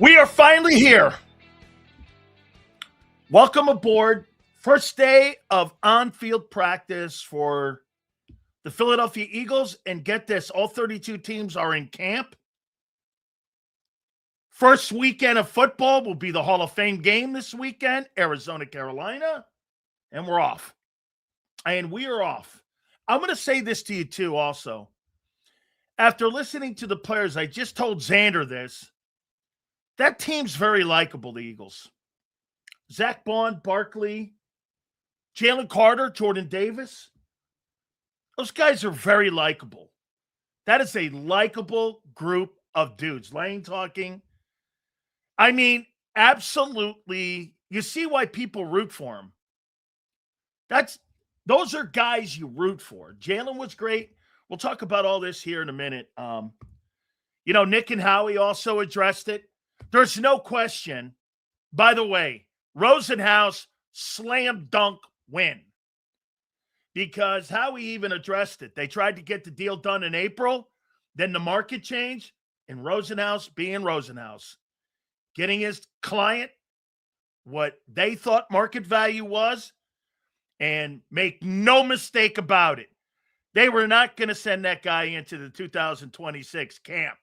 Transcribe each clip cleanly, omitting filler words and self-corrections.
We are finally here. Welcome aboard. First day of on-field practice for the Philadelphia Eagles. And get this, all 32 teams are in camp. First weekend of football will be the Hall of Fame game this weekend, Arizona, Carolina. And we're off. And we are off. I'm going to say this to you too also. After listening to the players, I just told Zander this. That team's very likable, the Eagles. Zach Bond, Barkley, Jalen Carter, Jordan Davis. Those guys are very likable. That is a likable group of dudes. Lane talking. I mean, absolutely. You see why people root for him. Those are guys you root for. Jalen was great. We'll talk about all this here in a minute. Nick and Howie also addressed it. There's no question. By the way, Rosenhaus slam dunk win. Because Howie even addressed it. They tried to get the deal done in April. Then the market changed. And Rosenhaus being Rosenhaus. Getting his client what they thought market value was. And make no mistake about it. They were not going to send that guy into the 2026 camp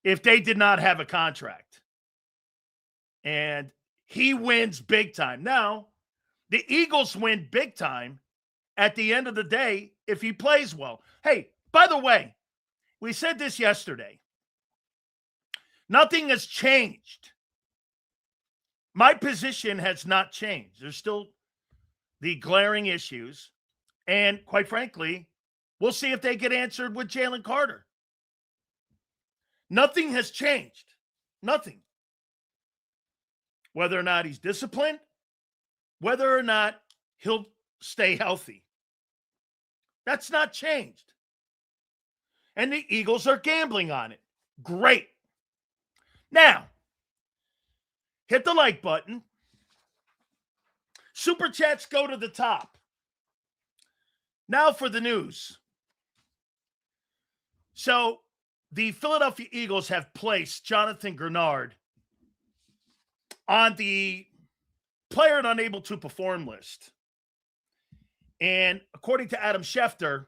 if they did not have a contract. And he wins big time. Now, the Eagles win big time at the end of the day if he plays well. Hey, by the way, we said this yesterday. Nothing has changed. My position has not changed. There's still the glaring issues. And quite frankly, we'll see if they get answered with Jalen Carter. Nothing has changed. Nothing. Whether or not he's disciplined, whether or not he'll stay healthy. That's not changed. And the Eagles are gambling on it. Great. Now, hit the like button. Super Chats go to the top. Now for the news. So, the Philadelphia Eagles have placed Jonathan Grenard on the player and unable to perform list. And according to Adam Schefter,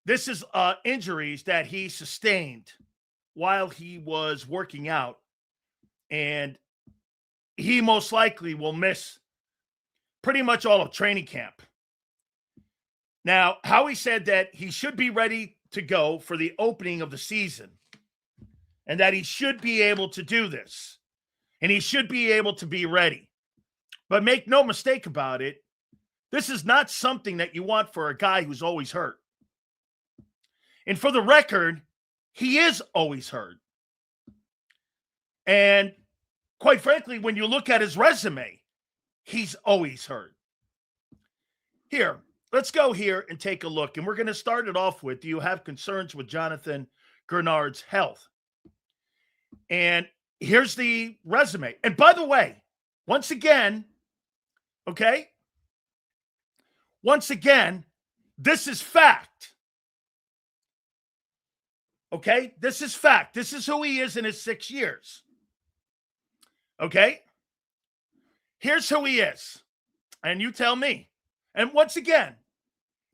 this is injuries that he sustained while he was working out. And he most likely will miss pretty much all of training camp. Now, Howie said that he should be ready to go for the opening of the season and that he should be able to do this and he should be able to be ready. But make no mistake about it, this is not something that you want for a guy who's always hurt. And for the record, he is always hurt. And quite frankly, when you look at his resume, he's always hurt. Here, let's go here and take a look. And we're going to start it off with, do you have concerns with Jonathan Grenard's health? And here's the resume. And by the way, once again, okay? Once again, this is fact. Okay? This is fact. This is who he is in his 6 years. Okay? Here's who he is. And you tell me. And once again,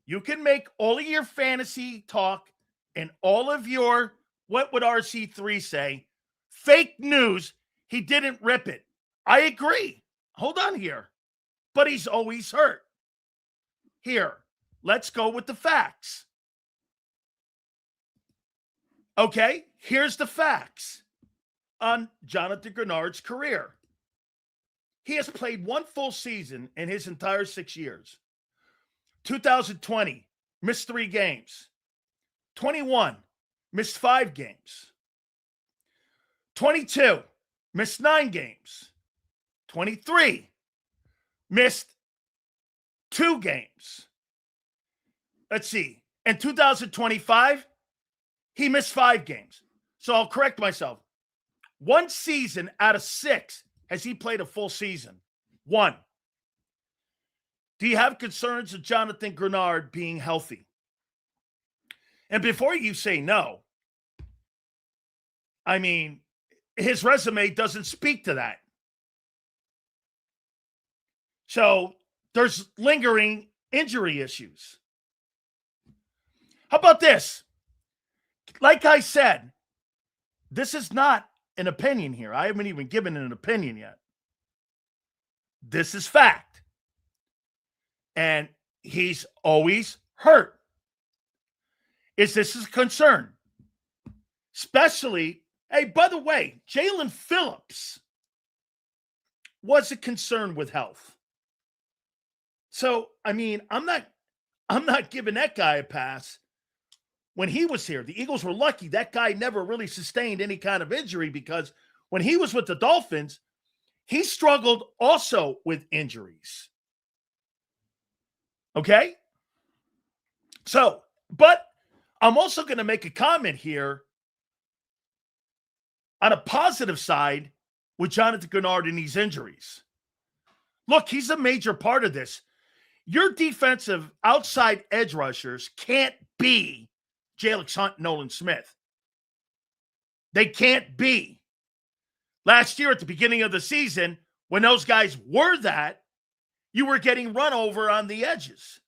you can make all of your fantasy talk and all of your, what would RC3 say, fake news. He didn't rip it. I agree. Hold on here. But he's always hurt. Here, let's go with the facts. Okay, here's the facts on Jonathan Grenard's career. He has played one full season in his entire 6 years. 2020, missed 3 games. 21, missed 5 games. 22, missed 9 games. 23, missed 2 games. Let's see. In 2025, he missed 5 games. So I'll correct myself. 1 season out of 6 has he played a full season. 1. Do you have concerns of Jonathan Grenard being healthy? And before you say no, I mean, his resume doesn't speak to that. So there's lingering injury issues. How about this? Like I said, this is not an opinion here. I haven't even given an opinion yet. This is fact. And he's always hurt. Is this a concern? Especially, hey, by the way, Jalen Phillips was a concern with health. So, I mean, I'm not giving that guy a pass. When he was here, the Eagles were lucky that guy never really sustained any kind of injury, because when he was with the Dolphins, he struggled also with injuries. Okay? So, but I'm also going to make a comment here on a positive side with Jonathan Gennard and these injuries. Look, he's a major part of this. Your defensive outside edge rushers can't be Jalen Hunt, Nolan Smith. They can't be. Last year at the beginning of the season, when those guys were that, you were getting run over on the edges.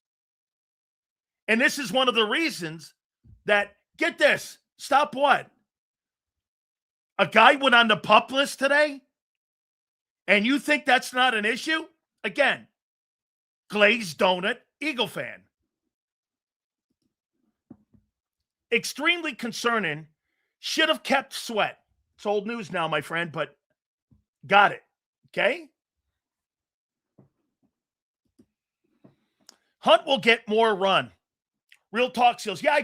And this is one of the reasons that, get this, stop what? A guy went on the PUP list today, and you think that's not an issue? Again, glazed donut Eagle fan. Extremely concerning. Should have kept Sweat. It's old news now, my friend, but got it. Okay? Hunt will get more run. Real talk skills. Yeah, I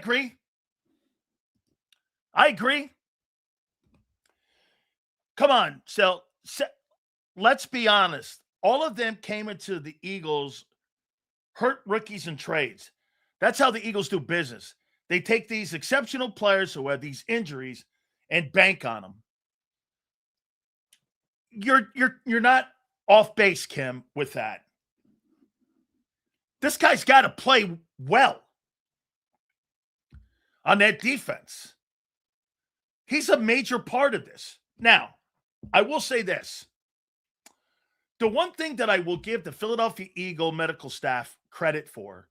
agree. Come on, so let's be honest. All of them came into the Eagles hurt rookies and trades. That's how the Eagles do business. They take these exceptional players who have these injuries and bank on them. You're not off base, Kim, with that. This guy's got to play well on that defense. He's a major part of this. Now, I will say this. The one thing that I will give the Philadelphia Eagle medical staff credit for,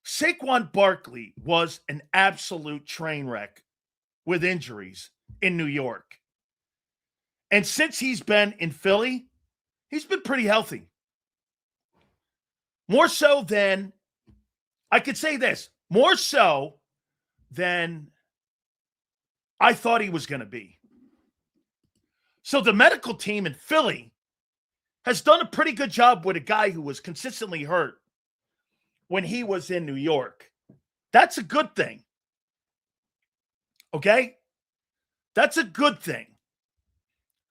Saquon Barkley was an absolute train wreck with injuries in New York. And since he's been in Philly, he's been pretty healthy. More so than, I could say this, more so than I thought he was going to be. So the medical team in Philly has done a pretty good job with a guy who was consistently hurt when he was in New York. That's a good thing. Okay? That's a good thing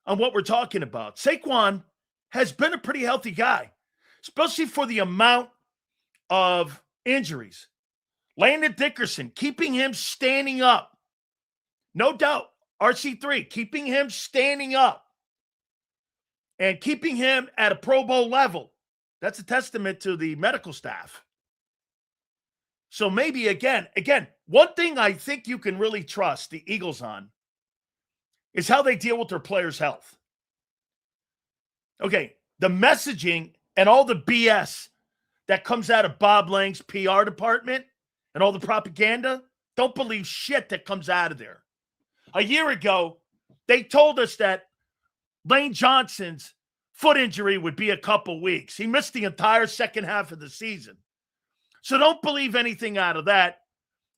on what we're talking about. Saquon has been a pretty healthy guy, especially for the amount of injuries. Landon Dickerson, keeping him standing up. No doubt. RC3, keeping him standing up and keeping him at a Pro Bowl level. That's a testament to the medical staff. So maybe, again, one thing I think you can really trust the Eagles on is how they deal with their players' health. Okay, the messaging and all the BS that comes out of Bob Lang's PR department and all the propaganda, don't believe shit that comes out of there. A year ago, they told us that Lane Johnson's foot injury would be a couple weeks. He missed the entire second half of the season. So don't believe anything out of that,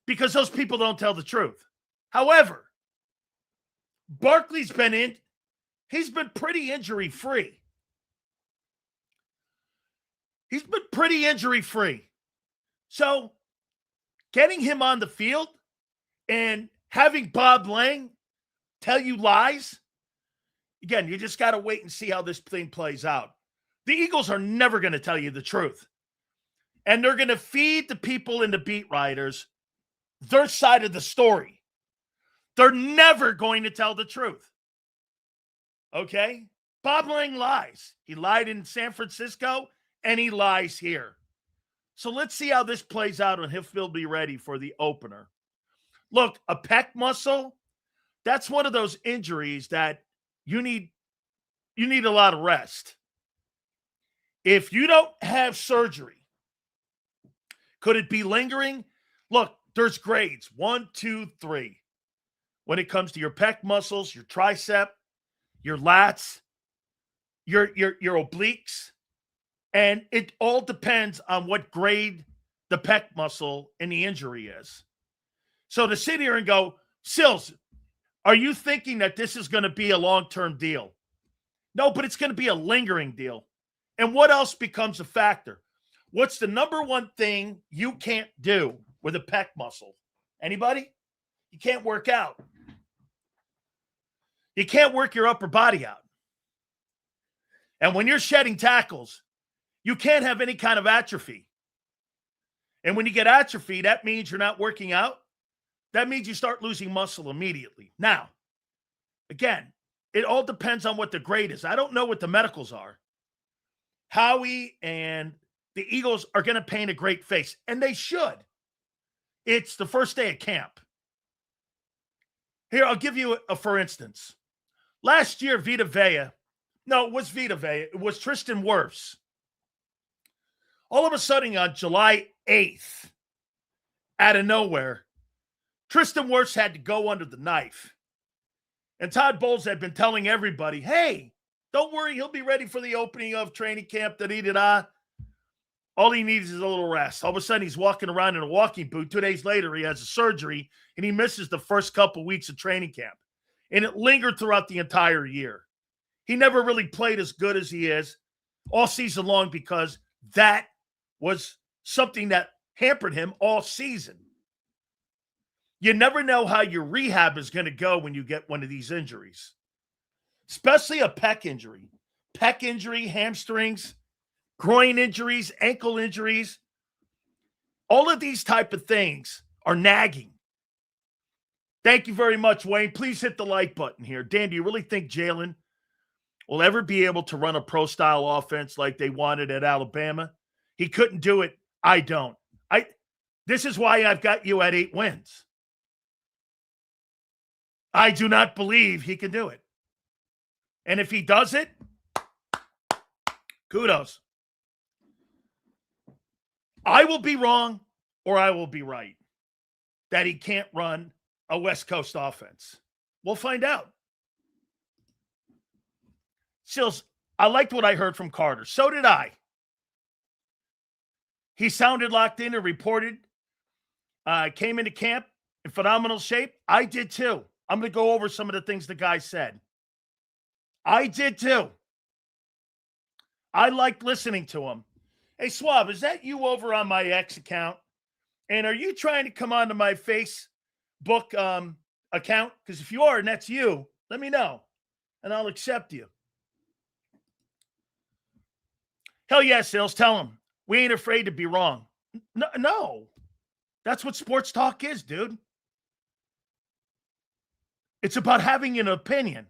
because those people don't tell the truth. However, Barkley's he's been pretty injury-free. He's been pretty injury-free. So getting him on the field and having Bob Lang tell you lies, again, you just got to wait and see how this thing plays out. The Eagles are never going to tell you the truth. And they're going to feed the people and the beat writers their side of the story. They're never going to tell the truth. Okay? Bob Lang lies. He lied in San Francisco, and he lies here. So let's see how this plays out, and he'll be ready for the opener. Look, a pec muscle, that's one of those injuries that you need a lot of rest. If you don't have surgery, could it be lingering? Look, there's grades 1, 2, 3. When it comes to your pec muscles, your tricep, your lats, your obliques, and it all depends on what grade the pec muscle and the injury is. So to sit here and go, Sills, are you thinking that this is going to be a long-term deal? No, but it's going to be a lingering deal. And what else becomes a factor? What's the number one thing you can't do with a pec muscle? Anybody? You can't work out. You can't work your upper body out. And when you're shedding tackles, you can't have any kind of atrophy. And when you get atrophy, that means you're not working out. That means you start losing muscle immediately. Now, again, it all depends on what the grade is. I don't know what the medicals are. Howie and the Eagles are going to paint a great face, and they should. It's the first day of camp. Here, I'll give you a for instance. Last year, it was Tristan Wirfs. All of a sudden, on July 8th, out of nowhere, Tristan Wirfs had to go under the knife. And Todd Bowles had been telling everybody, hey, don't worry, he'll be ready for the opening of training camp, da-dee-da-da. All he needs is a little rest. All of a sudden, he's walking around in a walking boot. 2 days later, he has a surgery, and he misses the first couple weeks of training camp. And it lingered throughout the entire year. He never really played as good as he is all season long because that was something that hampered him all season. You never know how your rehab is going to go when you get one of these injuries, especially a pec injury. Pec injury, hamstrings, groin injuries, ankle injuries. All of these type of things are nagging. Thank you very much, Wayne. Please hit the like button here. Dan, do you really think Jalen will ever be able to run a pro-style offense like they wanted at Alabama? He couldn't do it. I don't. This is why I've got you at 8 wins. I do not believe he can do it. And if he does it, kudos. I will be wrong or I will be right that he can't run a West Coast offense. We'll find out. Sills, I liked what I heard from Carter. So did I. He sounded locked in and reported. Came into camp in phenomenal shape. I did too. I'm going to go over some of the things the guy said. I did too. I liked listening to him. Hey, Swab, is that you over on my X account? And are you trying to come onto my Facebook account? Because if you are and that's you, let me know, and I'll accept you. Hell yes, Sills. Tell him. We ain't afraid to be wrong. No. That's what sports talk is, dude. It's about having an opinion.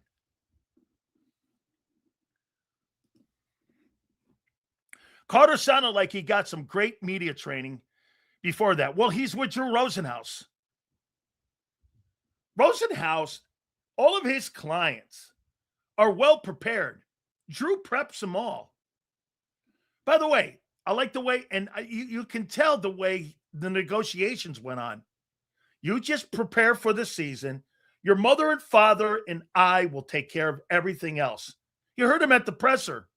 Carter sounded like he got some great media training before that. Well, he's with Drew Rosenhaus. Rosenhaus, all of his clients are well prepared. Drew preps them all. By the way, I like the way, and you can tell the way the negotiations went on. You just prepare for the season. Your mother and father and I will take care of everything else. You heard him at the presser.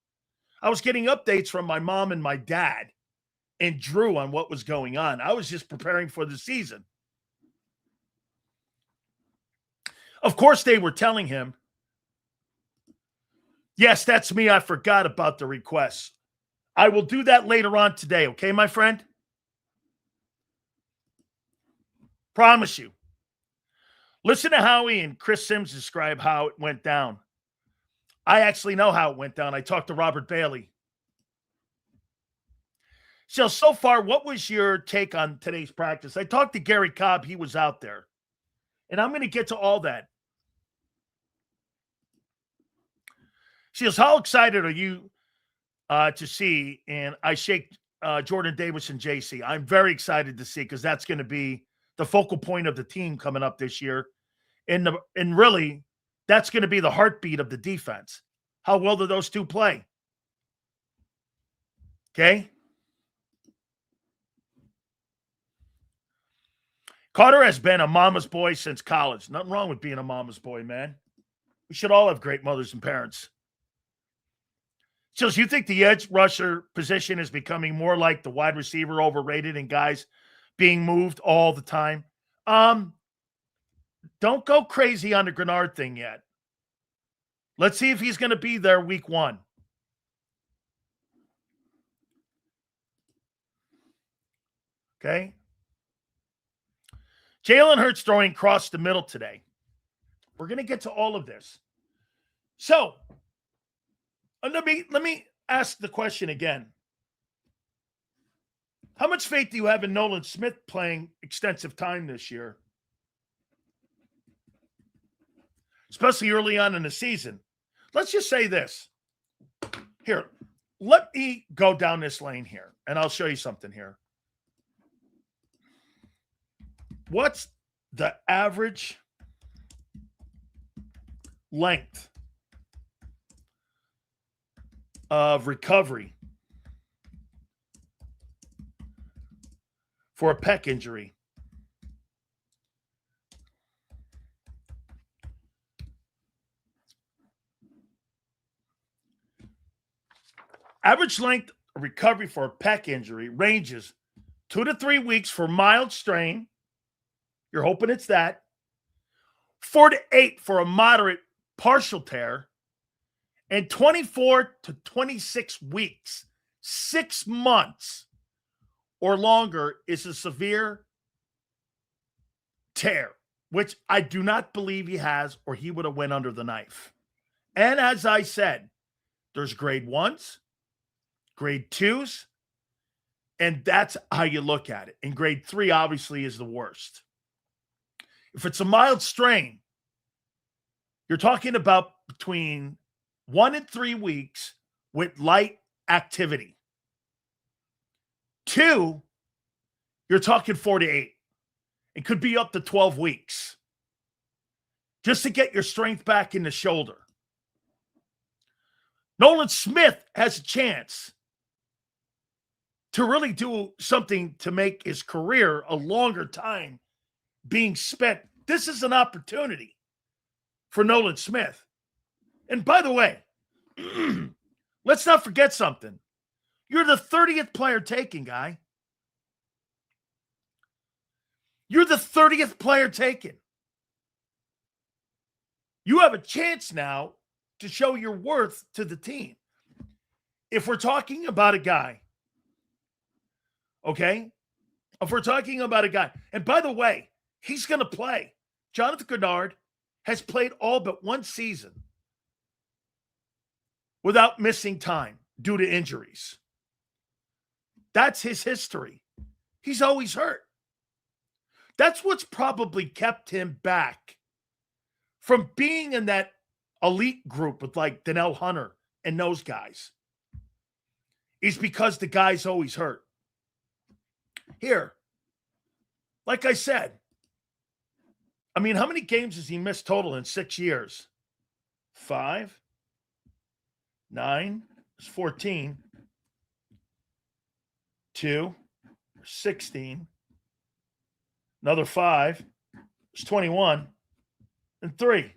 I was getting updates from my mom and my dad and Drew on what was going on. I was just preparing for the season. Of course, they were telling him, yes, that's me. I forgot about the requests. I will do that later on today. Okay, my friend? Promise you. Listen to Howie and Chris Sims describe how it went down. I actually know how it went down. I talked to Robert Bailey. So far, what was your take on today's practice? I talked to Gary Cobb. He was out there. And I'm going to get to all that. She goes, how excited are you to see? And I shake Jordan Davis and JC. I'm very excited to see because that's going to be the focal point of the team coming up this year. And really, that's going to be the heartbeat of the defense. How well do those two play? Okay? Carter has been a mama's boy since college. Nothing wrong with being a mama's boy, man. We should all have great mothers and parents. So, you think the edge rusher position is becoming more like the wide receiver, overrated, and guys being moved all the time? Don't go crazy on the Grenard thing yet. Let's see if he's going to be there week 1. Okay? Jalen Hurts throwing across the middle today. We're going to get to all of this. So, let me ask the question again. How much faith do you have in Nolan Smith playing extensive time this year? Especially early on in the season. Let's just say this. Here, let me go down this lane here, and I'll show you something here. What's the average length of recovery for a pec injury? Average length of recovery for a pec injury ranges 2 to 3 weeks for mild strain. You're hoping it's that. 4 to 8 for a moderate partial tear. And 24 to 26 weeks, 6 months or longer, is a severe tear, which I do not believe he has, or he would have went under the knife. And as I said, there's grade 1s, grade 2s, and that's how you look at it. And grade 3 obviously is the worst. If it's a mild strain, you're talking about between 1 and 3 weeks with light activity. 2, you're talking 4 to 8. It could be up to 12 weeks just to get your strength back in the shoulder. Nolan Smith has a chance to really do something to make his career a longer time being spent. This is an opportunity for Nolan Smith. And by the way, let's not forget something. You're the 30th player taken, guy. You're the 30th player taken. You have a chance now to show your worth to the team. If we're talking about a guy, okay? If we're talking about a guy, and by the way, he's going to play. Jonathan Grenard has played all but one season without missing time due to injuries. That's his history. He's always hurt. That's what's probably kept him back from being in that elite group with like Donnell Hunter and those guys, is because the guy's always hurt. Here, like I said, I mean, how many games has he missed total in 6 years? 5, 9, it's 14, 2, 16, another 5, it's 21, and 3.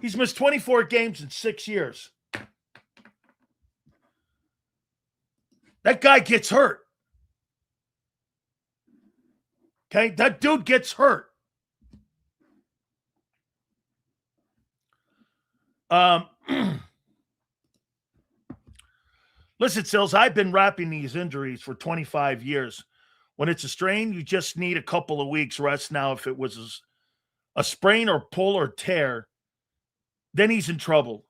He's missed 24 games in 6 years. That guy gets hurt. Okay? That dude gets hurt. Listen, Sills, I've been wrapping these injuries for 25 years. When it's a strain, you just need a couple of weeks rest. Now, if it was a sprain or pull or tear, then he's in trouble.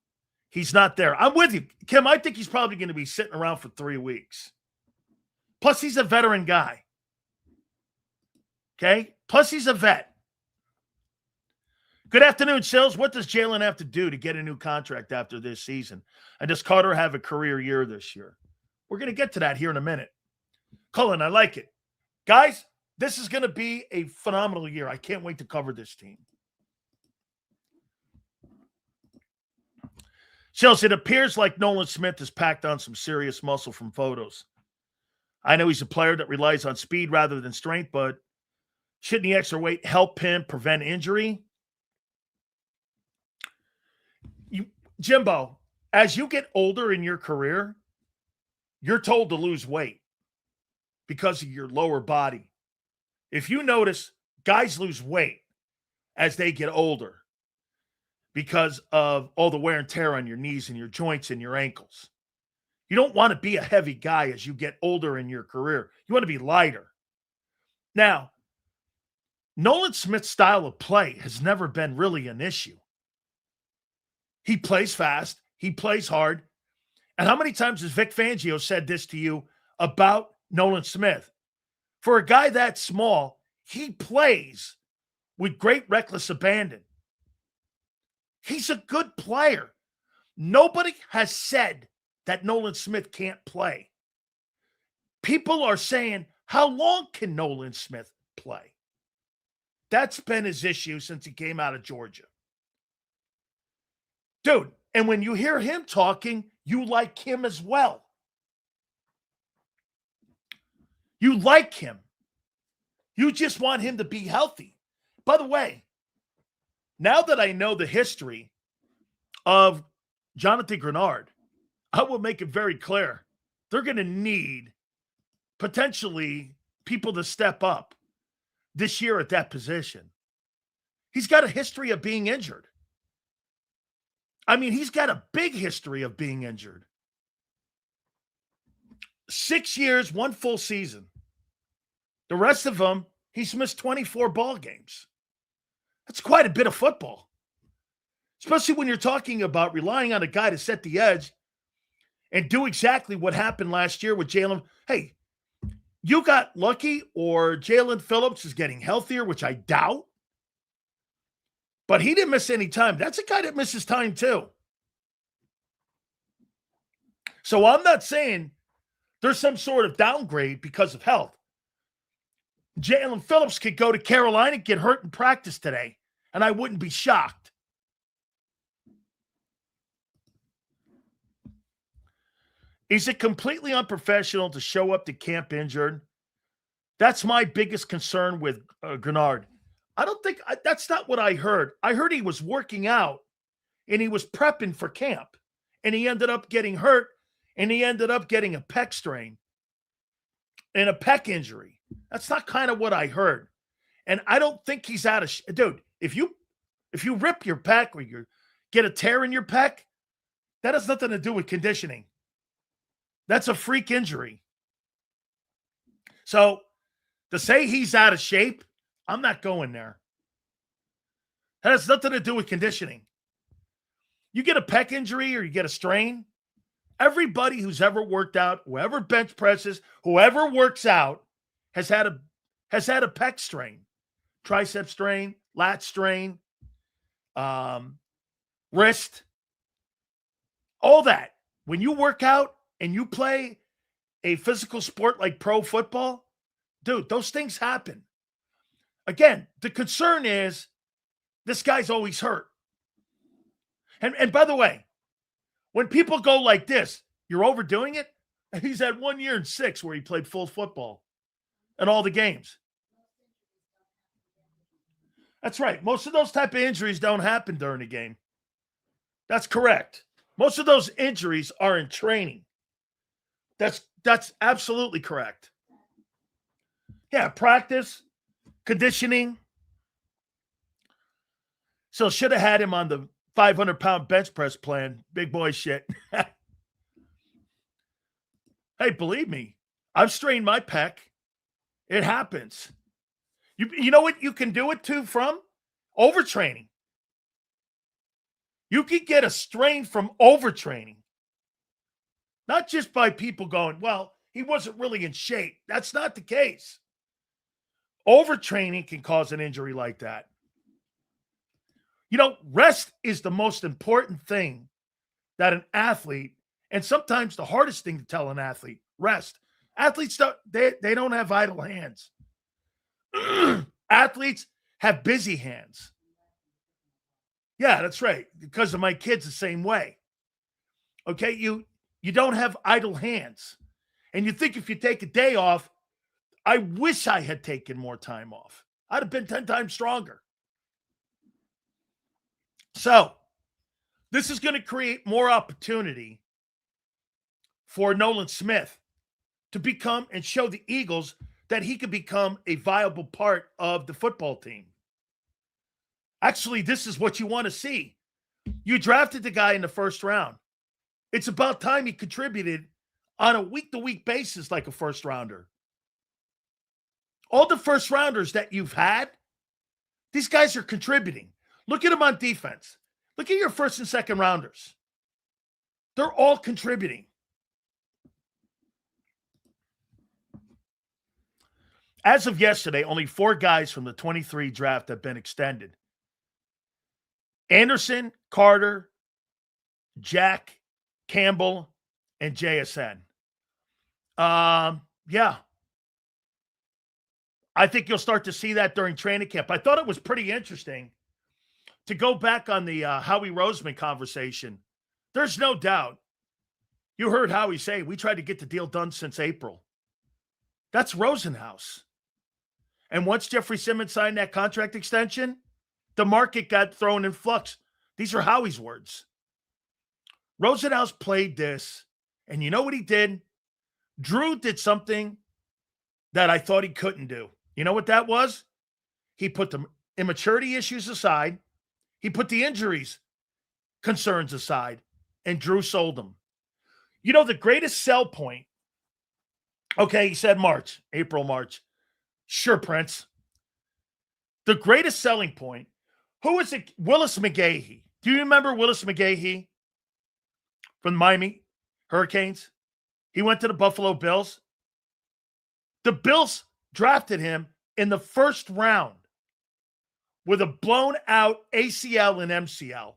He's not there. I'm with you, Kim. I think he's probably going to be sitting around for 3 weeks. Plus, he's a veteran guy. Okay? Plus, he's a vet. Good afternoon, Sills. What does Jalen have to do to get a new contract after this season? And does Carter have a career year this year? We're going to get to that here in a minute. Cullen, I like it. Guys, This is going to be a phenomenal year. I can't wait to cover this team. Sales, it appears like Nolan Smith has packed on some serious muscle from photos. I know he's a player that relies on speed rather than strength, but shouldn't the extra weight help him prevent injury? Jimbo, as you get older in your career, you're told to lose weight because of your lower body. If you notice, guys lose weight as they get older because of all the wear and tear on your knees and your joints and your ankles. You don't want to be a heavy guy as you get older in your career. You want to be lighter. Now, Nolan Smith's style of play has never been really an issue. He plays fast. He plays hard. And how many times has Vic Fangio said this to you about Nolan Smith? For a guy that small, he plays with great reckless abandon. He's a good player. Nobody has said that Nolan Smith can't play. People are saying, how long can Nolan Smith play? That's been his issue since he came out of Georgia. Dude, and when you hear him talking, you like him as well. You like him. You just want him to be healthy. By the way, now that I know the history of Jonathan Grenard, I will make it very clear. They're going to need potentially people to step up this year at that position. He's got a history of being injured. I mean, he's got a big history of being injured. 6 years, 1 full season. The rest of them, he's missed 24 ball games. That's quite a bit of football. Especially when you're talking about relying on a guy to set the edge and do exactly what happened last year with Jalen. Hey, you got lucky, or Jalen Phillips is getting healthier, which I doubt. But he didn't miss any time. That's a guy that misses time too. So I'm not saying there's some sort of downgrade because of health. Jalen Phillips could go to Carolina, get hurt in practice today, and I wouldn't be shocked. Is it completely unprofessional to show up to camp injured? That's my biggest concern with Grenard. I don't think that's not what I heard. I heard he was working out and he was prepping for camp, and he ended up getting hurt, and he ended up getting a pec strain and a pec injury. That's not kind of what I heard. And I don't think he's out of dude, if you rip your pec or you get a tear in your pec, that has nothing to do with conditioning. That's a freak injury. So to say he's out of shape, I'm not going there. That has nothing to do with conditioning. You get a pec injury or you get a strain, everybody who's ever worked out, whoever bench presses, whoever works out has had a pec strain, tricep strain, lat strain, wrist, all that. When you work out and you play a physical sport like pro football, dude, those things happen. Again, the concern is this guy's always hurt. And by the way, when people go like this, you're overdoing it. He's had 1 year and 6 where he played full football in all the games. That's right. Most of those type of injuries don't happen during the game. That's correct. Most of those injuries are in training. That's absolutely correct. Yeah, practice, conditioning. So should have had him on the 500-pound bench press plan. Big boy shit. Hey, believe me, I've strained my pec. It happens. You know what you can do it to from? Overtraining. You can get a strain from overtraining. Not just by people going, well, he wasn't really in shape. That's not the case. Overtraining can cause an injury like that. You know, rest is the most important thing that an athlete, and sometimes the hardest thing to tell an athlete, rest. Athletes, they don't have idle hands. Athletes have busy hands. Yeah, that's right. Because of my kids the same way. Okay, you don't have idle hands. And you think if you take a day off, I wish I had taken more time off. I'd have been 10 times stronger. So, this is going to create more opportunity for Nolan Smith to become and show the Eagles that he could become a viable part of the football team. Actually, this is what you want to see. You drafted the guy in the first round. It's about time he contributed on a week-to-week basis like a first rounder. All the first rounders that you've had, these guys are contributing. Look at them on defense. Look at your first and second rounders. They're all contributing. As of yesterday, only 4 guys from the 23 draft have been extended. Anderson, Carter, Jack, Campbell, and JSN. Yeah. I think you'll start to see that during training camp. I thought it was pretty interesting to go back on the Howie Roseman conversation. There's no doubt. You heard Howie say, we tried to get the deal done since April. That's Rosenhaus. And once Jeffrey Simmons signed that contract extension, the market got thrown in flux. These are Howie's words. Rosenhaus played this, and you know what he did? Drew did something that I thought he couldn't do. You know what that was? He put the immaturity issues aside. He put the injuries concerns aside, and Drew sold them. You know, the greatest sell point, okay, he said April, March. Sure, Prince. The greatest selling point, who is it? Willis McGahee. Do you remember Willis McGahee from Miami Hurricanes? He went to the Buffalo Bills. The Bills drafted him in the first round with a blown-out ACL and MCL.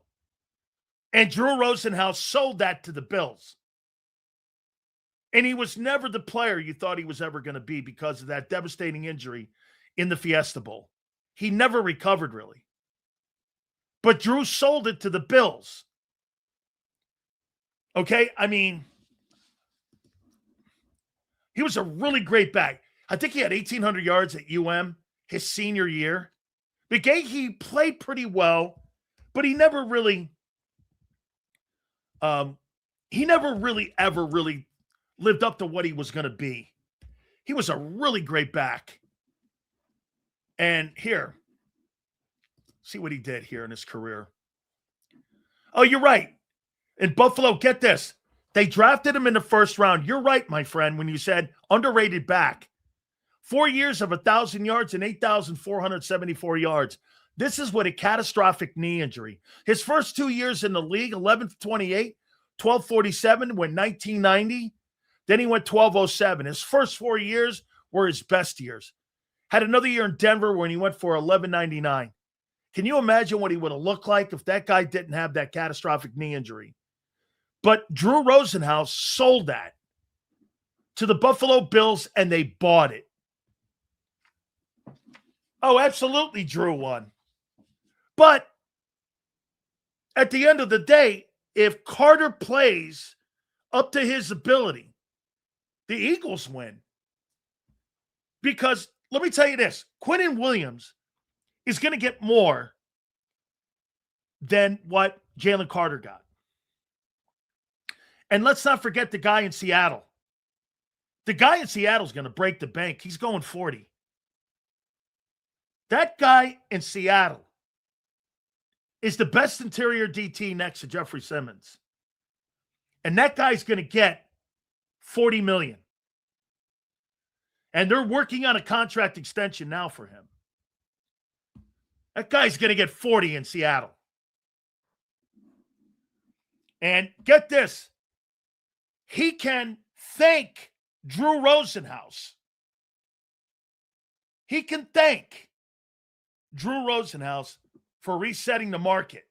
And Drew Rosenhaus sold that to the Bills. And he was never the player you thought he was ever going to be because of that devastating injury in the Fiesta Bowl. He never recovered, really. But Drew sold it to the Bills. Okay? I mean, he was a really great back. I think he had 1,800 yards at UM his senior year. He played pretty well, but he never really ever really lived up to what he was going to be. He was a really great back. And here, see what he did here in his career. Oh, you're right. In Buffalo, get this. They drafted him in the first round. You're right, my friend, when you said underrated back. 4 years of 1,000 yards and 8,474 yards. This is with a catastrophic knee injury. His first 2 years in the league, 11-28, 12-47, went 1990. Then he went 12-07. His first 4 years were his best years. Had another year in Denver when he went for 11.99. Can you imagine what he would have looked like if that guy didn't have that catastrophic knee injury? But Drew Rosenhaus sold that to the Buffalo Bills, and they bought it. Oh, absolutely, Drew won. But at the end of the day, if Carter plays up to his ability, the Eagles win. Because let me tell you this, Quinnen Williams is going to get more than what Jalen Carter got. And let's not forget the guy in Seattle. The guy in Seattle is going to break the bank. He's going 40. That guy in Seattle is the best interior DT next to Jeffrey Simmons. And that guy's going to get $40 million. And they're working on a contract extension now for him. That guy's going to get 40 in Seattle. And get this. He can thank Drew Rosenhaus. He can thank Drew Rosenhaus for resetting the market.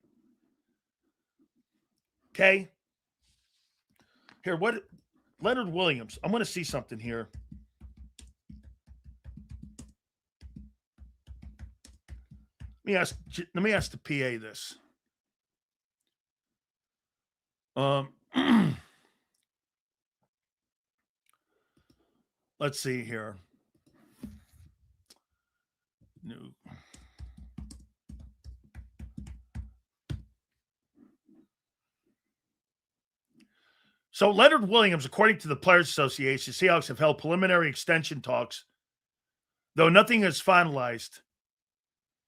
Okay? Here, what? Leonard Williams. I'm going to see something here. Let me ask the PA this. Let's see here. New. So Leonard Williams, according to the Players Association, Seahawks have held preliminary extension talks, though nothing is finalized.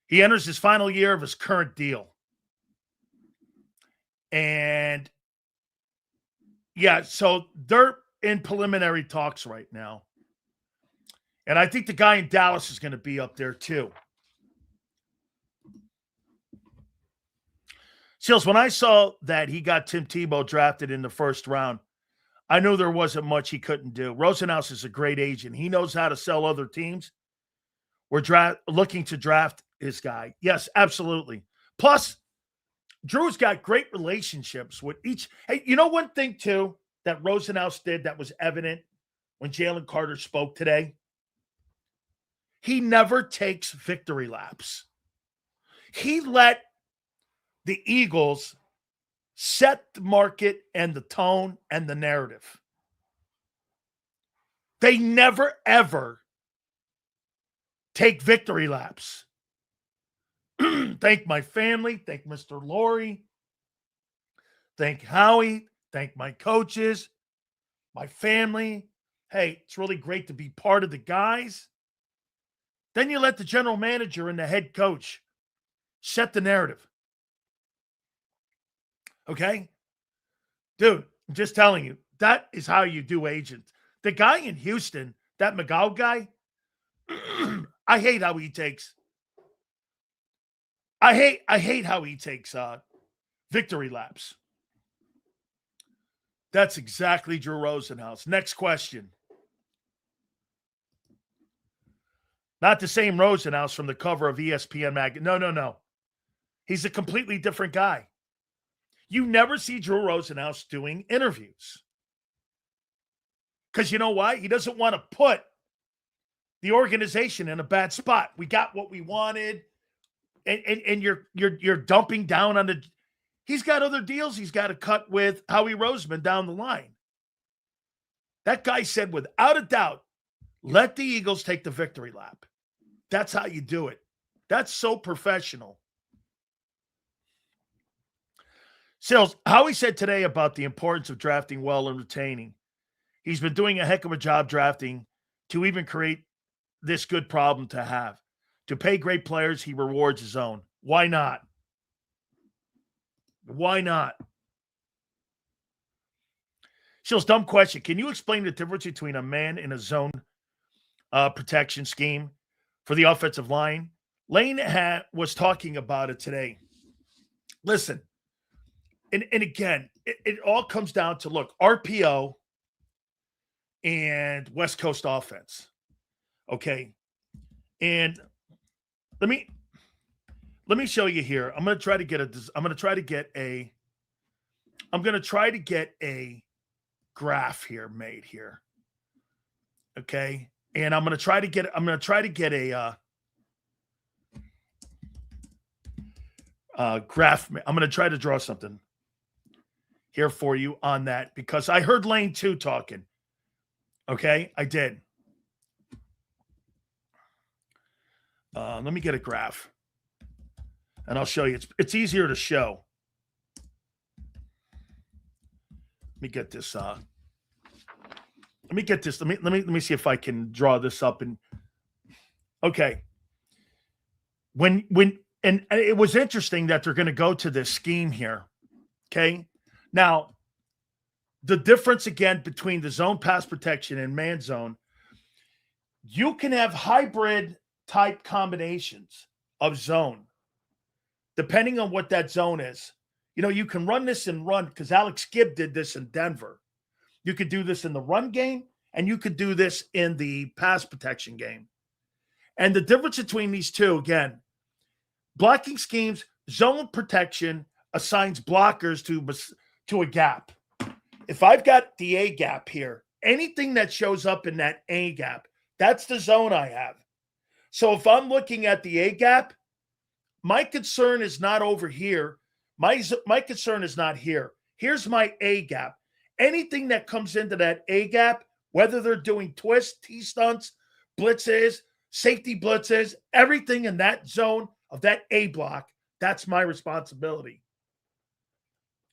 He enters his final year of his current deal. And yeah, so they're in preliminary talks right now. And I think the guy in Dallas is going to be up there too. Seals, when I saw that he got Tim Tebow drafted in the first round, I knew there wasn't much he couldn't do. Rosenhaus is a great agent. He knows how to sell other teams. We're looking to draft his guy. Yes, absolutely. Plus, Drew's got great relationships with each. Hey, you know one thing, too, that Rosenhaus did that was evident when Jalen Carter spoke today? He never takes victory laps. He let the Eagles set the market and the tone and the narrative. They never, ever take victory laps. Thank my family. Thank Mr. Laurie. Thank Howie. Thank my coaches, my family. Hey, it's really great to be part of the guys. Then you let the general manager and the head coach set the narrative. Okay? Dude, I'm just telling you, that is how you do agents. The guy in Houston, that McGow guy, I hate how he takes. I hate how he takes victory laps. That's exactly Drew Rosenhaus. Next question. Not the same Rosenhaus from the cover of ESPN magazine. No. He's a completely different guy. You never see Drew Rosenhaus doing interviews. Because you know why? He doesn't want to put the organization in a bad spot. We got what we wanted. And you're dumping down on the. He's got other deals he's got to cut with Howie Roseman down the line. That guy said, without a doubt, let the Eagles take the victory lap. That's how you do it. That's so professional. Sales, Howie said today about the importance of drafting well and retaining. He's been doing a heck of a job drafting to even create this good problem to have. To pay great players, he rewards his own. Why not? Why not? Shills, dumb question. Can you explain the difference between a man in a zone protection scheme for the offensive line? Lane was talking about it today. Listen, and again, it all comes down to, look, RPO and West Coast offense. Okay. And let me show you here. I'm going to try to get a graph here made here. Okay. And I'm going to try to get a graph. I'm going to try to draw something here for you on that, because I heard Lane 2 talking. Okay. I did. Let me get a graph, and I'll show you. It's easier to show. Let me get this. Let me see if I can draw this up. And okay, and it was interesting that they're going to go to this scheme here. Okay, now the difference again between the zone pass protection and man zone, you can have hybrid type combinations of zone, depending on what that zone is. You know, you can run this and run, because Alex Gibb did this in Denver. You could do this in the run game, and you could do this in the pass protection game. And the difference between these two, again, blocking schemes, zone protection assigns blockers to a gap. If I've got the A gap here, anything that shows up in that A gap, that's the zone I have. So if I'm looking at the A gap, my concern is not over here. My concern is not here. Here's my A gap. Anything that comes into that A gap, whether they're doing twists, T-stunts, blitzes, safety blitzes, everything in that zone of that A block, that's my responsibility.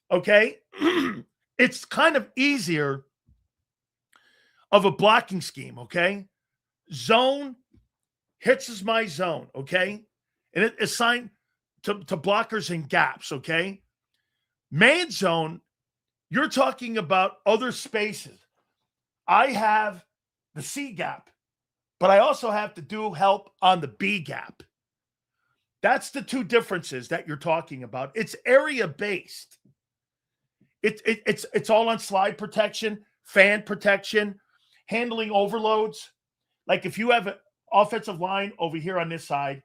Okay? It's kind of easier of a blocking scheme, okay? Zone, hits is my zone, okay? And it is assigned to blockers and gaps, okay? Man zone, you're talking about other spaces. I have the C gap, but I also have to do help on the B gap. That's the two differences that you're talking about. It's area-based. It's all on slide protection, fan protection, handling overloads. Like if you have an offensive line over here on this side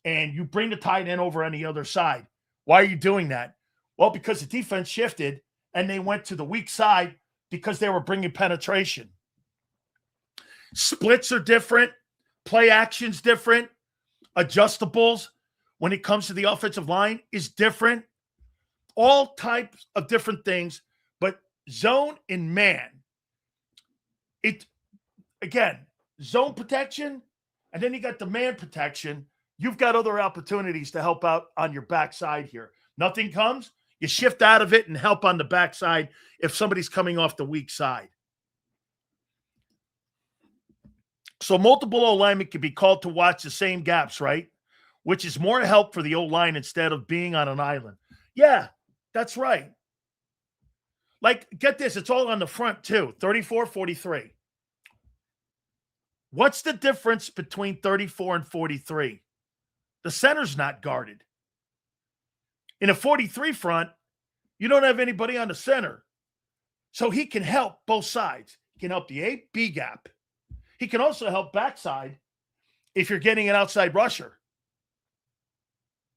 and you bring the tight end over on the other side, why are you doing that? Well, because the defense shifted and they went to the weak side because they were bringing penetration. Splits are different. Play action's different. Adjustables when it comes to the offensive line is different. All types of different things, but zone and man. Again, zone protection, and then you got the man protection. You've got other opportunities to help out on your backside here. Nothing comes, you shift out of it and help on the backside if somebody's coming off the weak side. So multiple O-linemen can be called to watch the same gaps, right? Which is more help for the O-line instead of being on an island. Yeah, that's right. Like, get this, it's all on the front too, 34, 43. What's the difference between 34 and 43? The center's not guarded. In a 43 front, you don't have anybody on the center. So he can help both sides. He can help the A, B gap. He can also help backside if you're getting an outside rusher.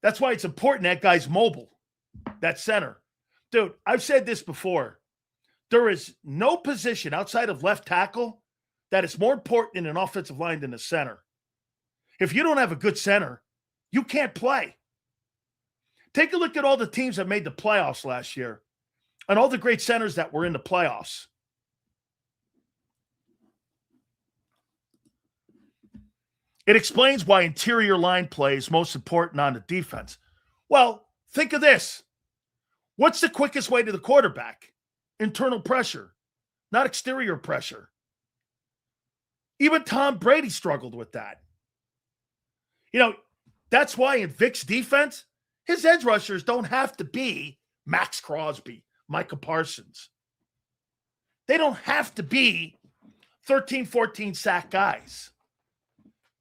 That's why it's important that guy's mobile, that center. Dude, I've said this before. There is no position outside of left tackle that is more important in an offensive line than the center. If you don't have a good center, you can't play. Take a look at all the teams that made the playoffs last year and all the great centers that were in the playoffs. It explains why interior line play is most important on the defense. Well, think of this. What's the quickest way to the quarterback? Internal pressure, not exterior pressure. Even Tom Brady struggled with that. You know, that's why in Vic's defense, his edge rushers don't have to be Max Crosby, Micah Parsons. They don't have to be 13, 14 sack guys.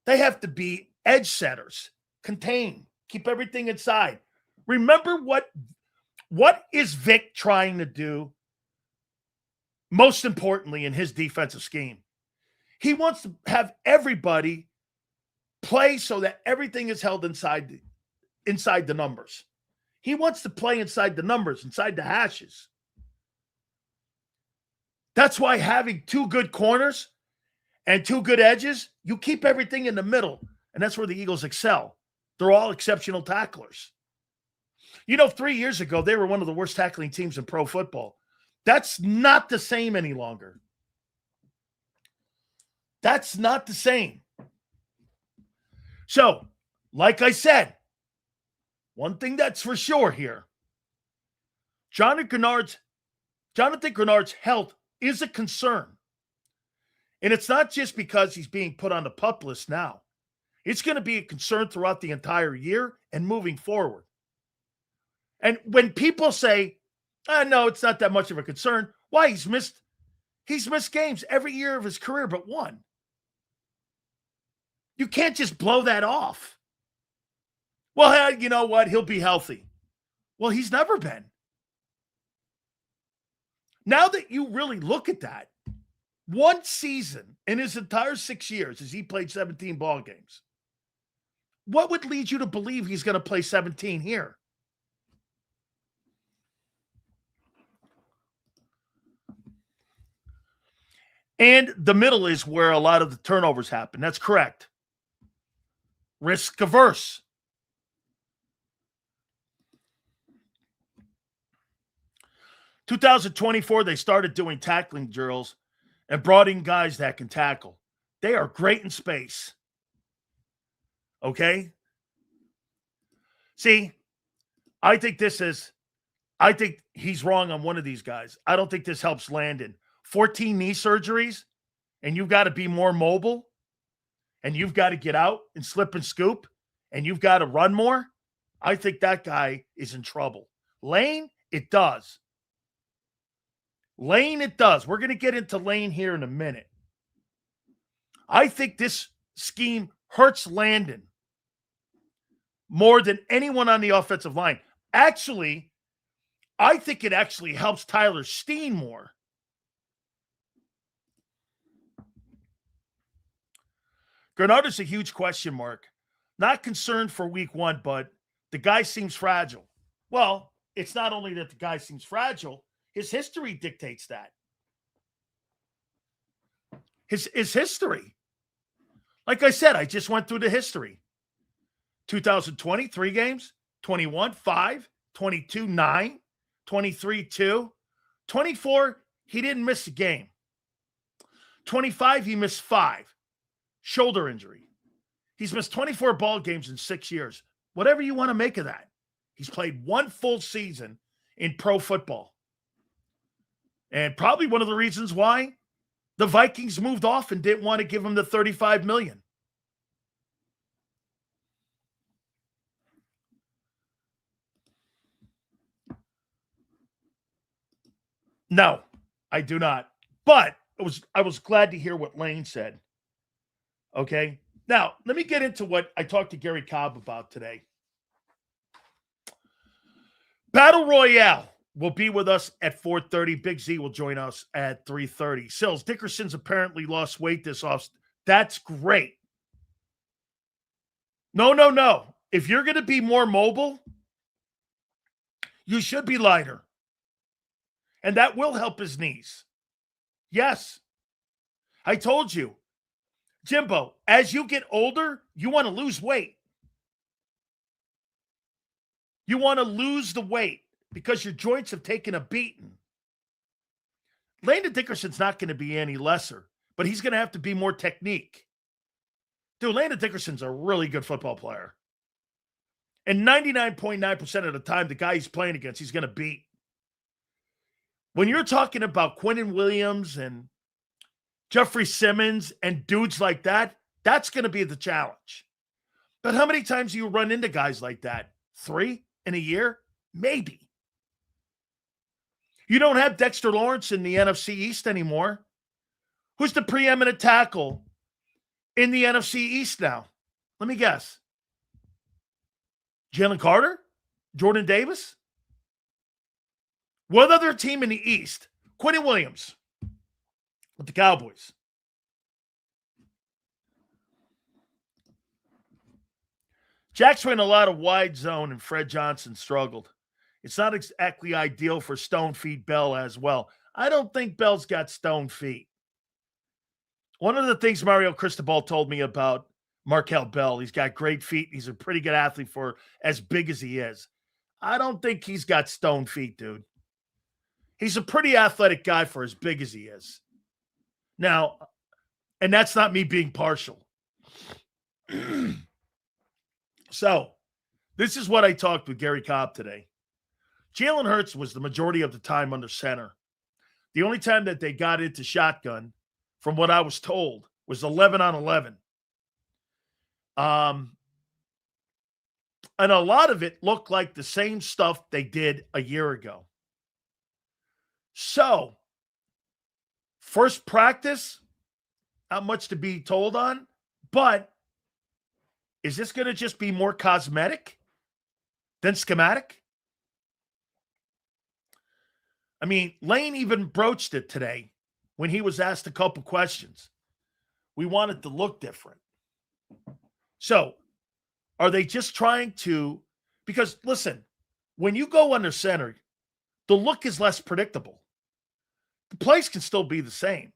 They have to be edge setters, contain, keep everything inside. Remember what is Vic trying to do most importantly in his defensive scheme? He wants to have everybody play so that everything is held inside the numbers. He wants to play inside the numbers, inside the hashes. That's why having two good corners and two good edges, you keep everything in the middle. And that's where the Eagles excel. They're all exceptional tacklers. You know, 3 years ago, they were one of the worst tackling teams in pro football. That's not the same any longer. That's not the same. So, like I said, one thing that's for sure here, Jonathan Grenard's health is a concern. And it's not just because he's being put on the PUP list now. It's going to be a concern throughout the entire year and moving forward. And when people say, no, it's not that much of a concern, why? He's missed games every year of his career but one. You can't just blow that off. Well, you know what? He'll be healthy. Well, he's never been. Now that you really look at that, one season in his entire 6 years as he played 17 ball games, what would lead you to believe he's going to play 17 here? And the middle is where a lot of the turnovers happen. That's correct. Risk averse. 2024, they started doing tackling drills and brought in guys that can tackle. They are great in space. Okay? See, I think he's wrong on one of these guys. I don't think this helps Landon. 14 knee surgeries, and you've got to be more mobile, and you've got to get out and slip and scoop, and you've got to run more. I think that guy is in trouble. Lane, it does. Lane, it does. We're going to get into Lane here in a minute. I think this scheme hurts Landon more than anyone on the offensive line. Actually, I think it actually helps Tyler Steen more. Grenard is a huge question mark. Not concerned for week 1, but the guy seems fragile. Well, it's not only that the guy seems fragile, his history dictates that. His history. Like I said, I just went through the history. 2020, 3 games. 21, 5. 22, 9. 23, 2. 24, he didn't miss a game. 25, he missed 5. Shoulder injury. He's missed 24 ball games in 6 years. Whatever you want to make of that. He's played 1 full season in pro football. And probably one of the reasons why the Vikings moved off and didn't want to give him the $35 million. No, I do not. But I was glad to hear what Lane said. Okay. Now, let me get into what I talked to Gary Cobb about today. Battle Royale will be with us at 4:30. Big Z will join us at 3:30. Sills, Dickerson's apparently lost weight this off. That's great. No. If you're going to be more mobile, you should be lighter. And that will help his knees. Yes. I told you. Jimbo, as you get older, you want to lose weight. You want to lose the weight because your joints have taken a beating. Landon Dickerson's not going to be any lesser, but he's going to have to be more technique. Dude, Landon Dickerson's a really good football player. And 99.9% of the time, the guy he's playing against, he's going to beat. When you're talking about Quinnen Williams and Jeffrey Simmons and dudes like that, that's going to be the challenge. But how many times do you run into guys like that? 3 in a year? Maybe. You don't have Dexter Lawrence in the NFC East anymore. Who's the preeminent tackle in the NFC East now? Let me guess. Jalen Carter? Jordan Davis? What other team in the East? Quinnen Williams with the Cowboys. Jack's ran a lot of wide zone, and Fred Johnson struggled. It's not exactly ideal for stone feet Bell as well. I don't think Bell's got stone feet. One of the things Mario Cristobal told me about Markel Bell, he's got great feet. He's a pretty good athlete for as big as he is. I don't think he's got stone feet, dude. He's a pretty athletic guy for as big as he is. Now, and that's not me being partial. So, this is what I talked with Gary Cobb today. Jalen Hurts was the majority of the time under center. The only time that they got into shotgun, from what I was told, was 11 on 11. And a lot of it looked like the same stuff they did a year ago. So, first practice, not much to be told on, but is this going to just be more cosmetic than schematic? I mean, Lane even broached it today when he was asked a couple questions. We want it to look different. So, are they just trying to, because listen, when you go under center, the look is less predictable. The plays can still be the same.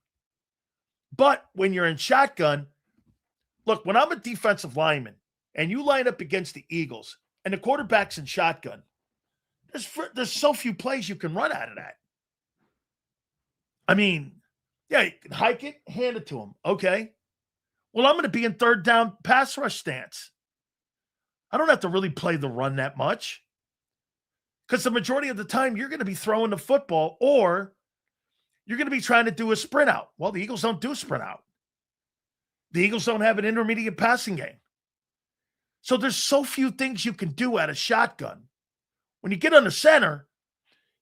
But when you're in shotgun, look, when I'm a defensive lineman and you line up against the Eagles and the quarterback's in shotgun, there's so few plays you can run out of that. I mean, yeah, you can hike it, hand it to him. Okay. Well, I'm going to be in third down pass rush stance. I don't have to really play the run that much because the majority of the time you're going to be throwing the football or you're going to be trying to do a sprint out. Well, the Eagles don't do sprint out. The Eagles don't have an intermediate passing game. So there's so few things you can do at a shotgun. When you get under center,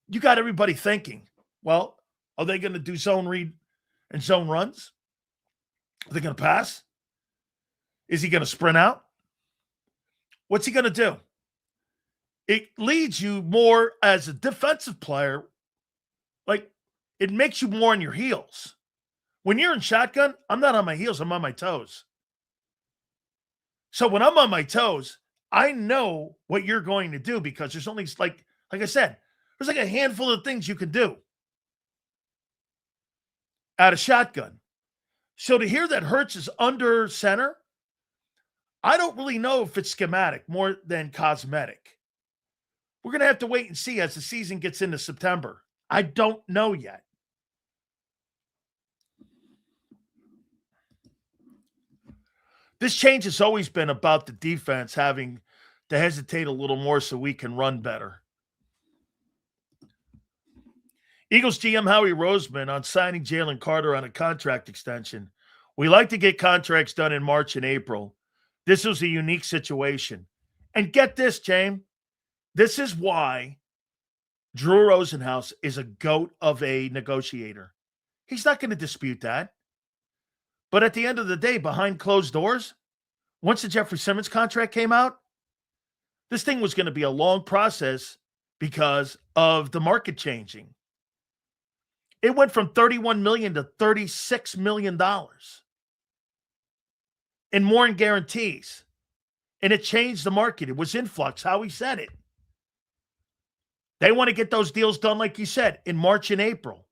you got everybody thinking, well, are they going to do zone read and zone runs? Are they going to pass? Is he going to sprint out? What's he going to do? It leads you more as a defensive player, like it makes you more on your heels. When you're in shotgun, I'm not on my heels, I'm on my toes. So when I'm on my toes, I know what you're going to do because there's only like I said, there's like a handful of things you can do at a shotgun. So to hear that Hurts is under center, I don't really know if it's schematic more than cosmetic. We're going to have to wait and see as the season gets into September. I don't know yet. This change has always been about the defense having to hesitate a little more so we can run better. Eagles GM Howie Roseman on signing Jalen Carter on a contract extension. We like to get contracts done in March and April. This was a unique situation. And get this, James. This is why Drew Rosenhaus is a goat of a negotiator. He's not going to dispute that. But at the end of the day, behind closed doors, once the Jeffrey Simmons contract came out, this thing was going to be a long process because of the market changing. It went from $31 million to $36 million. And more in guarantees. And it changed the market. It was influx, how he said it. They want to get those deals done, like you said, in March and April.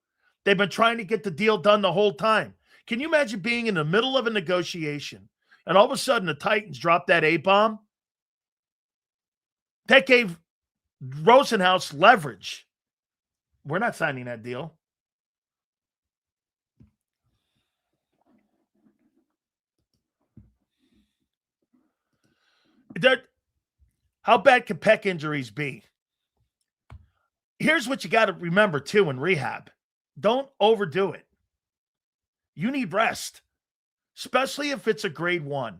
They've been trying to get the deal done the whole time. Can you imagine being in the middle of a negotiation and all of a sudden the Titans drop that A-bomb? That gave Rosenhaus leverage. We're not signing that deal. How bad can pec injuries be? Here's what you got to remember, too, in rehab. Don't overdo it. You need rest, especially if it's a grade 1.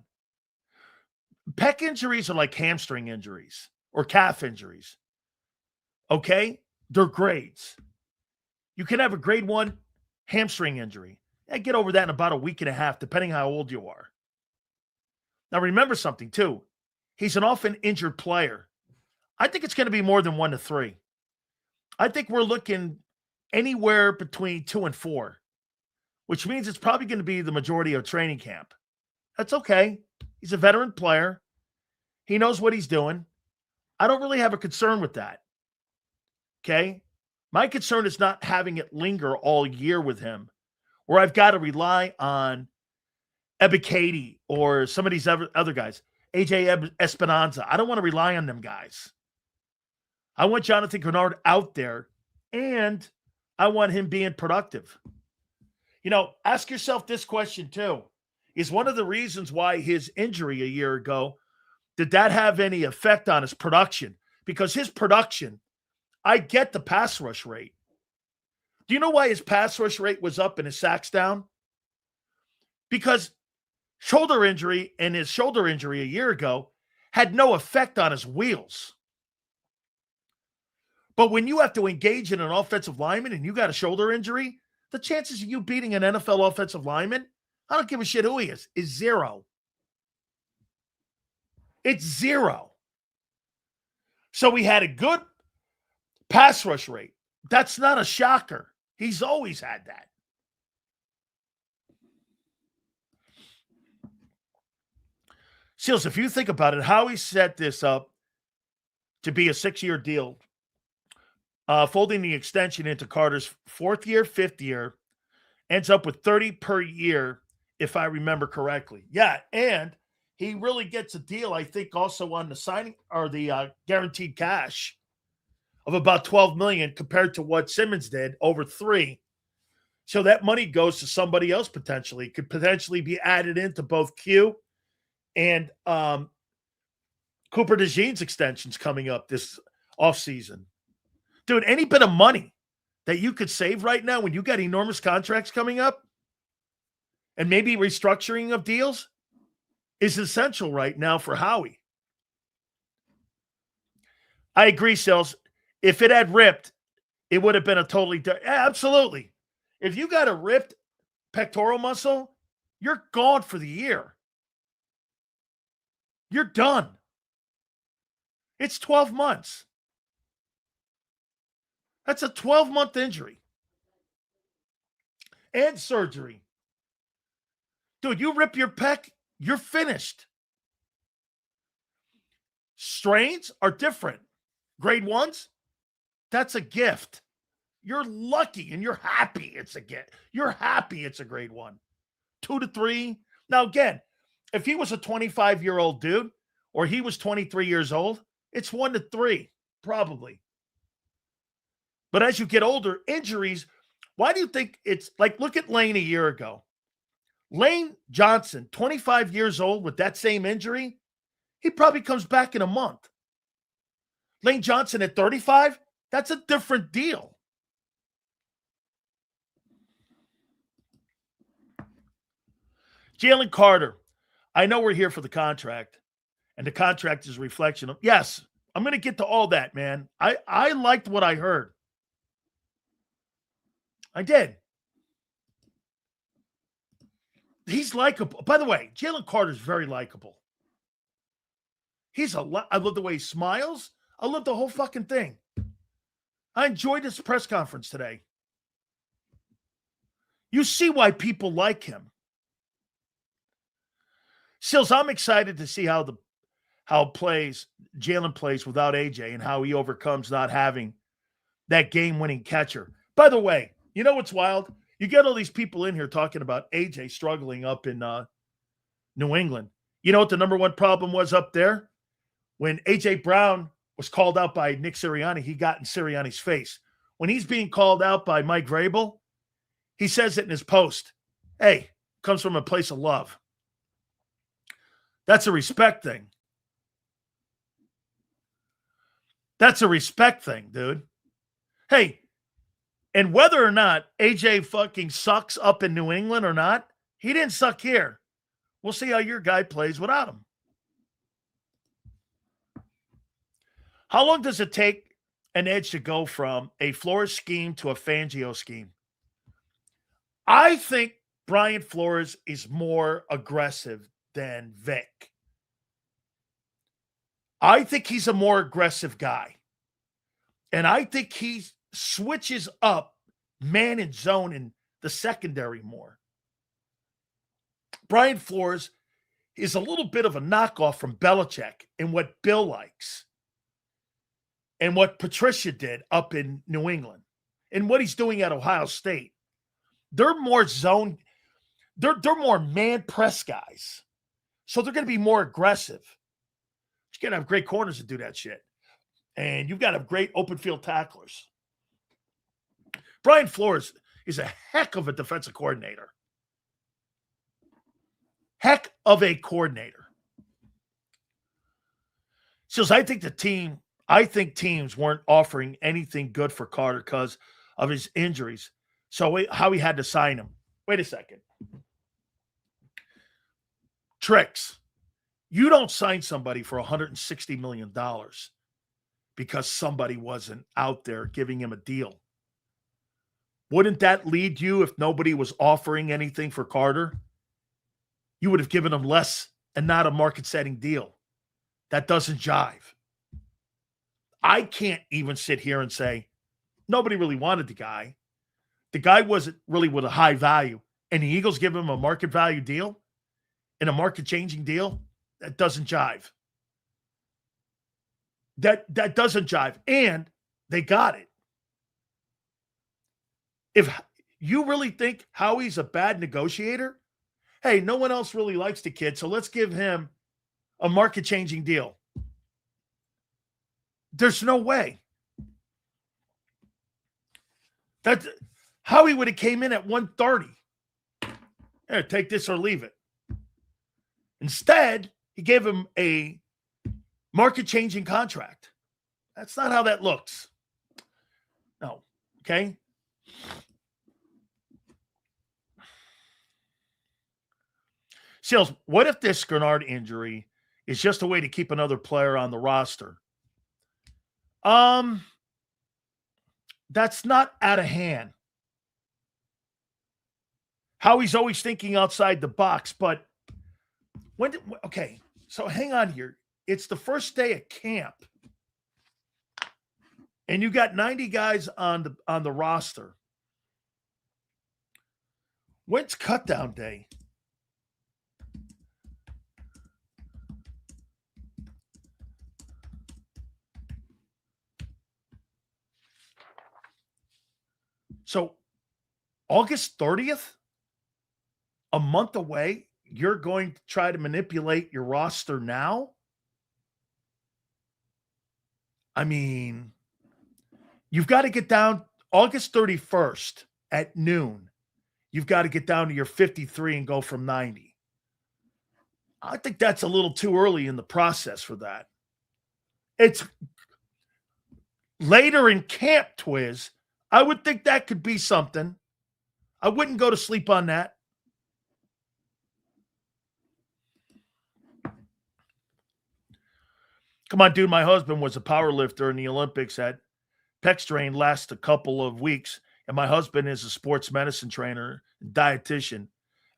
Pec injuries are like hamstring injuries or calf injuries. Okay? They're grades. You can have a grade 1 hamstring injury and get over that in about a week and a half, depending how old you are. Now, remember something, too. He's an often injured player. I think it's going to be more than 1 to 3. I think we're looking anywhere between 2 and 4, which means it's probably going to be the majority of training camp. That's okay. He's a veteran player. He knows what he's doing. I don't really have a concern with that. Okay? My concern is not having it linger all year with him, where I've got to rely on Ebiketie or some of these other guys. AJ Esperanza. I don't want to rely on them guys. I want Jonathan Grenard out there, and I want him being productive. You know, ask yourself this question too. Is one of the reasons why his injury a year ago, did that have any effect on his production? Because his production, I get the pass rush rate. Do you know why his pass rush rate was up and his sacks down? Because shoulder injury and his shoulder injury a year ago had no effect on his wheels. But when you have to engage in an offensive lineman and you got a shoulder injury, the chances of you beating an NFL offensive lineman, I don't give a shit who he is 0. It's 0. So he had a good pass rush rate. That's not a shocker. He's always had that. Seals, if you think about it, how he set this up to be a 6-year deal, folding the extension into Carter's 4th year, 5th year, ends up with 30 per year, if I remember correctly. Yeah, and he really gets a deal, I think, also on the signing or the guaranteed cash of about $12 million compared to what Simmons did over 3. So that money goes to somebody else potentially. Could potentially be added into both Q and Cooper DeJean's extensions coming up this offseason. Dude, any bit of money that you could save right now when you got enormous contracts coming up and maybe restructuring of deals is essential right now for Howie. I agree, Sills. If it had ripped, it would have been a totally different. Yeah, absolutely. If you got a ripped pectoral muscle, you're gone for the year. You're done. It's 12 months. That's a 12-month injury. And surgery. Dude, you rip your pec, you're finished. Strains are different. Grade ones, that's a gift. You're lucky and you're happy it's a gift. You're happy it's a grade one. 2 to 3. Now, again, if he was a 25-year-old dude or he was 23 years old, it's 1 to 3, probably. But as you get older, injuries, why do you think it's like, look at Lane a year ago. Lane Johnson, 25 years old with that same injury, he probably comes back in a month. Lane Johnson at 35, that's a different deal. Jalen Carter, I know we're here for the contract, and the contract is a reflection of, yes, I'm going to get to all that, man. I liked what I heard. I did. He's likable. By the way, Jalen Carter is very likable. I love the way he smiles. I love the whole fucking thing. I enjoyed his press conference today. You see why people like him. Sills, I'm excited to see how Jalen plays without AJ and how he overcomes not having that game-winning catcher. By the way, you know what's wild? You get all these people in here talking about AJ struggling up in New England. You know what the number one problem was up there? When AJ Brown was called out by Nick Sirianni, he got in Sirianni's face. When he's being called out by Mike Vrabel, he says it in his post. Hey, comes from a place of love. That's a respect thing. That's a respect thing, dude. Hey, and whether or not AJ fucking sucks up in New England or not, he didn't suck here. We'll see how your guy plays without him. How long does it take an edge to go from a Flores scheme to a Fangio scheme? I think Brian Flores is more aggressive than Vic. I think he's a more aggressive guy. And I think he switches up man and zone in the secondary more. Brian Flores is a little bit of a knockoff from Belichick in what Bill likes and what Patricia did up in New England and what he's doing at Ohio State. They're more zone. They're more man press guys. So they're going to be more aggressive. You got to have great corners to do that shit. And you've got to have great open field tacklers. Brian Flores is a heck of a defensive coordinator. Heck of a coordinator. So I think teams weren't offering anything good for Carter because of his injuries. So how he had to sign him. Wait a second. Tricks. You don't sign somebody for $160 million because somebody wasn't out there giving him a deal. Wouldn't that lead you, if nobody was offering anything for Carter, you would have given him less and not a market-setting deal? That doesn't jive. I can't even sit here and say nobody really wanted the guy. The guy wasn't really with a high value, and the Eagles give him a market value deal and a market-changing deal. That doesn't jive. That doesn't jive. And they got it. If you really think Howie's a bad negotiator, hey, no one else really likes the kid, so let's give him a market-changing deal. There's no way. Howie would have came in at 130. Here, take this or leave it. Instead, he gave him a market-changing contract. That's not how that looks. No. Okay? Seals, what if this Grenard injury is just a way to keep another player on the roster? That's not out of hand. Howie's always thinking outside the box, but okay, so hang on here. It's the first day of camp, and you got 90 guys on the roster. When's cutdown day? So August 30th, a month away, you're going to try to manipulate your roster now? I mean, you've got to get down August 31st at noon. You've got to get down to your 53 and go from 90. I think that's a little too early in the process for that. It's later in camp, Twiz. I would think that could be something. I wouldn't go to sleep on that. Come on, dude. My husband was a power lifter in the Olympics at pec strain last a couple of weeks, and my husband is a sports medicine trainer, dietitian.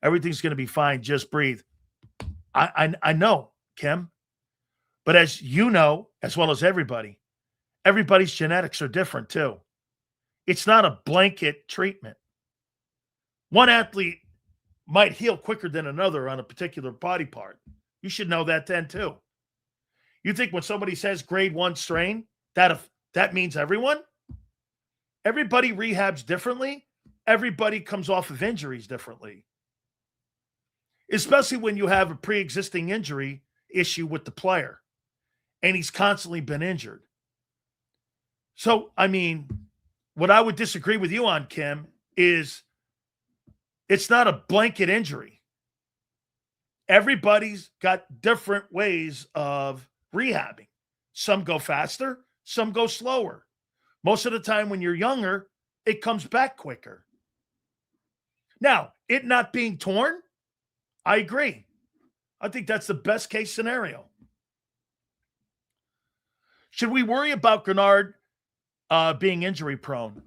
Everything's going to be fine. Just breathe. I know, Kim. But as you know, as well as everybody's genetics are different too. It's not a blanket treatment. One athlete might heal quicker than another on a particular body part. You should know that then too. You think when somebody says grade 1 strain, that means everyone? Everybody rehabs differently. Everybody comes off of injuries differently. Especially when you have a pre-existing injury issue with the player and he's constantly been injured. So, I mean, what I would disagree with you on, Kim, is it's not a blanket injury. Everybody's got different ways of rehabbing. Some go faster, some go slower. Most of the time when you're younger, it comes back quicker. Now, it not being torn, I agree. I think that's the best case scenario. Should we worry about Grenard being injury prone?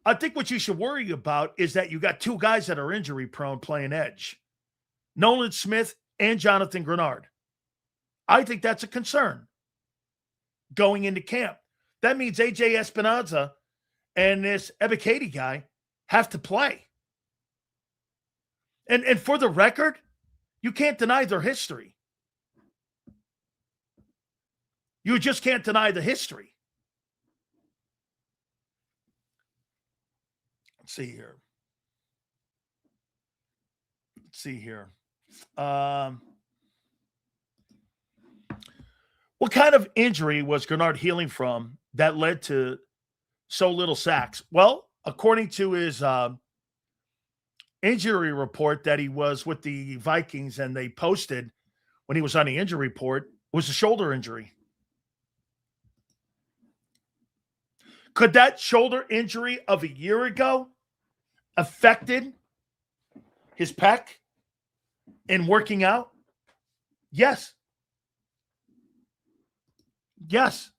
I think what you should worry about is that you got two guys that are injury prone playing edge. Nolan Smith and Jonathan Grenard. I think that's a concern going into camp. That means AJ Espinoza and this Ebiketie guy have to play. And for the record, you can't deny their history. You just can't deny the history. Let's see here. What kind of injury was Grenard healing from that led to so little sacks? Well, according to his injury report that he was with the Vikings and they posted when he was on the injury report, was a shoulder injury. Could that shoulder injury of a year ago affected his pec in working out? Yes. Yes.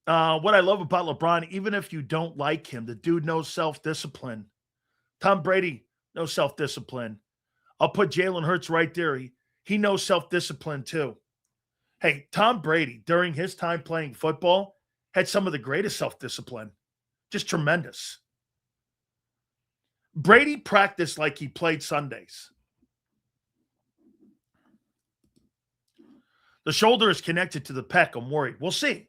What I love about LeBron, even if you don't like him, the dude knows self-discipline. Tom Brady knows self-discipline. I'll put Jalen Hurts right there. He knows self-discipline too. Hey, Tom Brady, during his time playing football, had some of the greatest self-discipline. Just tremendous. Brady practiced like he played Sundays. The shoulder is connected to the pec. I'm worried. We'll see.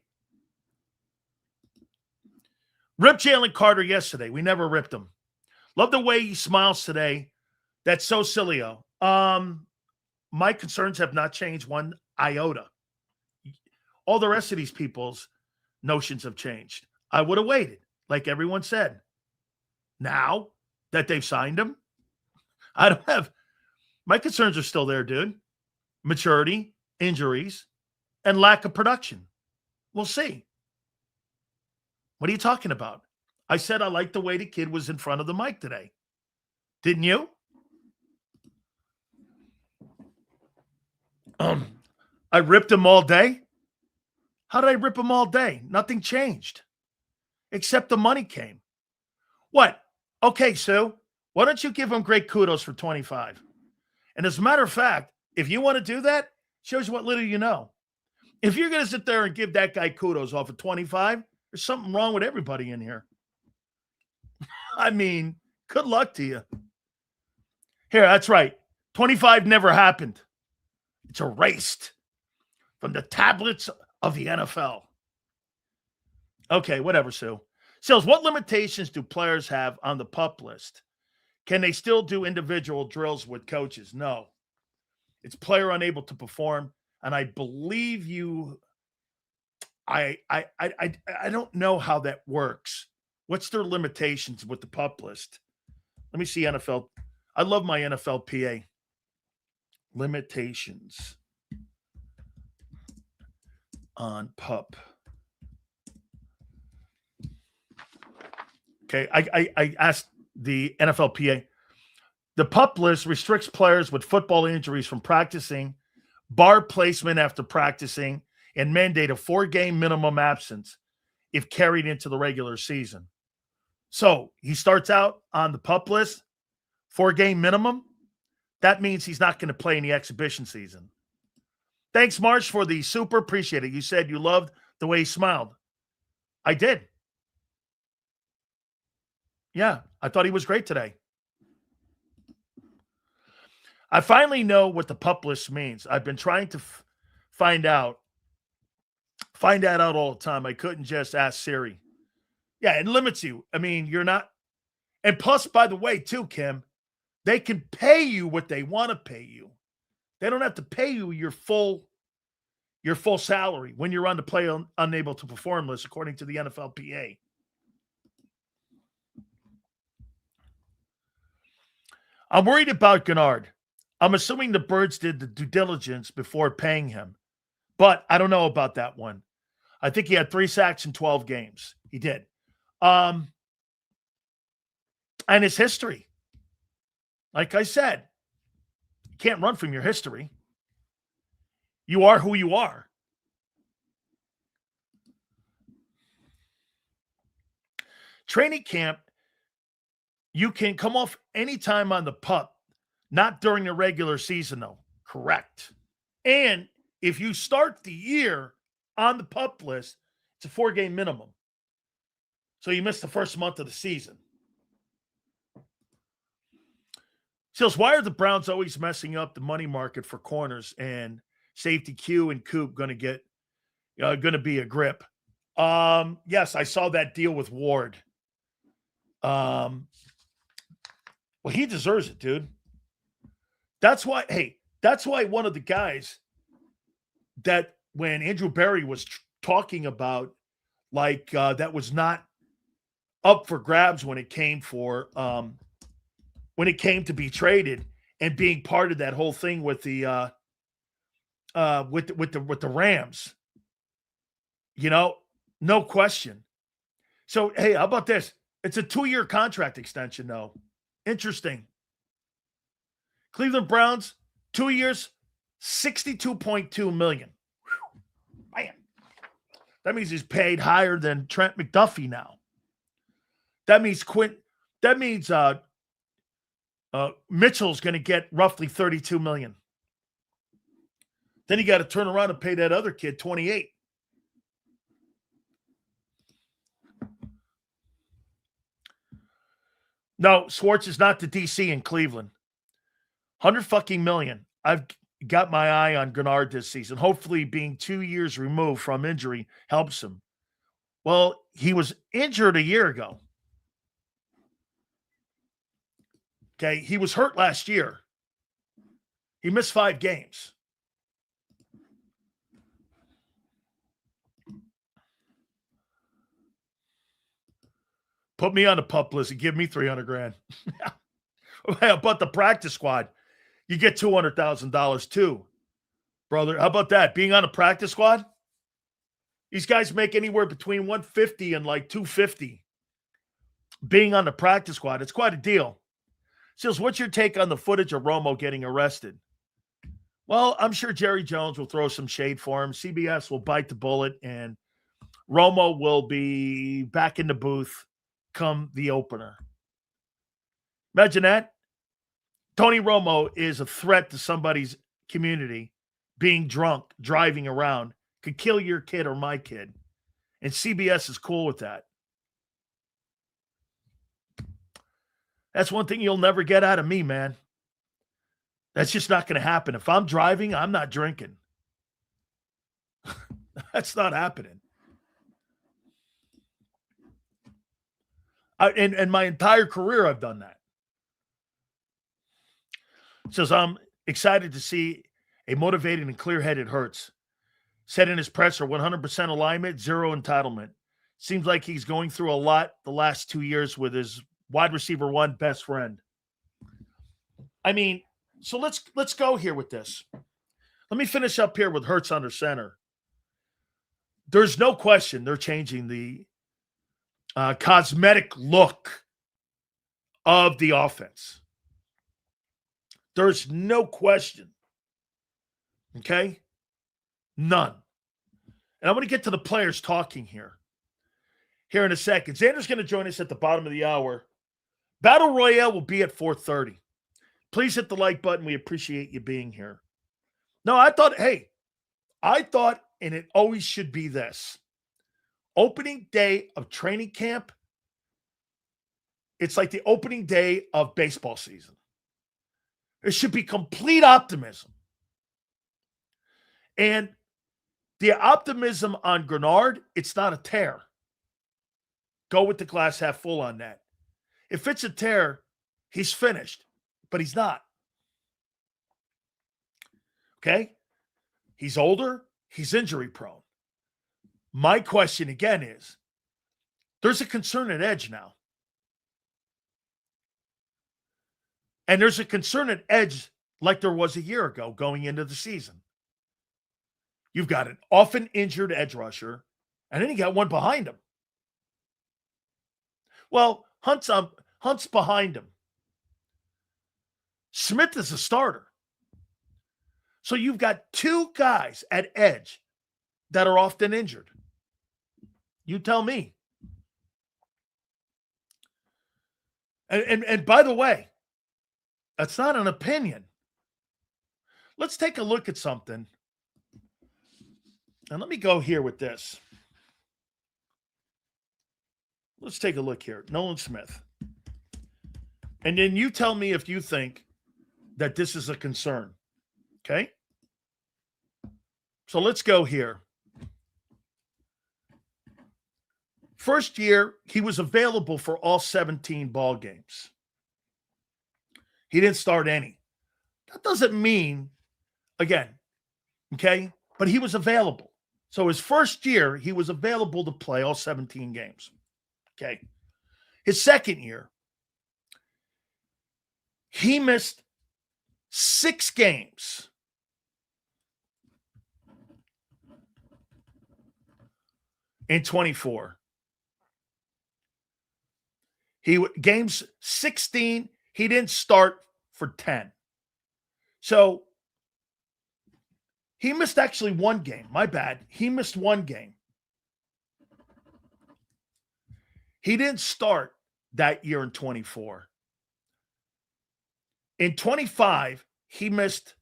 Ripped Jalen Carter yesterday. We never ripped him. Love the way he smiles today. That's so Sileo. My concerns have not changed one iota. All the rest of these people's notions have changed. I would have waited. like everyone said. Now that they've signed him, I don't have my concerns are still there, dude. Maturity, injuries, and lack of production. We'll see. What are you talking about? I said I liked the way the kid was in front of the mic today. Didn't you? I ripped him all day. How did I rip him all day? Nothing changed. Except the money came. What? Okay, Sue, why don't you give him great kudos for 25? And as a matter of fact, if you want to do that, shows you what little you know. If you're going to sit there and give that guy kudos off of 25, there's something wrong with everybody in here. I mean, good luck to you. Here, that's right. 25 never happened. It's erased from the tablets of the NFL. Okay, whatever, Sue. Sills, what limitations do players have on the PUP list? Can they still do individual drills with coaches? No. It's player unable to perform, and I believe you. I don't know how that works. What's their limitations with the PUP list? Let me see NFL. I love my NFLPA. Limitations on PUP. Okay, I asked the NFLPA. The PUP list restricts players with football injuries from practicing, bar placement after practicing, and mandate a 4-game minimum absence if carried into the regular season. So he starts out on the PUP list, 4-game minimum. That means he's not going to play in the exhibition season. Thanks, Marsh, for the super. Appreciate it. You said you loved the way he smiled. I did. Yeah, I thought he was great today. I finally know what the PUP list means. I've been trying to find that out all the time. I couldn't just ask Siri. Yeah, it limits you. I mean, you're not. And plus, by the way, too, Kim, they can pay you what they want to pay you. They don't have to pay you your full salary when you're on the play unable to perform list, according to the NFLPA. I'm worried about Gennard. I'm assuming the Birds did the due diligence before paying him, but I don't know about that one. I think he had 3 sacks in 12 games. He did. And his history. Like I said, you can't run from your history. You are who you are. Training camp, you can come off anytime on the PUP, not during the regular season, though. Correct. And if you start the year on the PUP list, it's a 4-game minimum. So you missed the first month of the season. Sills, why are the Browns always messing up the money market for corners and safety Q and Coop going to be a grip? Yes, I saw that deal with Ward. Well, he deserves it, dude. That's why one of the guys that when Andrew Berry was talking about that was not up for grabs when it came to be traded and being part of that whole thing with the with the Rams. No question. So, hey, how about this? It's a 2-year contract extension, though. Interesting. Cleveland Browns, 2 years, $62.2 million. Whew. Man, that means he's paid higher than Trent McDuffie now. That means Mitchell's going to get roughly $32 million. Then you got to turn around and pay that other kid $28. No, Schwartz is not the DC in Cleveland. $100 million. I've got my eye on Gennard this season. Hopefully being 2 years removed from injury helps him. Well, he was injured a year ago. Okay, he was hurt last year. He missed 5 games. Put me on the pup list and give me $300,000. How about the practice squad? You get $200,000 too, brother. How about that? Being on a practice squad? These guys make anywhere between 150 and like 250. Being on the practice squad, it's quite a deal. Sills, what's your take on the footage of Romo getting arrested? Well, I'm sure Jerry Jones will throw some shade for him. CBS will bite the bullet, and Romo will be back in the booth come the opener. Imagine that. Tony Romo is a threat to somebody's community. Being drunk, driving around, could kill your kid or my kid. And CBS is cool with that. That's one thing you'll never get out of me, man. That's just not going to happen. If I'm driving, I'm not drinking. That's not happening. And my entire career, I've done that. Says, I'm excited to see a motivated and clear-headed Hurts. Said in his presser, 100% alignment, zero entitlement. Seems like he's going through a lot the last 2 years with his wide receiver one best friend. I mean, so let's go here with this. Let me finish up here with Hurts under center. There's no question they're changing the cosmetic look of the offense. There's no question. Okay? None. And I'm going to get to the players talking here in a second. Zander's going to join us at the bottom of the hour. Battle Royale will be at 4:30. Please hit the like button. We appreciate you being here. No, I thought, and it always should be this. Opening day of training camp, it's like the opening day of baseball season. There should be complete optimism. And the optimism on Grenard, it's not a tear. Go with the glass half full on that. If it's a tear, he's finished, but he's not. Okay? He's older. He's injury prone. My question again is, there's a concern at edge now. And there's a concern at edge like there was a year ago going into the season. You've got an often injured edge rusher, and then you got one behind him. Well, Hunt's behind him. Smith is a starter. So you've got two guys at edge that are often injured. You tell me. And by the way, that's not an opinion. Let's take a look at something. And let me go here with this. Let's take a look here. Nolan Smith. And then you tell me if you think that this is a concern. Okay? So let's go here. First year, he was available for all 17 ball games. He didn't start any. That doesn't mean, again, okay, but he was available. So his first year, he was available to play all 17 games. Okay. His second year, he missed 6 games. In 24. Games 16, he didn't start for 10. So he missed actually one game. My bad. He missed one game. He didn't start that year in 24. In 25, he missed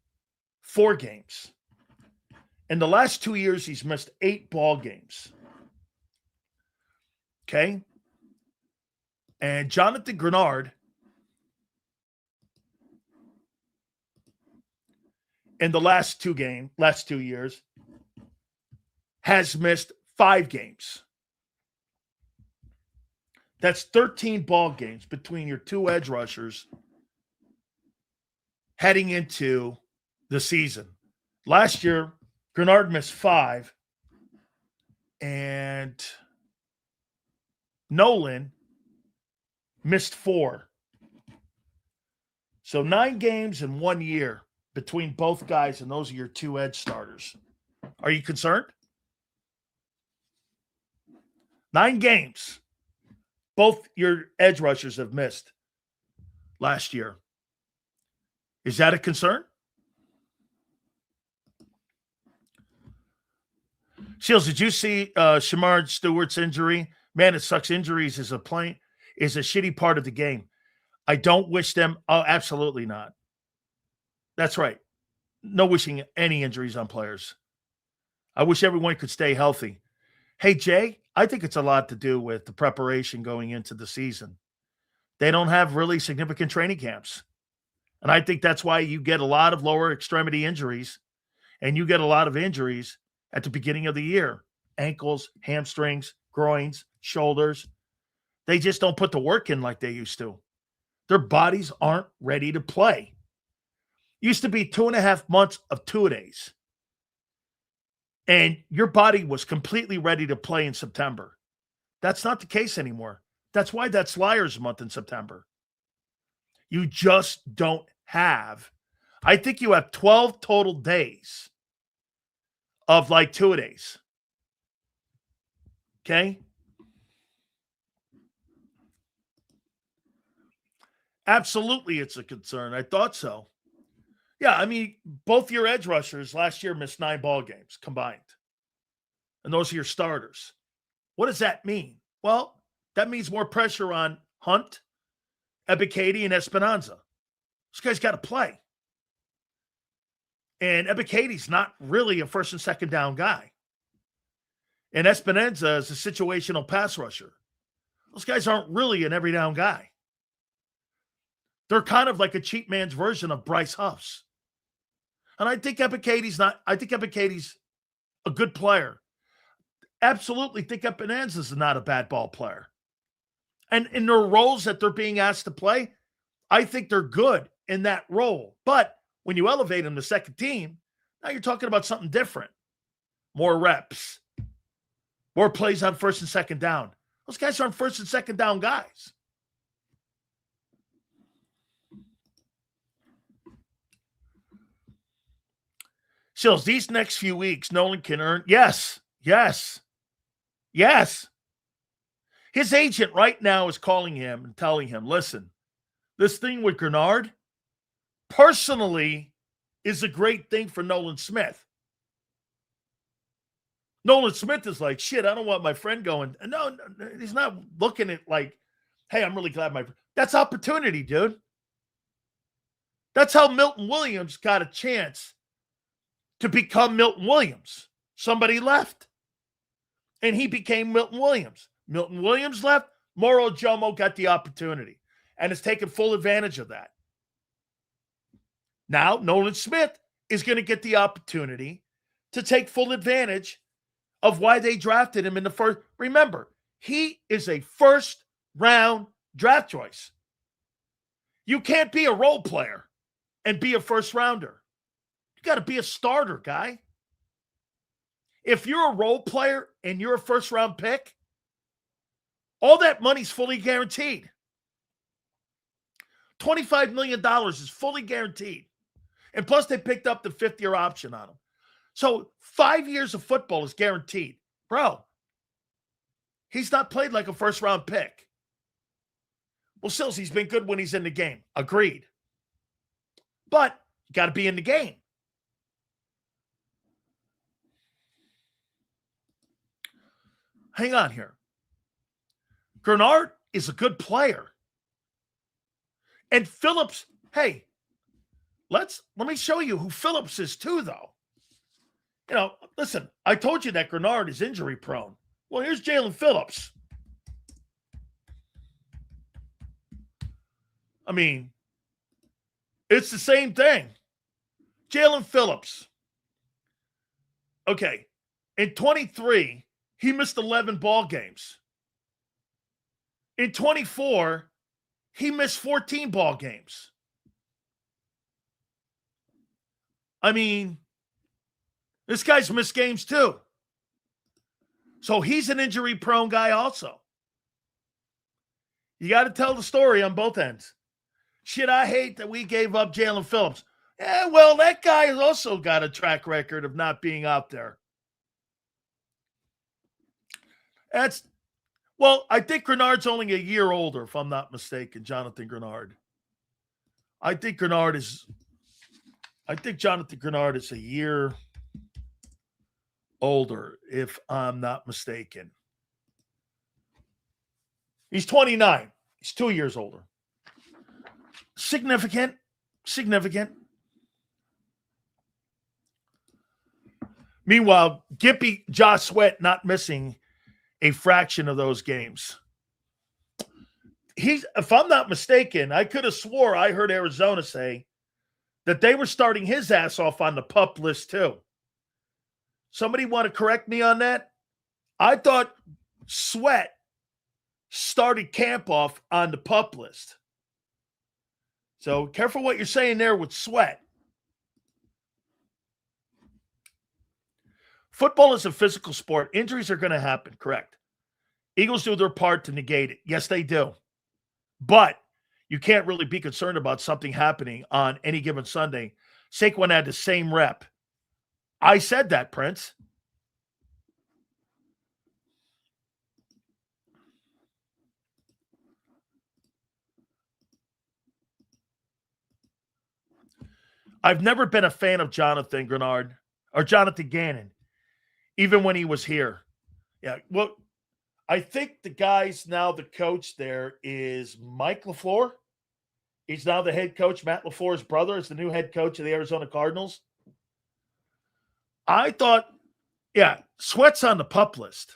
4 games. In the last 2 years, he's missed 8 ball games. Okay? And Jonathan Grenard, in the last 2 years, has missed 5 games. That's 13 ball games between your 2 edge rushers heading into the season. Last year, Grenard missed 5, and Nolan missed 4. So 9 games in 1 year between both guys, and those are your 2 edge starters. Are you concerned? 9 games. Both your edge rushers have missed last year. Is that a concern? Shields, did you see Shamar Stewart's injury? Man, it sucks. Injuries is a shitty part of the game. I don't wish them. Oh, absolutely not. That's right. No wishing any injuries on players. I wish everyone could stay healthy. Hey, Jay, I think it's a lot to do with the preparation going into the season. They don't have really significant training camps. And I think that's why you get a lot of lower extremity injuries, and you get a lot of injuries at the beginning of the year. Ankles, hamstrings, groins, shoulders. They just don't put the work in like they used to. Their bodies aren't ready to play. Used to be 2.5 months of two-a-days. And your body was completely ready to play in September. That's not the case anymore. That's why that's Liars Month in September. You just don't have. I think you have 12 total days of like two-a-days. Okay? Absolutely, it's a concern. I thought so. Yeah, I mean, both your edge rushers last year missed 9 ball games combined. And those are your starters. What does that mean? Well, that means more pressure on Hunt, Ebiketie, and Esperanza. This guy's got to play. And Ebiketie's not really a first and second down guy. And Esperanza is a situational pass rusher. Those guys aren't really an every down guy. They're kind of like a cheap man's version of Bryce Huff's. And I think Ebiketie's a good player. Absolutely think Esperanza's not a bad ball player. And in their roles that they're being asked to play, I think they're good in that role. But when you elevate them to second team, now you're talking about something different. More reps. More plays on first and second down. Those guys aren't first and second down guys. Sills, these next few weeks, Nolan can earn. Yes. His agent right now is calling him and telling him, listen, this thing with Grenard personally is a great thing for Nolan Smith. Nolan Smith is like, shit, I don't want my friend going. No, he's not looking at like, hey, I'm really glad that's opportunity, dude. That's how Milton Williams got a chance to become Milton Williams. Somebody left, and he became Milton Williams. Milton Williams left, Moro Jomo got the opportunity and has taken full advantage of that. Now, Nolan Smith is going to get the opportunity to take full advantage of why they drafted him in the first. Remember, he is a first-round draft choice. You can't be a role player and be a first-rounder. You got to be a starter, guy. If you're a role player and you're a first-round pick, all that money's fully guaranteed. $25 million is fully guaranteed. And plus, they picked up the 5th-year option on him. So 5 years of football is guaranteed. Bro, he's not played like a first-round pick. Well, Sills, he's been good when he's in the game. Agreed. But you got to be in the game. Hang on here. Grenard is a good player. And Phillips, hey, let me show you who Phillips is too, though. You know, listen, I told you that Grenard is injury prone. Well, here's Jalen Phillips. I mean, it's the same thing. Jalen Phillips. Okay. In 23, he missed 11 ball games. In 24, he missed 14 ball games. I mean, this guy's missed games too. So he's an injury-prone guy also. You got to tell the story on both ends. Shit, I hate that we gave up Jalen Phillips. Yeah, well, that guy has also got a track record of not being out there. I think Grenard's only a year older, if I'm not mistaken, Jonathan Grenard. I think Jonathan Grenard is a year older, if I'm not mistaken. He's 29. He's 2 years older. Significant. Meanwhile, Gippy, Josh Sweat not missing a fraction of those games. If I'm not mistaken, I could have swore I heard Arizona say that they were starting his ass off on the PUP list too. Somebody want to correct me on that? I thought Sweat started camp off on the PUP list. So careful what you're saying there with Sweat. Football is a physical sport. Injuries are going to happen, correct. Eagles do their part to negate it. Yes, they do. But you can't really be concerned about something happening on any given Sunday. Saquon had the same rep. I said that, Prince. I've never been a fan of Jonathan Grenard or Jonathan Gannon, even when he was here. Yeah, well, I think the coach there is Mike LaFleur. He's now the head coach. Matt LaFleur's brother is the new head coach of the Arizona Cardinals. I thought, Sweat's on the PUP list.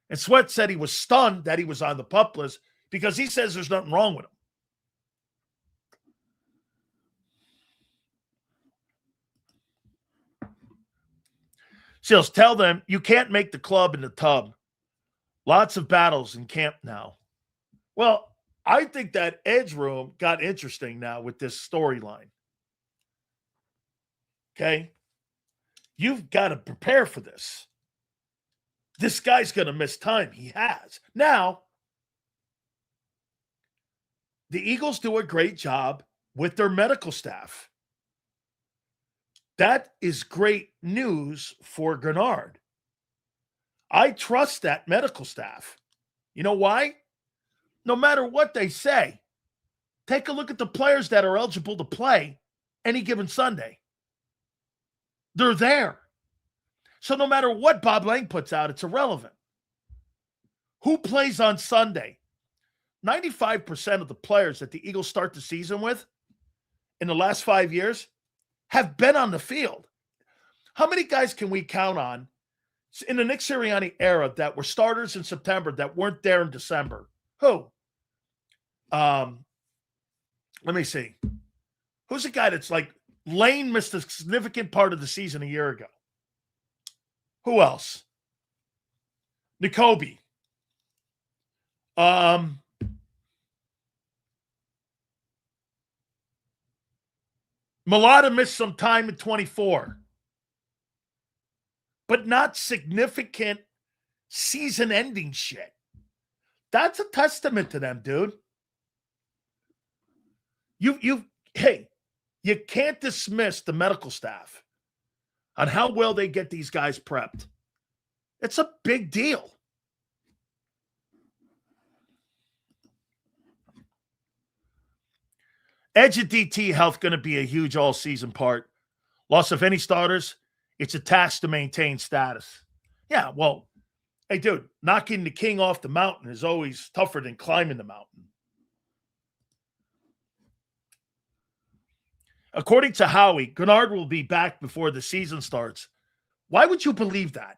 And Sweat said he was stunned that he was on the PUP list because he says there's nothing wrong with him. Seals, tell them you can't make the club in the tub. Lots of battles in camp now. Well, I think that edge room got interesting now with this storyline. Okay? You've got to prepare for this. This guy's going to miss time. He has. Now, the Eagles do a great job with their medical staff. That is great news for Grenard. I trust that medical staff. You know why? No matter what they say, take a look at the players that are eligible to play any given Sunday. They're there. So no matter what Bob Lang puts out, it's irrelevant. Who plays on Sunday? 95% of the players that the Eagles start the season with in the last 5 years have been on the field. How many guys can we count on in the Nick Sirianni era that were starters in September that weren't there in December? Who? Let me see. Who's the guy that's like Lane missed a significant part of the season a year ago? Who else? N'Kobe. Mulata missed some time in 24. But not significant season-ending shit. That's a testament to them, dude. You can't dismiss the medical staff on how well they get these guys prepped. It's a big deal. Edge of DT health going to be a huge all-season part. Loss of any starters, it's a task to maintain status. Yeah, well, hey, dude, knocking the king off the mountain is always tougher than climbing the mountain. According to Howie, Grenard will be back before the season starts. Why would you believe that?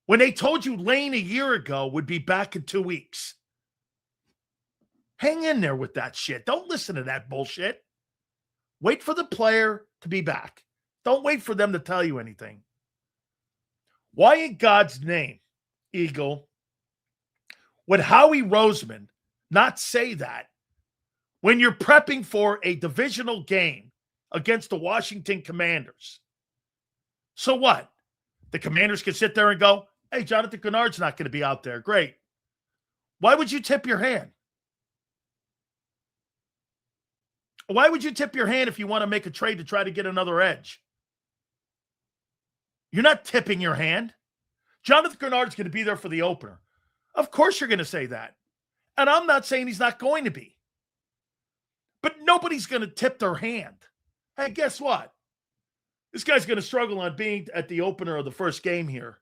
When they told you Lane a year ago would be back in 2 weeks. Hang in there with that shit. Don't listen to that bullshit. Wait for the player to be back. Don't wait for them to tell you anything. Why in God's name, Eagle, would Howie Roseman not say that when you're prepping for a divisional game against the Washington Commanders? So what? The Commanders can sit there and go, hey, Jonathan Grenard's not going to be out there. Great. Why would you tip your hand? Why would you tip your hand if you want to make a trade to try to get another edge? You're not tipping your hand. Jonathan Grenard's going to be there for the opener. Of course you're going to say that. And I'm not saying he's not going to be. But nobody's going to tip their hand. Hey, guess what? This guy's going to struggle on being at the opener of the first game here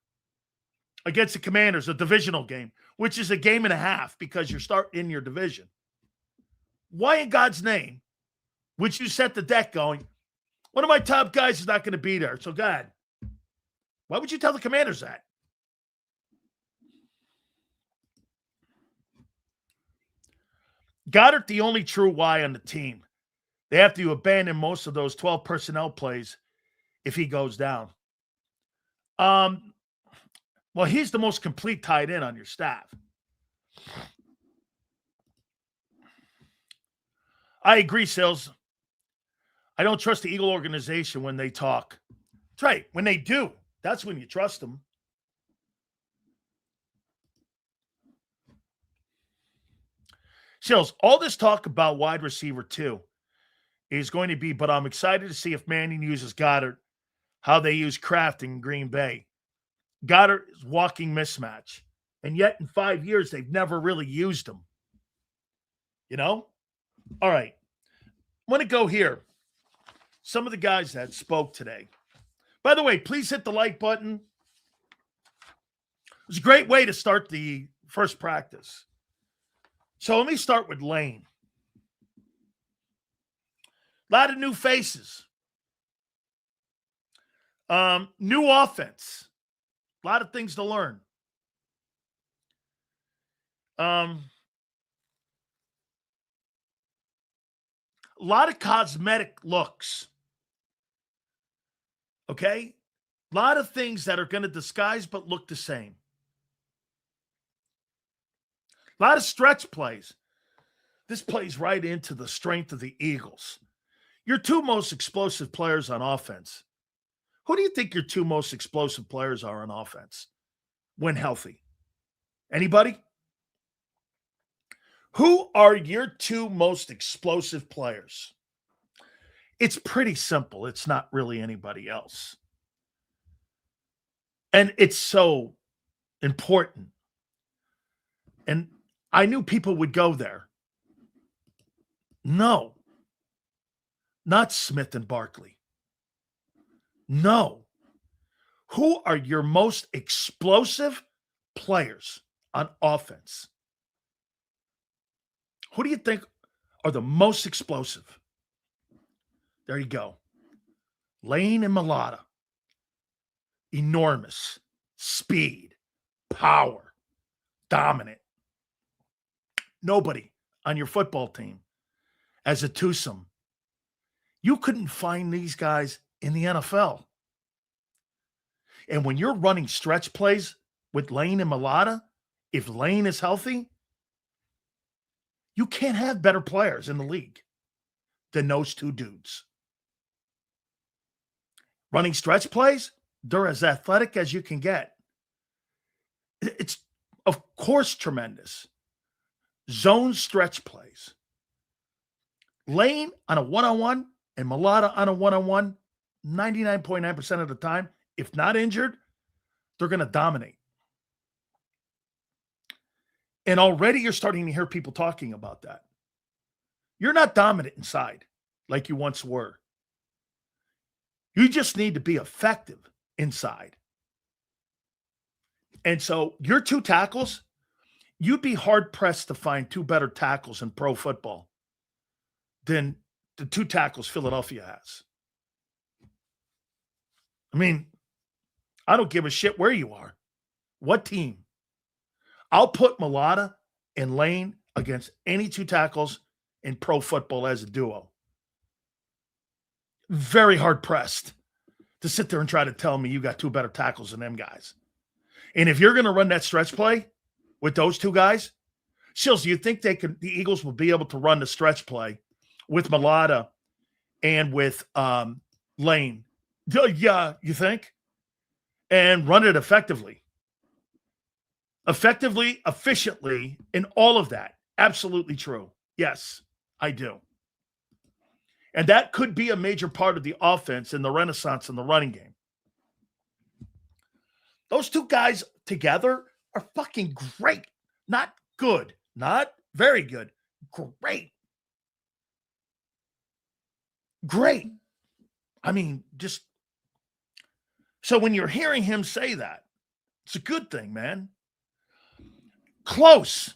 against the Commanders, a divisional game, which is a game and a half because you're starting in your division. Why in God's name would you set the deck going, one of my top guys is not going to be there, so God, why would you tell the Commanders that? Goddard, the only true Y on the team. They have to abandon most of those 12 personnel plays if he goes down. Well, he's the most complete tight end on your staff. I agree, Sills. I don't trust the Eagle organization when they talk. That's right. When they do, that's when you trust them. Sills, all this talk about wide receiver 2 is going to be, but I'm excited to see if Manning uses Goddard, how they use Kraft in Green Bay. Goddard is walking mismatch. And yet in 5 years, they've never really used him. You know? All right. I want to go here. Some of the guys that spoke today. By the way, please hit the like button. It was a great way to start the first practice. So let me start with Lane. A lot of new faces. New offense. A lot of things to learn. A lot of cosmetic looks. Okay? A lot of things that are going to disguise but look the same. A lot of stretch plays. This plays right into the strength of the Eagles. Your two most explosive players on offense. Who do you think your two most explosive players are on offense when healthy? Anybody? Who are your two most explosive players? It's pretty simple. It's not really anybody else. And it's so important. And I knew people would go there. No. Not Smith and Barkley. No. Who are your most explosive players on offense? Who do you think are the most explosive? There you go. Lane and Mulata. Enormous. Speed. Power. Dominant. Nobody on your football team as a twosome. You couldn't find these guys in the NFL. And when you're running stretch plays with Lane and Mulata, if Lane is healthy, you can't have better players in the league than those two dudes. Running stretch plays, they're as athletic as you can get. It's, of course, tremendous. Zone stretch plays. Lane on a one-on-one and Mulata on a one-on-one, 99.9% of the time, if not injured, they're going to dominate. And already you're starting to hear people talking about that. You're not dominant inside like you once were. You just need to be effective inside. And so your two tackles, you'd be hard-pressed to find two better tackles in pro football than the two tackles Philadelphia has. I mean, I don't give a shit where you are. What team? I'll put Mulata and Lane against any two tackles in pro football as a duo. Very hard-pressed to sit there and try to tell me you got two better tackles than them guys. And if you're going to run that stretch play with those two guys, Shills, do you think the Eagles will be able to run the stretch play with Mulata and with Lane? Yeah, you think? And run it effectively. effectively, efficiently, and all of that. Absolutely true. Yes, I do. And that could be a major part of the offense and the renaissance in the running game. Those two guys together are fucking great. Not good, not very good. Great. Great. I mean, just so when you're hearing him say that, it's a good thing, man. Close.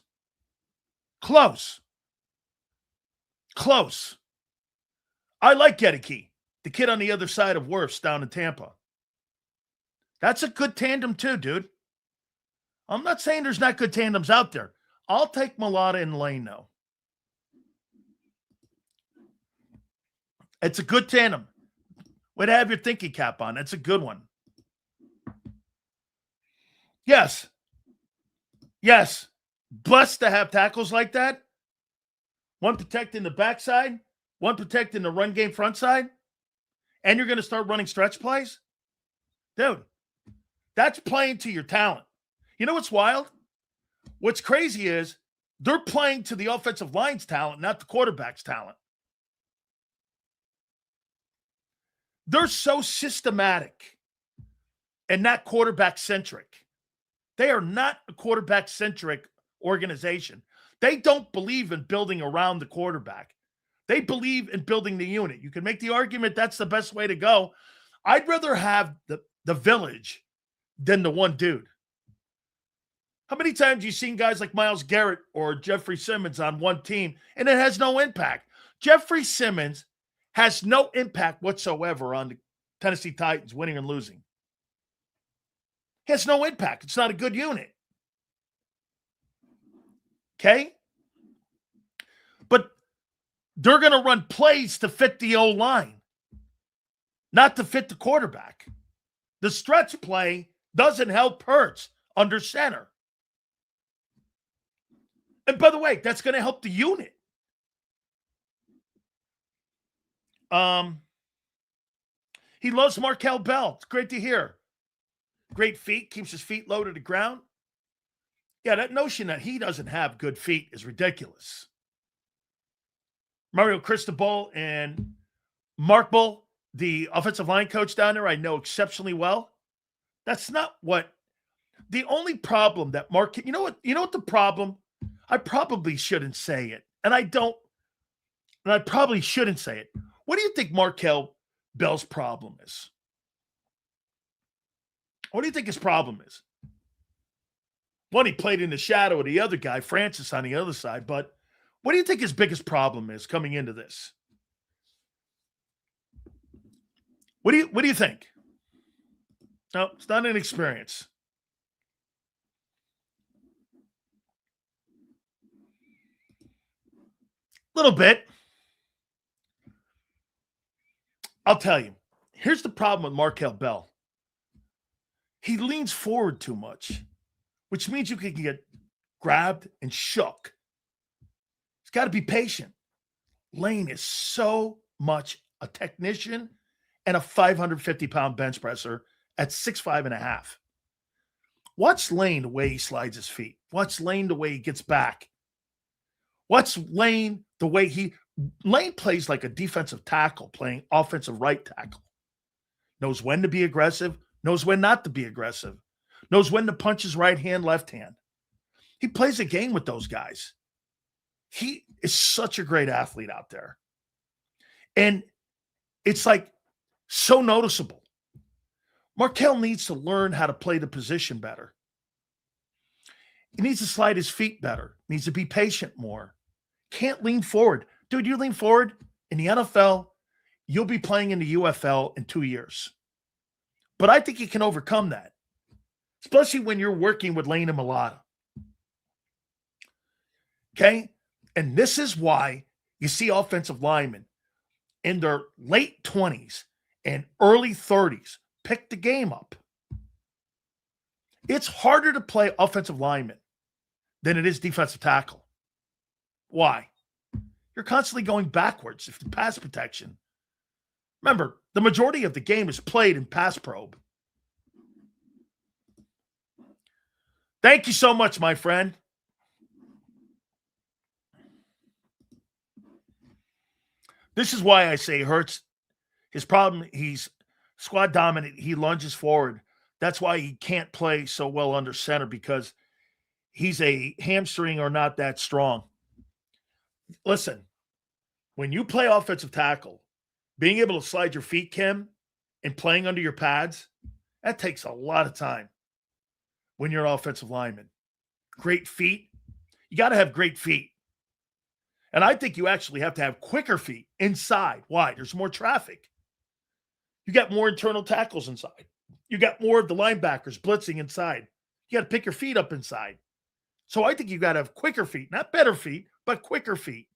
I like Gedeke, the kid on the other side of Wirfs down in Tampa. That's a good tandem too, dude. I'm not saying there's not good tandems out there. I'll take Mulata and Lane, though. It's a good tandem. Way to have your thinking cap on. It's a good one. Yes. Blessed to have tackles like that. One protecting the backside, one protecting the run game front side, and you're going to start running stretch plays? Dude, that's playing to your talent. You know what's wild? What's crazy is they're playing to the offensive line's talent, not the quarterback's talent. They're so systematic and not quarterback-centric. They are not a quarterback-centric organization. They don't believe in building around the quarterback. They believe in building the unit. You can make the argument that's the best way to go. I'd rather have the village than the one dude. How many times have you seen guys like Myles Garrett or Jeffrey Simmons on one team and it has no impact? Jeffrey Simmons has no impact whatsoever on the Tennessee Titans winning and losing. He has no impact. It's not a good unit. Okay? But they're going to run plays to fit the O-line, not to fit the quarterback. The stretch play doesn't help Hurts under center. And by the way, that's going to help the unit. He loves Markel Bell. It's great to hear. Great feet, keeps his feet low to the ground. Yeah, that notion that he doesn't have good feet is ridiculous. Mario Cristobal and Mark Bull, the offensive line coach down there, I know exceptionally well. That's not what the only problem that Mark, you know what the problem? I probably shouldn't say it. And I probably shouldn't say it. What do you think Markel Bell's problem is? What do you think his problem is? One, he played in the shadow of the other guy, Francis, on the other side. But what do you think his biggest problem is coming into this? What do you think? No, it's not an experience. A little bit. I'll tell you. Here's the problem with Markel Bell. He leans forward too much, which means you can get grabbed and shook. He's got to be patient. Lane is so much a technician and a 550-pound bench presser at 6'5.5". Watch Lane the way he slides his feet. Watch Lane the way he gets back. Watch Lane the way Lane plays like a defensive tackle playing offensive right tackle. Knows when to be aggressive, knows when not to be aggressive, knows when to punch his right hand, left hand. He plays a game with those guys. He is such a great athlete out there. And it's like so noticeable. Markel needs to learn how to play the position better. He needs to slide his feet better. Needs to be patient more. Can't lean forward. Dude, you lean forward in the NFL, you'll be playing in the UFL in 2 years. But I think he can overcome that, especially when you're working with Lane and Mulata. Okay? And this is why you see offensive linemen in their late 20s and early 30s pick the game up. It's harder to play offensive lineman than it is defensive tackle. Why? You're constantly going backwards if the pass protection. Remember, the majority of the game is played in pass probe. Thank you so much, my friend. This is why I say Hurts, his problem, he's squad dominant. He lunges forward. That's why he can't play so well under center, because he's a hamstring or not that strong. Listen, when you play offensive tackle, being able to slide your feet, Kim, and playing under your pads, that takes a lot of time when you're an offensive lineman. Great feet. You got to have great feet. And I think you actually have to have quicker feet inside. Why? There's more traffic. You got more internal tackles inside. You got more of the linebackers blitzing inside. You got to pick your feet up inside. So I think you got to have quicker feet, not better feet, but quicker feet.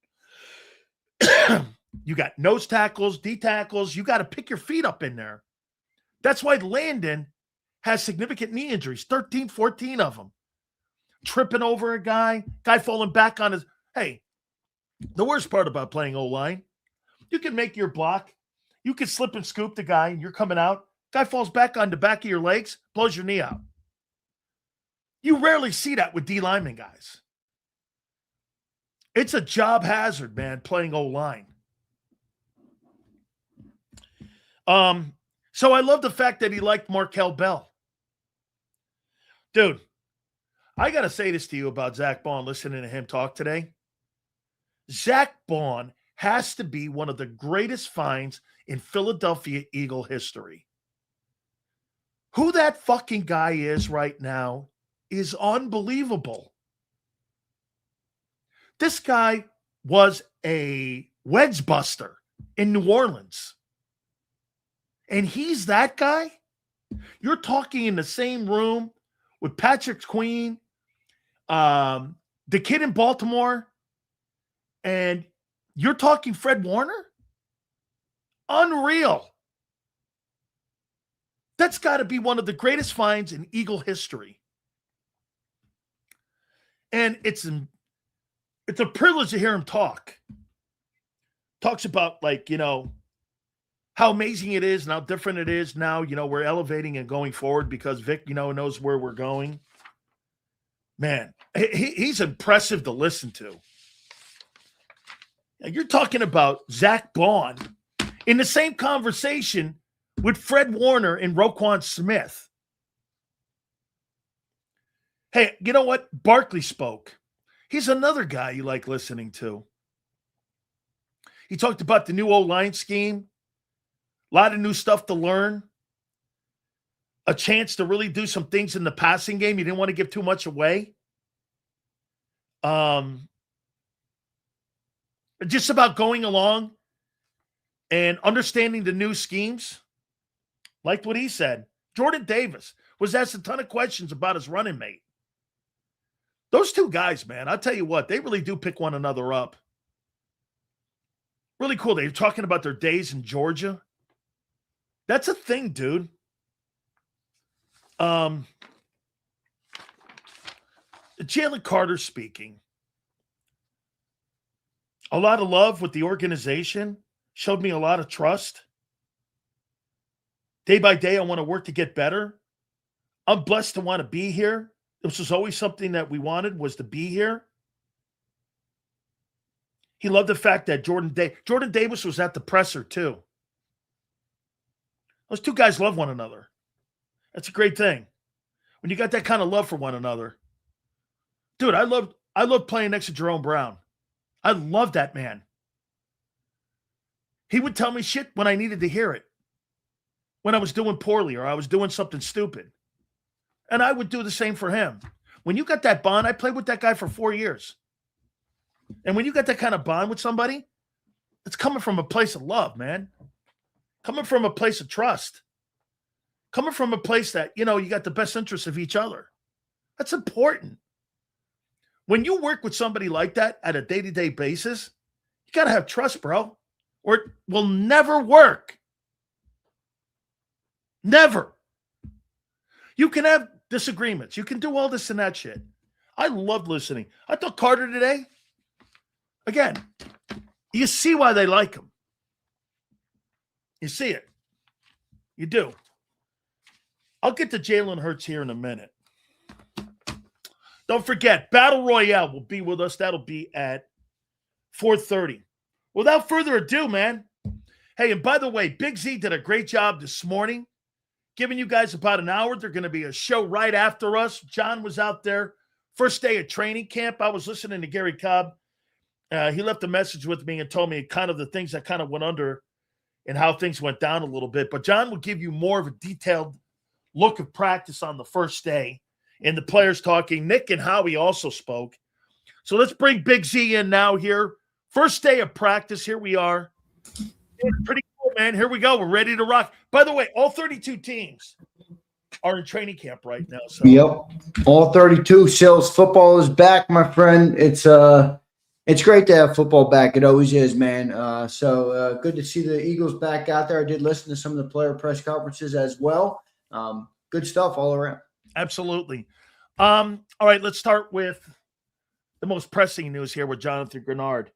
You got nose tackles, D tackles. You got to pick your feet up in there. That's why Landon has significant knee injuries, 13, 14 of them. Tripping over a guy falling back on his. Hey, the worst part about playing O-line, you can make your block. You can slip and scoop the guy, and you're coming out. Guy falls back on the back of your legs, blows your knee out. You rarely see that with D lineman guys. It's a job hazard, man, playing O-line. So I love the fact that he liked Markel Bell. Dude, I got to say this to you about Zach Bond, listening to him talk today. Zach Bond has to be one of the greatest finds in Philadelphia Eagle history. Who that fucking guy is right now is unbelievable. This guy was a wedge buster in New Orleans. And he's that guy? You're talking in the same room with Patrick Queen, the kid in Baltimore, and you're talking Fred Warner? Unreal. That's got to be one of the greatest finds in Eagle history. And it's a privilege to hear him talk. Talks about, like, how amazing it is and how different it is now. We're elevating and going forward because Vic, knows where we're going. Man, he's impressive to listen to. You're talking about Zach Bond in the same conversation with Fred Warner and Roquan Smith. Hey, you know what? Barkley spoke. He's another guy you like listening to. He talked about the new O-line scheme. A lot of new stuff to learn. A chance to really do some things in the passing game. You didn't want to give too much away. Just about going along and understanding the new schemes. Liked what he said. Jordan Davis was asked a ton of questions about his running mate. Those two guys, man, I'll tell you what, they really do pick one another up. Really cool. They were talking about their days in Georgia. That's a thing, dude. Jalen Carter speaking. A lot of love with the organization. Showed me a lot of trust. Day by day, I want to work to get better. I'm blessed to want to be here. This was always something that we wanted, was to be here. He loved the fact that Jordan Davis was at the presser too. Those two guys love one another. That's a great thing. When you got that kind of love for one another. Dude, I loved playing next to Jerome Brown. I loved that man. He would tell me shit when I needed to hear it. When I was doing poorly or I was doing something stupid. And I would do the same for him. When you got that bond, I played with that guy for 4 years. And when you got that kind of bond with somebody, it's coming from a place of love, man. Coming from a place of trust. Coming from a place that, you got the best interests of each other. That's important. When you work with somebody like that at a day-to-day basis, you got to have trust, bro, or it will never work. Never. You can have disagreements. You can do all this and that shit. I loved listening. I thought Carter today, again, you see why they like him. You see it. You do. I'll get to Jalen Hurts here in a minute. Don't forget, Battle Royale will be with us. That'll be at 4:30. Without further ado, man. Hey, and by the way, Big Z did a great job this morning, giving you guys about an hour. They're going to be a show right after us. John was out there. First day of training camp. I was listening to Gary Cobb. He left a message with me and told me kind of the things that kind of went under and how things went down a little bit. But John will give you more of a detailed look of practice on the first day and the players talking. Nick and Howie also spoke. So let's bring Big Z in now here. First day of practice. Here we are. It's pretty cool, man. Here we go. We're ready to rock. By the way, all 32 teams are in training camp right now. So. Yep. All 32. Sills football is back, my friend. It's great to have football back. It always is, man. So good to see the Eagles back out there. I did listen to some of the player press conferences as well. Good stuff all around. Absolutely. All right, let's start with the most pressing news here with Jonathan Grenard.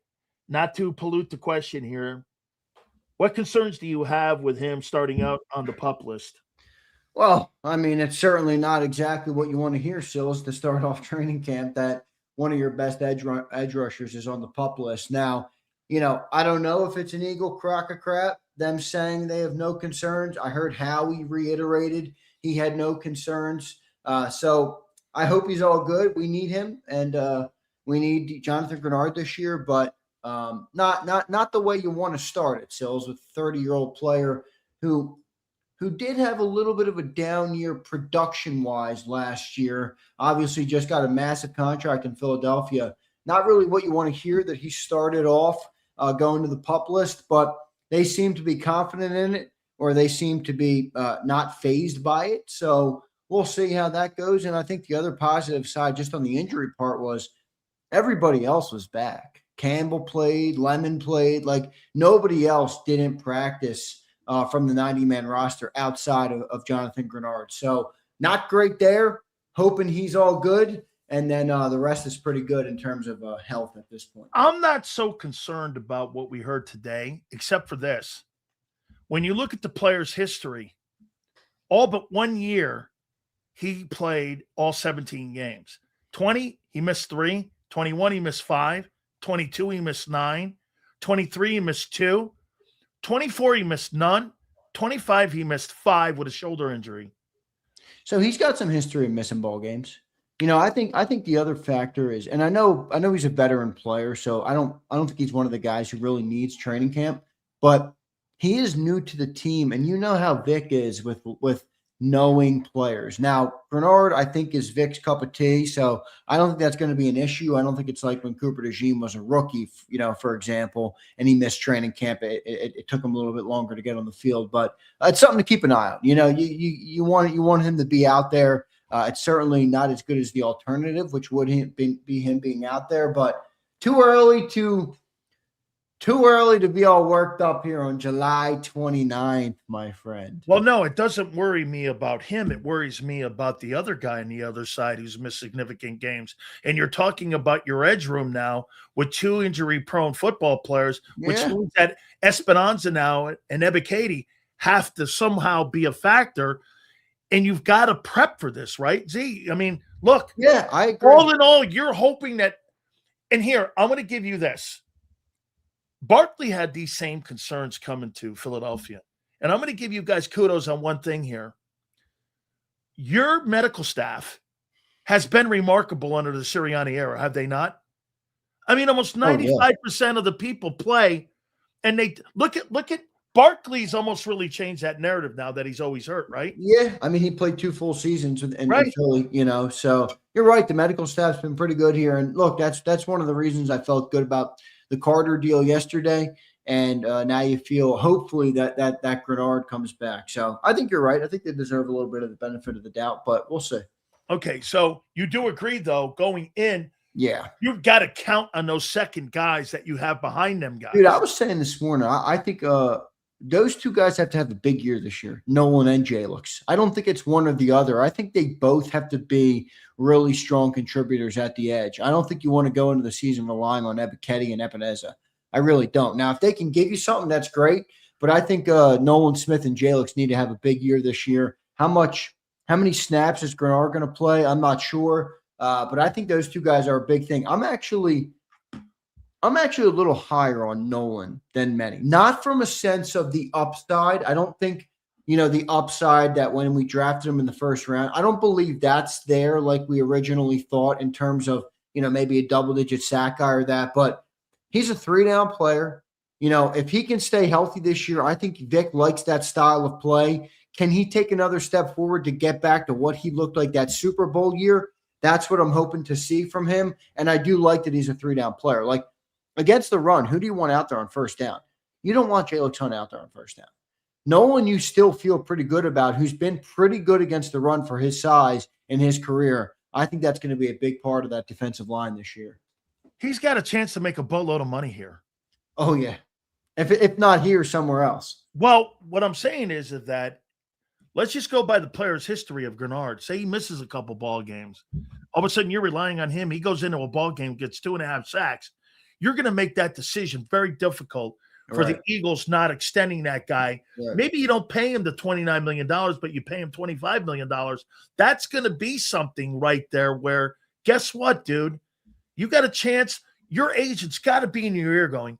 Not to pollute the question here, what concerns do you have with him starting out on the PUP list? Well, I mean, it's certainly not exactly what you want to hear, Sills, to start off training camp, that one of your best edge rushers is on the PUP list. Now, I don't know if it's an Eagle crock of crap, them saying they have no concerns. I heard Howie reiterated he had no concerns. So I hope he's all good. We need him, and we need Jonathan Grenard this year, but not the way you want to start it, Sills, with a 30-year-old player who did have a little bit of a down year production-wise last year. Obviously just got a massive contract in Philadelphia. Not really what you want to hear, that he started off going to the PUP list, but they seem to be confident in it, or they seem to be not fazed by it. So we'll see how that goes. And I think the other positive side, just on the injury part, was everybody else was back. Campbell played, Lemon played. Like, nobody else didn't practice from the 90-man roster outside of Jonathan Grenard. So not great there. Hoping he's all good. And then the rest is pretty good in terms of health at this point. I'm not so concerned about what we heard today, except for this. When you look at the player's history, all but 1 year, he played all 17 games. 20, he missed 3. 21, he missed 5. 22, he missed 9. 23, he missed 2. 24, he missed none. 25, he missed 5 with a shoulder injury. So he's got some history of missing ball games. I think the other factor is, and I know he's a veteran player, so I don't think he's one of the guys who really needs training camp, but he is new to the team, and you know how Vic is with knowing players. Now, Grenard, I think, is Vic's cup of tea, so I don't think that's going to be an issue. I don't think it's like when Cooper DeJean was a rookie, for example, and he missed training camp. It took him a little bit longer to get on the field, but it's something to keep an eye on. You want him to be out there. It's certainly not as good as the alternative, which would be him being out there, but too early to be all worked up here on July 29th, my friend. Well, no, it doesn't worry me about him. It worries me about the other guy on the other side who's missed significant games. And you're talking about your edge room now with 2 injury-prone football players, which means that Esperanza now and Ebiketie have to somehow be a factor. And you've got to prep for this, right, Z? I mean, look. Yeah, I agree. All in all, you're hoping that – and here, I'm going to give you this. Barkley had these same concerns coming to Philadelphia. And I'm going to give you guys kudos on one thing here. Your medical staff has been remarkable under the Sirianni era, have they not? I mean, almost 95% of the people play, and they look at Barkley's almost really changed that narrative now that he's always hurt, right? Yeah, I mean, he played 2 full seasons in Philly, so you're right. The medical staff's been pretty good here. And look, that's one of the reasons I felt good about the Carter deal yesterday, and now you feel hopefully that Grenard comes back. So I think you're right. I think they deserve a little bit of the benefit of the doubt, but we'll see. Okay, so you do agree, though, going in, you've got to count on those second guys that you have behind them guys. Dude, I was saying this morning, I think those 2 guys have to have a big year this year, Nolan and Jalix. I don't think it's one or the other. I think they both have to be really strong contributors at the edge. I don't think you want to go into the season relying on Ebiketie and Epineza. I really don't. Now, if they can give you something, that's great. But I think Nolan Smith and Jalix need to have a big year this year. How many snaps is Grenard going to play? I'm not sure. But I think those two guys are a big thing. I'm actually a little higher on Nolan than many. Not from a sense of the upside. I don't think, the upside that when we drafted him in the first round, I don't believe that's there like we originally thought in terms of, maybe a double-digit sack guy or that. But he's a 3-down player. If he can stay healthy this year, I think Vic likes that style of play. Can he take another step forward to get back to what he looked like that Super Bowl year? That's what I'm hoping to see from him. And I do like that he's a 3-down player. Like, against the run, who do you want out there on first down? You don't want Jalen Carter out there on first down. No one you still feel pretty good about who's been pretty good against the run for his size in his career. I think that's going to be a big part of that defensive line this year. He's got a chance to make a boatload of money here. Oh, yeah. If not here, somewhere else. Well, what I'm saying is that let's just go by the player's history of Grenard. Say he misses a couple ball games. All of a sudden, you're relying on him. He goes into a ball game, gets 2.5 sacks. You're going to make that decision very difficult for the Eagles not extending that guy. Right. Maybe you don't pay him the $29 million, but you pay him $25 million. That's going to be something right there where, guess what, dude? You got a chance. Your agent's got to be in your ear going,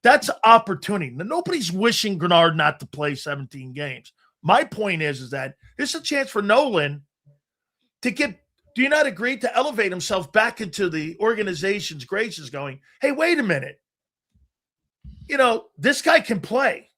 that's opportunity. Now, nobody's wishing Grenard not to play 17 games. My point is that this is a chance for Nolan to get – do you not agree to elevate himself back into the organization's graces going, hey, wait a minute. This guy can play.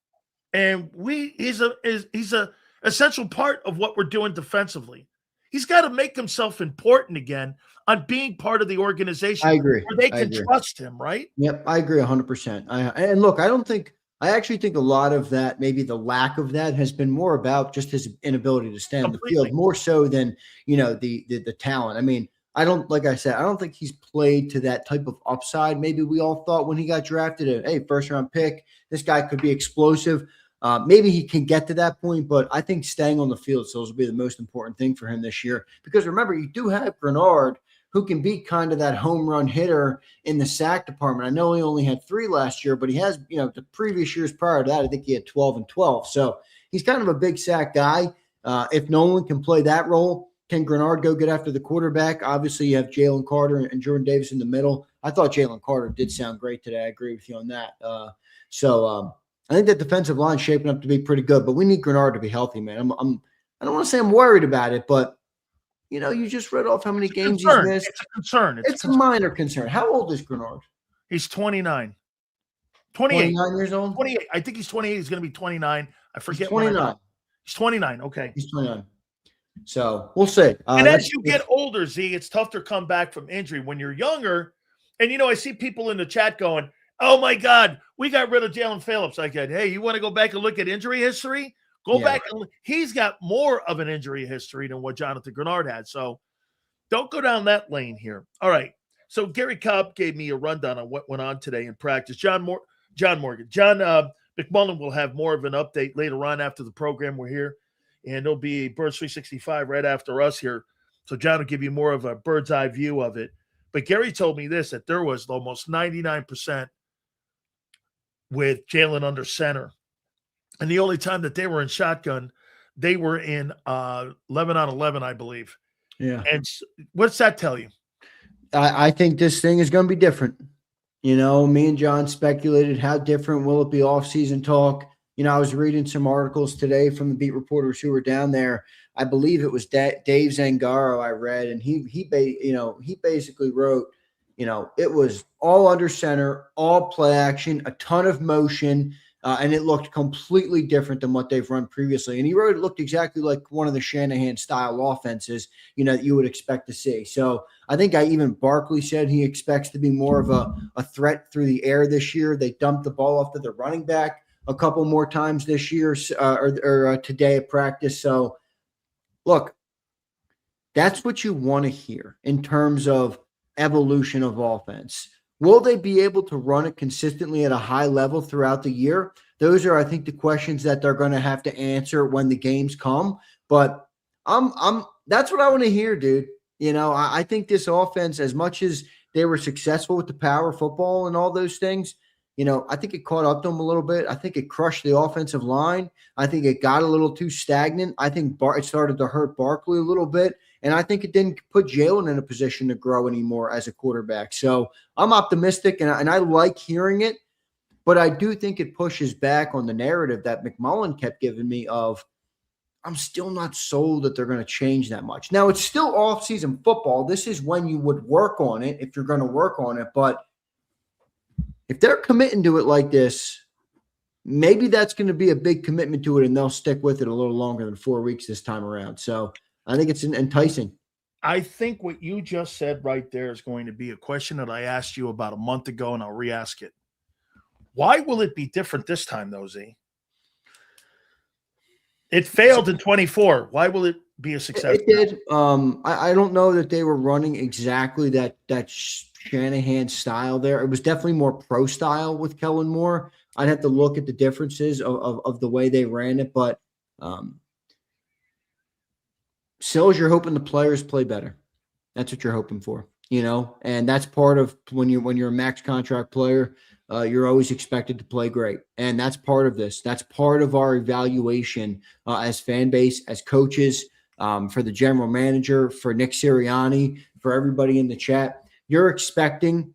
And he's a essential part of what we're doing defensively. He's got to make himself important again on being part of the organization. I agree. Where they can trust him, right? Yep, I agree 100%. And look, I actually think a lot of that, maybe the lack of that, has been more about just his inability to stay on the field, more so than, the talent. I mean, I don't think he's played to that type of upside. Maybe we all thought when he got drafted, hey, first-round pick, this guy could be explosive. Maybe he can get to that point, but I think staying on the field still will be the most important thing for him this year. Because remember, you do have Grenard, who can be kind of that home run hitter in the sack department. I know he only had 3 last year, but he has, the previous years prior to that, I think he had 12 and 12. So he's kind of a big sack guy. If Nolan can play that role, can Grenard go get after the quarterback? Obviously, you have Jalen Carter and Jordan Davis in the middle. I thought Jalen Carter did sound great today. I agree with you on that. I think that defensive line is shaping up to be pretty good, but we need Grenard to be healthy, man. I don't want to say I'm worried about it, but you just read off how many games he's missed. It's a concern. It's a minor concern. How old is Grenard? He's 29. 28. 29 years old? 28. I think he's 28. He's going to be 29. I forget. He's 29. He's 29. Okay. He's 29. So we'll see. And as you get older, Z, it's tough to come back from injury. When you're younger, and I see people in the chat going, oh my God, we got rid of Jalen Phillips. I said, hey, you want to go back and look at injury history? Go back and he's got more of an injury history than what Jonathan Grenard had. So don't go down that lane here. All right. So Gary Cobb gave me a rundown on what went on today in practice. John McMullen will have more of an update later on after the program. We're here, and there'll be Birds 365 right after us here. So John will give you more of a bird's eye view of it. But Gary told me this, that there was almost 99% with Jalen under center. And the only time that they were in shotgun, they were in 11 on 11, I believe. Yeah. And what's that tell you? I think this thing is going to be different. Me and John speculated how different will it be off-season talk. I was reading some articles today from the beat reporters who were down there. I believe it was Dave Zangaro I read, and he basically wrote, it was all under center, all play action, a ton of motion, and it looked completely different than what they've run previously. And he wrote it looked exactly like one of the Shanahan-style offenses, that you would expect to see. So I think even Barkley said he expects to be more of a threat through the air this year. They dumped the ball off to the running back a couple more times this year or today at practice. So, look, that's what you want to hear in terms of evolution of offense. Will they be able to run it consistently at a high level throughout the year? Those are, I think, the questions that they're going to have to answer when the games come. But that's what I want to hear, dude. I think this offense, as much as they were successful with the power football and all those things, I think it caught up to them a little bit. I think it crushed the offensive line. I think it got a little too stagnant. I think it started to hurt Barkley a little bit. And I think it didn't put Jalen in a position to grow anymore as a quarterback. So I'm optimistic, and I like hearing it. But I do think it pushes back on the narrative that McMullen kept giving me of, I'm still not sold that they're going to change that much. Now, it's still off-season football. This is when you would work on it if you're going to work on it. But if they're committing to it like this, maybe that's going to be a big commitment to it, and they'll stick with it a little longer than 4 weeks this time around. So I think it's enticing. I think what you just said right there is going to be a question that I asked you about a month ago, and I'll re-ask it. Why will it be different this time, though, Z? It failed in 24. Why will it be a success? It did. I don't know that they were running exactly that Shanahan style there. It was definitely more pro style with Kellen Moore. I'd have to look at the differences of the way they ran it, but Sills, you're hoping the players play better. That's what you're hoping for, and that's part of when you're a max contract player. You're always expected to play great. And that's part of this. That's part of our evaluation as fan base, as coaches, for the general manager, for Nick Sirianni, for everybody in the chat. You're expecting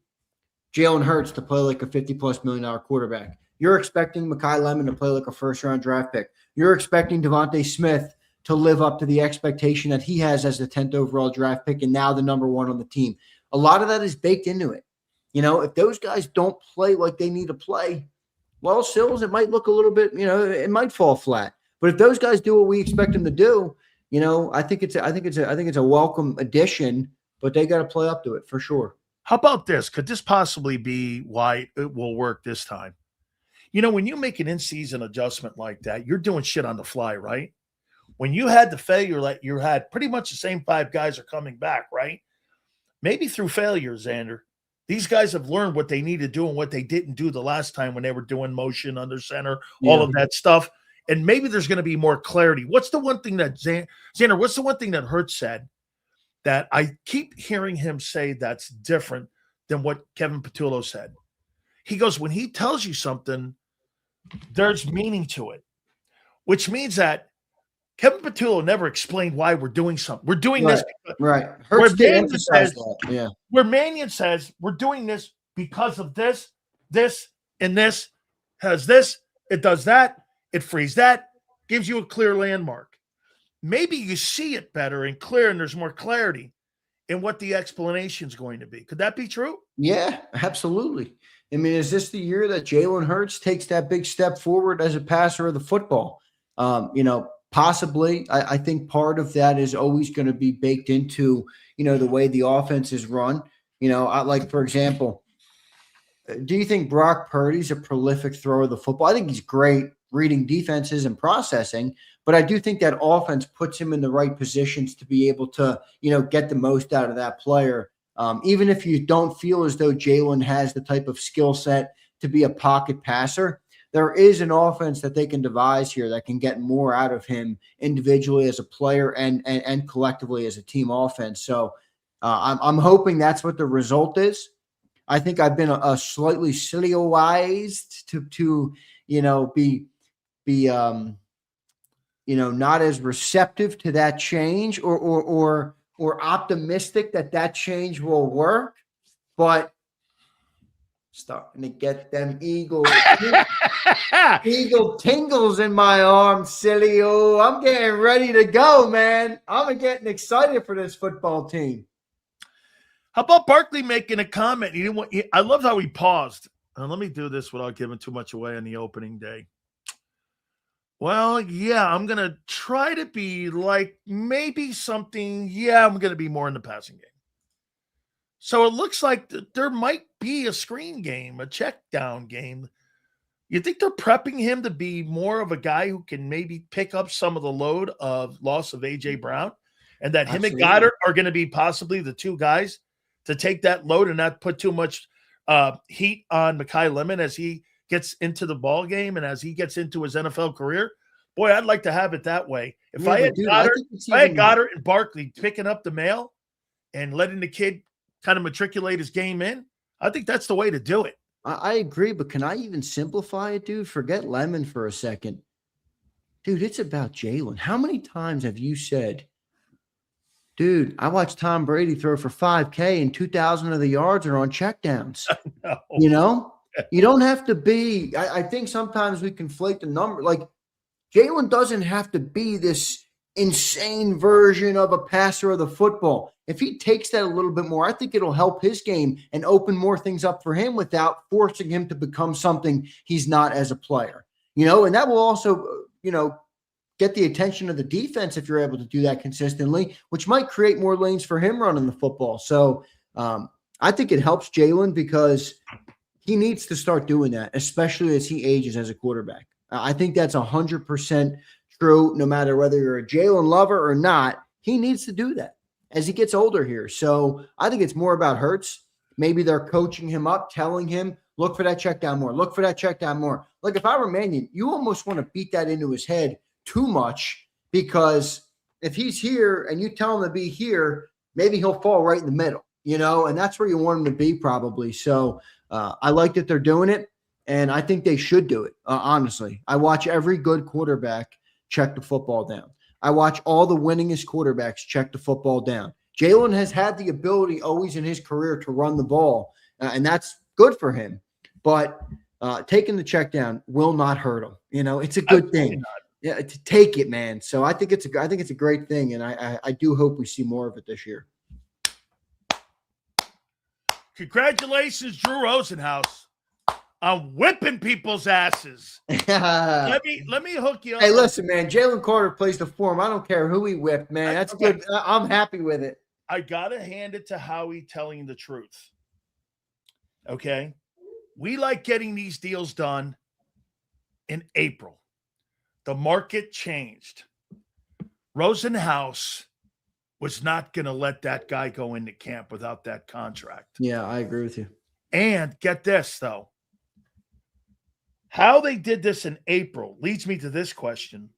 Jalen Hurts to play like a $50+ million quarterback. You're expecting Mekhi Lemon to play like a first-round draft pick. You're expecting Devontae Smith to live up to the expectation that he has as the 10th overall draft pick and now the number 1 on the team. A lot of that is baked into it. If those guys don't play like they need to play, well, Sills, it might look a little bit, it might fall flat. But if those guys do what we expect them to do, I think it's a welcome addition, but they got to play up to it for sure. How about this? Could this possibly be why it will work this time? When you make an in-season adjustment like that, you're doing shit on the fly, right? When you had the failure, like you had pretty much the same 5 guys are coming back, right? Maybe through failure, Zander. These guys have learned what they need to do and what they didn't do the last time when they were doing motion under center, all of that stuff. And maybe there's going to be more clarity. What's the one thing that Zander, what's the one thing that Hurts said that I keep hearing him say that's different than what Kevin Patullo said? He goes, when he tells you something, there's meaning to it, which means that Kevin Patullo never explained why we're doing something. We're doing this. Right. Hurts did emphasize that. Yeah. Where Mannion says we're doing this because of this, and this has this, it does that, it frees that, gives you a clear landmark. Maybe you see it better and clear, and there's more clarity in what the explanation is going to be. Could that be true? Yeah, absolutely. I mean, is this the year that Jalen Hurts takes that big step forward as a passer of the football? Possibly. I think part of that is always going to be baked into, the way the offense is run. Like, for example, do you think Brock Purdy's a prolific thrower of the football? I think he's great reading defenses and processing, but I do think that offense puts him in the right positions to be able to, get the most out of that player. Even if you don't feel as though Jalen has the type of skill set to be a pocket passer, there is an offense that they can devise here that can get more out of him individually as a player and collectively as a team offense. So I'm hoping that's what the result is. I think I've been a slightly Sileo-ized to be not as receptive to that change or optimistic that change will work, but starting to get them eagle tingles in my arms, Sileo. I'm getting ready to go, man. I'm getting excited for this football team. How about Barkley making a comment? I love how he paused. Let me do this without giving too much away on the opening day. Well, yeah, I'm going to try to be like maybe something. Yeah, I'm going to be more in the passing game. So it looks like there might be a screen game, a check down game. You think they're prepping him to be more of a guy who can maybe pick up some of the load of loss of A.J. Brown, and that him and Goddard are going to be possibly the 2 guys to take that load and not put too much heat on Mekhi Lemon as he gets into the ball game and as he gets into his NFL career? Boy, I'd like to have it that way. If I had Goddard and Barkley picking up the mail and letting the kid kind of matriculate his game in, I think that's the way to do it. I agree, but can I even simplify it, dude? Forget Lemon for a second. Dude, it's about Jalen. How many times have you said Dude, I watched Tom Brady throw for 5K and 2,000 of the yards are on checkdowns. No. You know, you don't have to be. I think sometimes we conflate the number. Like Jalen doesn't have to be this insane version of a passer of the football. If he takes that a little bit more, I think it'll help his game and open more things up for him without forcing him to become something he's not as a player. You know, and that will also, get the attention of the defense if you're able to do that consistently, which might create more lanes for him running the football. So I think it helps Jalen because he needs to start doing that, especially as he ages as a quarterback. I think that's 100% true, no matter whether you're a Jalen lover or not. He needs to do that as he gets older here. So I think it's more about Hurts. Maybe they're coaching him up, telling him, look for that check down more, look for that check down more. Like if I were Mannion, you almost want to beat that into his head too much, because if he's here and you tell him to be here, maybe he'll fall right in the middle, and that's where you want him to be probably. So I like that they're doing it, and I think they should do it. Honestly, I watch every good quarterback check the football down. I watch all the winningest quarterbacks check the football down. Jalen has had the ability always in his career to run the ball, and that's good for him. But taking the check down will not hurt him. It's a good thing. Yeah, to take it, man. So I think it's a great thing, and I do hope we see more of it this year. Congratulations, Drew Rosenhaus, on whipping people's asses. Let me hook you up. Hey, listen, man. Jalen Carter plays the form. I don't care who he whipped, man. That's good. I'm happy with it. I gotta hand it to Howie telling the truth. Okay, we like getting these deals done in April. The market changed. Rosenhaus was not going to let that guy go into camp without that contract. Yeah, I agree with you. And get this, though. How they did this in April leads me to this question.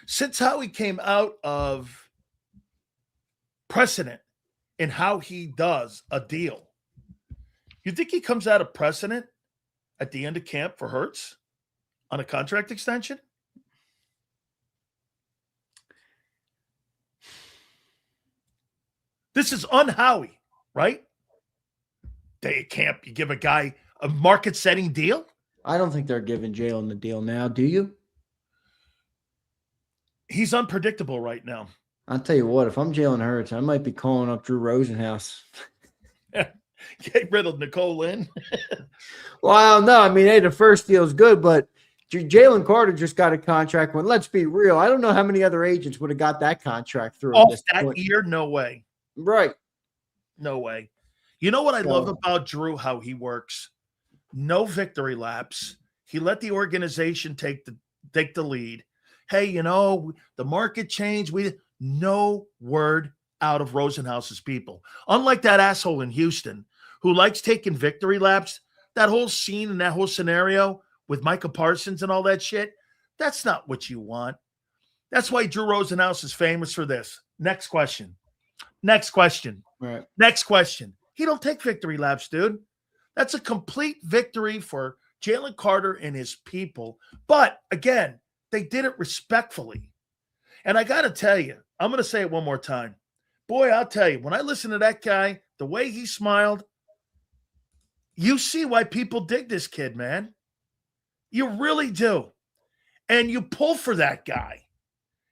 Since Howie came out of precedent in how he does a deal, you think he comes out of precedent at the end of camp for Hurts on a contract extension? This is un-Howie, right? You give a guy a market-setting deal? I don't think they're giving Jalen the deal now, do you? He's unpredictable right now. I'll tell you what, if I'm Jalen Hurts, I might be calling up Drew Rosenhaus. Get rid of Nicole Lynn. Well, I don't know. I mean, hey, the first deal is good, but Jalen Carter just got a contract. When let's be real, I don't know how many other agents would have got that contract through. That year, no way. Right. No way. You know what I love about Drew, how he works? No victory laps. He let the organization take the lead. Hey, the market changed. No word out of Rosenhaus's people. Unlike that asshole in Houston who likes taking victory laps, that whole scene and that whole scenario with Micah Parsons and all that shit, that's not what you want. That's why Drew Rosenhaus is famous for this. Next question. Right. Next question. He don't take victory laps, dude. That's a complete victory for Jalen Carter and his people. But again, they did it respectfully. And I got to tell you, I'm going to say it one more time. Boy, I'll tell you, when I listen to that guy, the way he smiled, you see why people dig this kid, man. You really do. And you pull for that guy.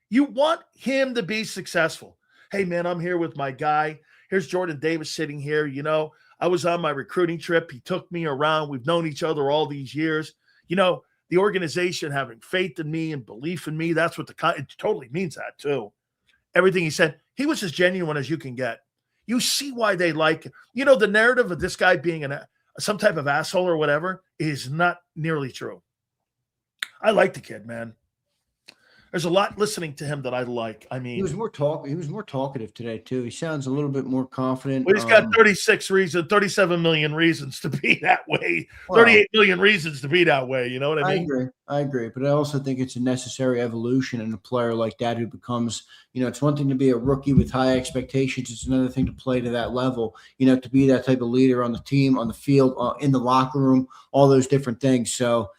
You want him to be successful. Hey, man, I'm here with my guy. Here's Jordan Davis sitting here. I was on my recruiting trip. He took me around. We've known each other all these years. The organization having faith in me and belief in me, that's what it totally means that too. Everything he said, he was as genuine as you can get. You see why they like him. The narrative of this guy being some type of asshole or whatever is not nearly true. I like the kid, man. There's a lot listening to him that I like. I mean, he was more talkative today too. He sounds a little bit more confident. Well, he's got 37 million reasons to be that way. 38 million reasons to be that way. You know what I mean? I agree. But I also think it's a necessary evolution in a player like that who becomes, it's one thing to be a rookie with high expectations. It's another thing to play to that level, to be that type of leader on the team, on the field, in the locker room, all those different things. So,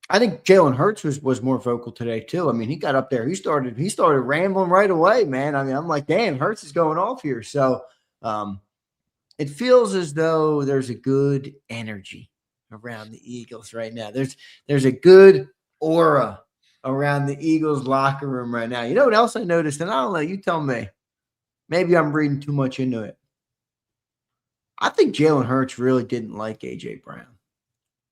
I think Jalen Hurts was more vocal today too. I mean, he got up there. He started rambling right away, man. I mean, I'm like, damn, Hurts is going off here. So it feels as though there's a good energy around the Eagles right now. There's a good aura around the Eagles locker room right now. You know what else I noticed? And I don't know, you tell me. Maybe I'm reading too much into it. I think Jalen Hurts really didn't like AJ Brown.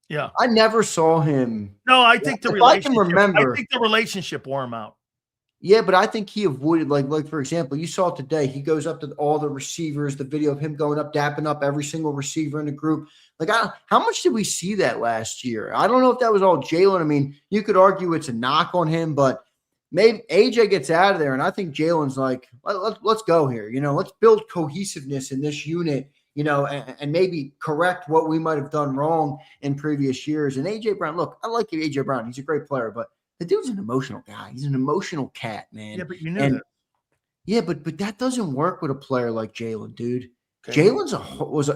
Yeah. I never saw him. No, I think the If I relationship. can remember, I think the relationship wore him out. yeah, but I think he avoided, like for example, you saw today, he goes up to all the receivers, the video of him going up, dapping up every single receiver in the group. Like, how much did we see that last year? I don't know if that was all Jalen. I mean, you could argue it's a knock on him, but maybe AJ gets out of there, and I think Jalen's like, let's go here. You know, let's build cohesiveness in this unit, you know, and maybe correct what we might have done wrong in previous years. And AJ Brown, look, I like AJ Brown. He's a great player, but the dude's an emotional guy. He's an emotional cat, man. Yeah, but you knew that. Yeah, but that doesn't work with a player like Jalen, dude. Okay. Jalen's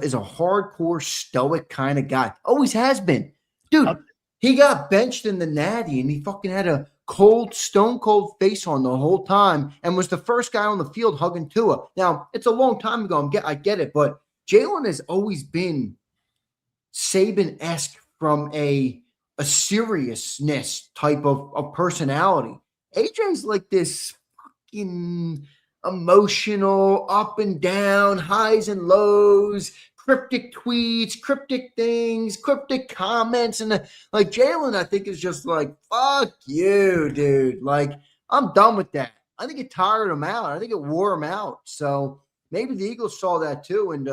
is a hardcore, stoic kind of guy. Always has been. Dude, he got benched in the Natty, and he fucking had a stone cold face on the whole time and was the first guy on the field hugging Tua. Now, it's a long time ago. I get it, but Jalen has always been Saban-esque from a seriousness type of personality. AJ's like this fucking emotional, up and down, highs and lows, cryptic tweets, cryptic things, cryptic comments. And like Jalen, I think, is just like, fuck you, dude. Like, I'm done with that. I think it tired him out. I think it wore him out. So maybe the Eagles saw that too. And,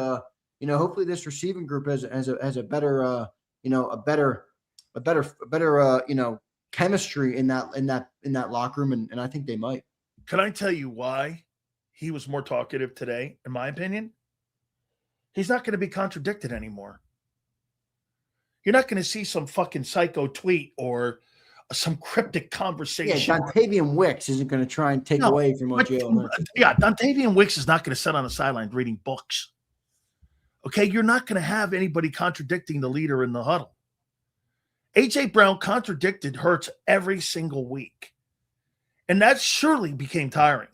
you know, hopefully this receiving group has a better, you know, a better, you know, chemistry in that locker room. And I think they might. Can I tell you why he was more talkative today, in my opinion? He's not going to be contradicted anymore. You're not going to see some fucking psycho tweet or some cryptic conversation. Yeah, Dontavian Wicks isn't going to try and take away from what Jalen Hurts. Yeah, Dontavian Wicks is not going to sit on the sideline reading books. Okay, you're not going to have anybody contradicting the leader in the huddle. A.J. Brown contradicted Hurts every single week. And that surely became tiring.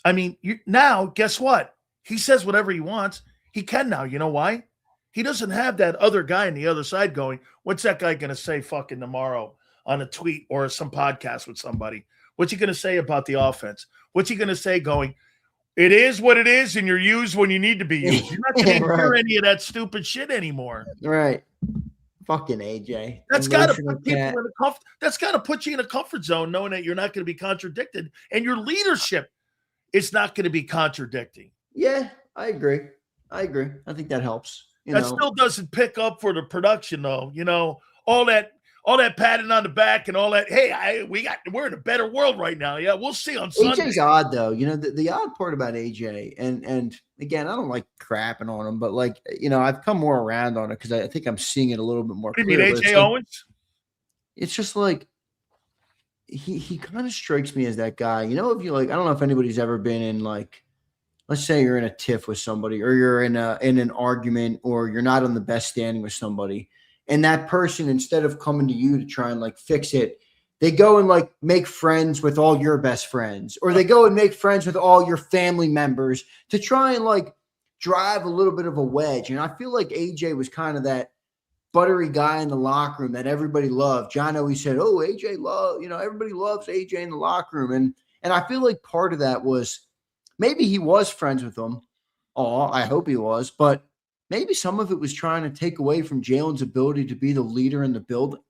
I mean, now, guess what? He says whatever he wants. He can now. You know why? He doesn't have that other guy on the other side going, what's that guy going to say fucking tomorrow on a tweet or some podcast with somebody? What's he going to say about the offense? What's he going to say going, it is what it is, and you're used when you need to be used. You're not going to hear any of that stupid shit anymore. Right. Fucking AJ. That's got to put people in a comfort. That's got to put you in a comfort zone, knowing that you're not going to be contradicted, and your leadership is not going to be contradicting. Yeah, I agree. I think that helps. That still doesn't pick up for the production, though. You know, all that patting on the back and all that. Hey, we're in a better world right now. Yeah, we'll see on Sunday. AJ's odd, though. You know, the odd part about AJ, and again, I don't like crapping on him, but like, you know, I've come more around on it because I think I'm seeing it a little bit more. What do you mean, AJ Owens? It's just like he kind of strikes me as that guy. You know, if you like, I don't know if anybody's ever been in, like, let's say you're in a tiff with somebody, or you're in an argument, or you're not on the best standing with somebody, and that person, instead of coming to you to try and like fix it, they go and like make friends with all your best friends, or they go and make friends with all your family members to try and like drive a little bit of a wedge. And I feel like AJ was kind of that buttery guy in the locker room that everybody loved. John always said, oh, AJ everybody loves AJ in the locker room. And I feel like part of that was maybe he was friends with them. Oh, I hope he was, but maybe some of it was trying to take away from Jalen's ability to be the leader in the building.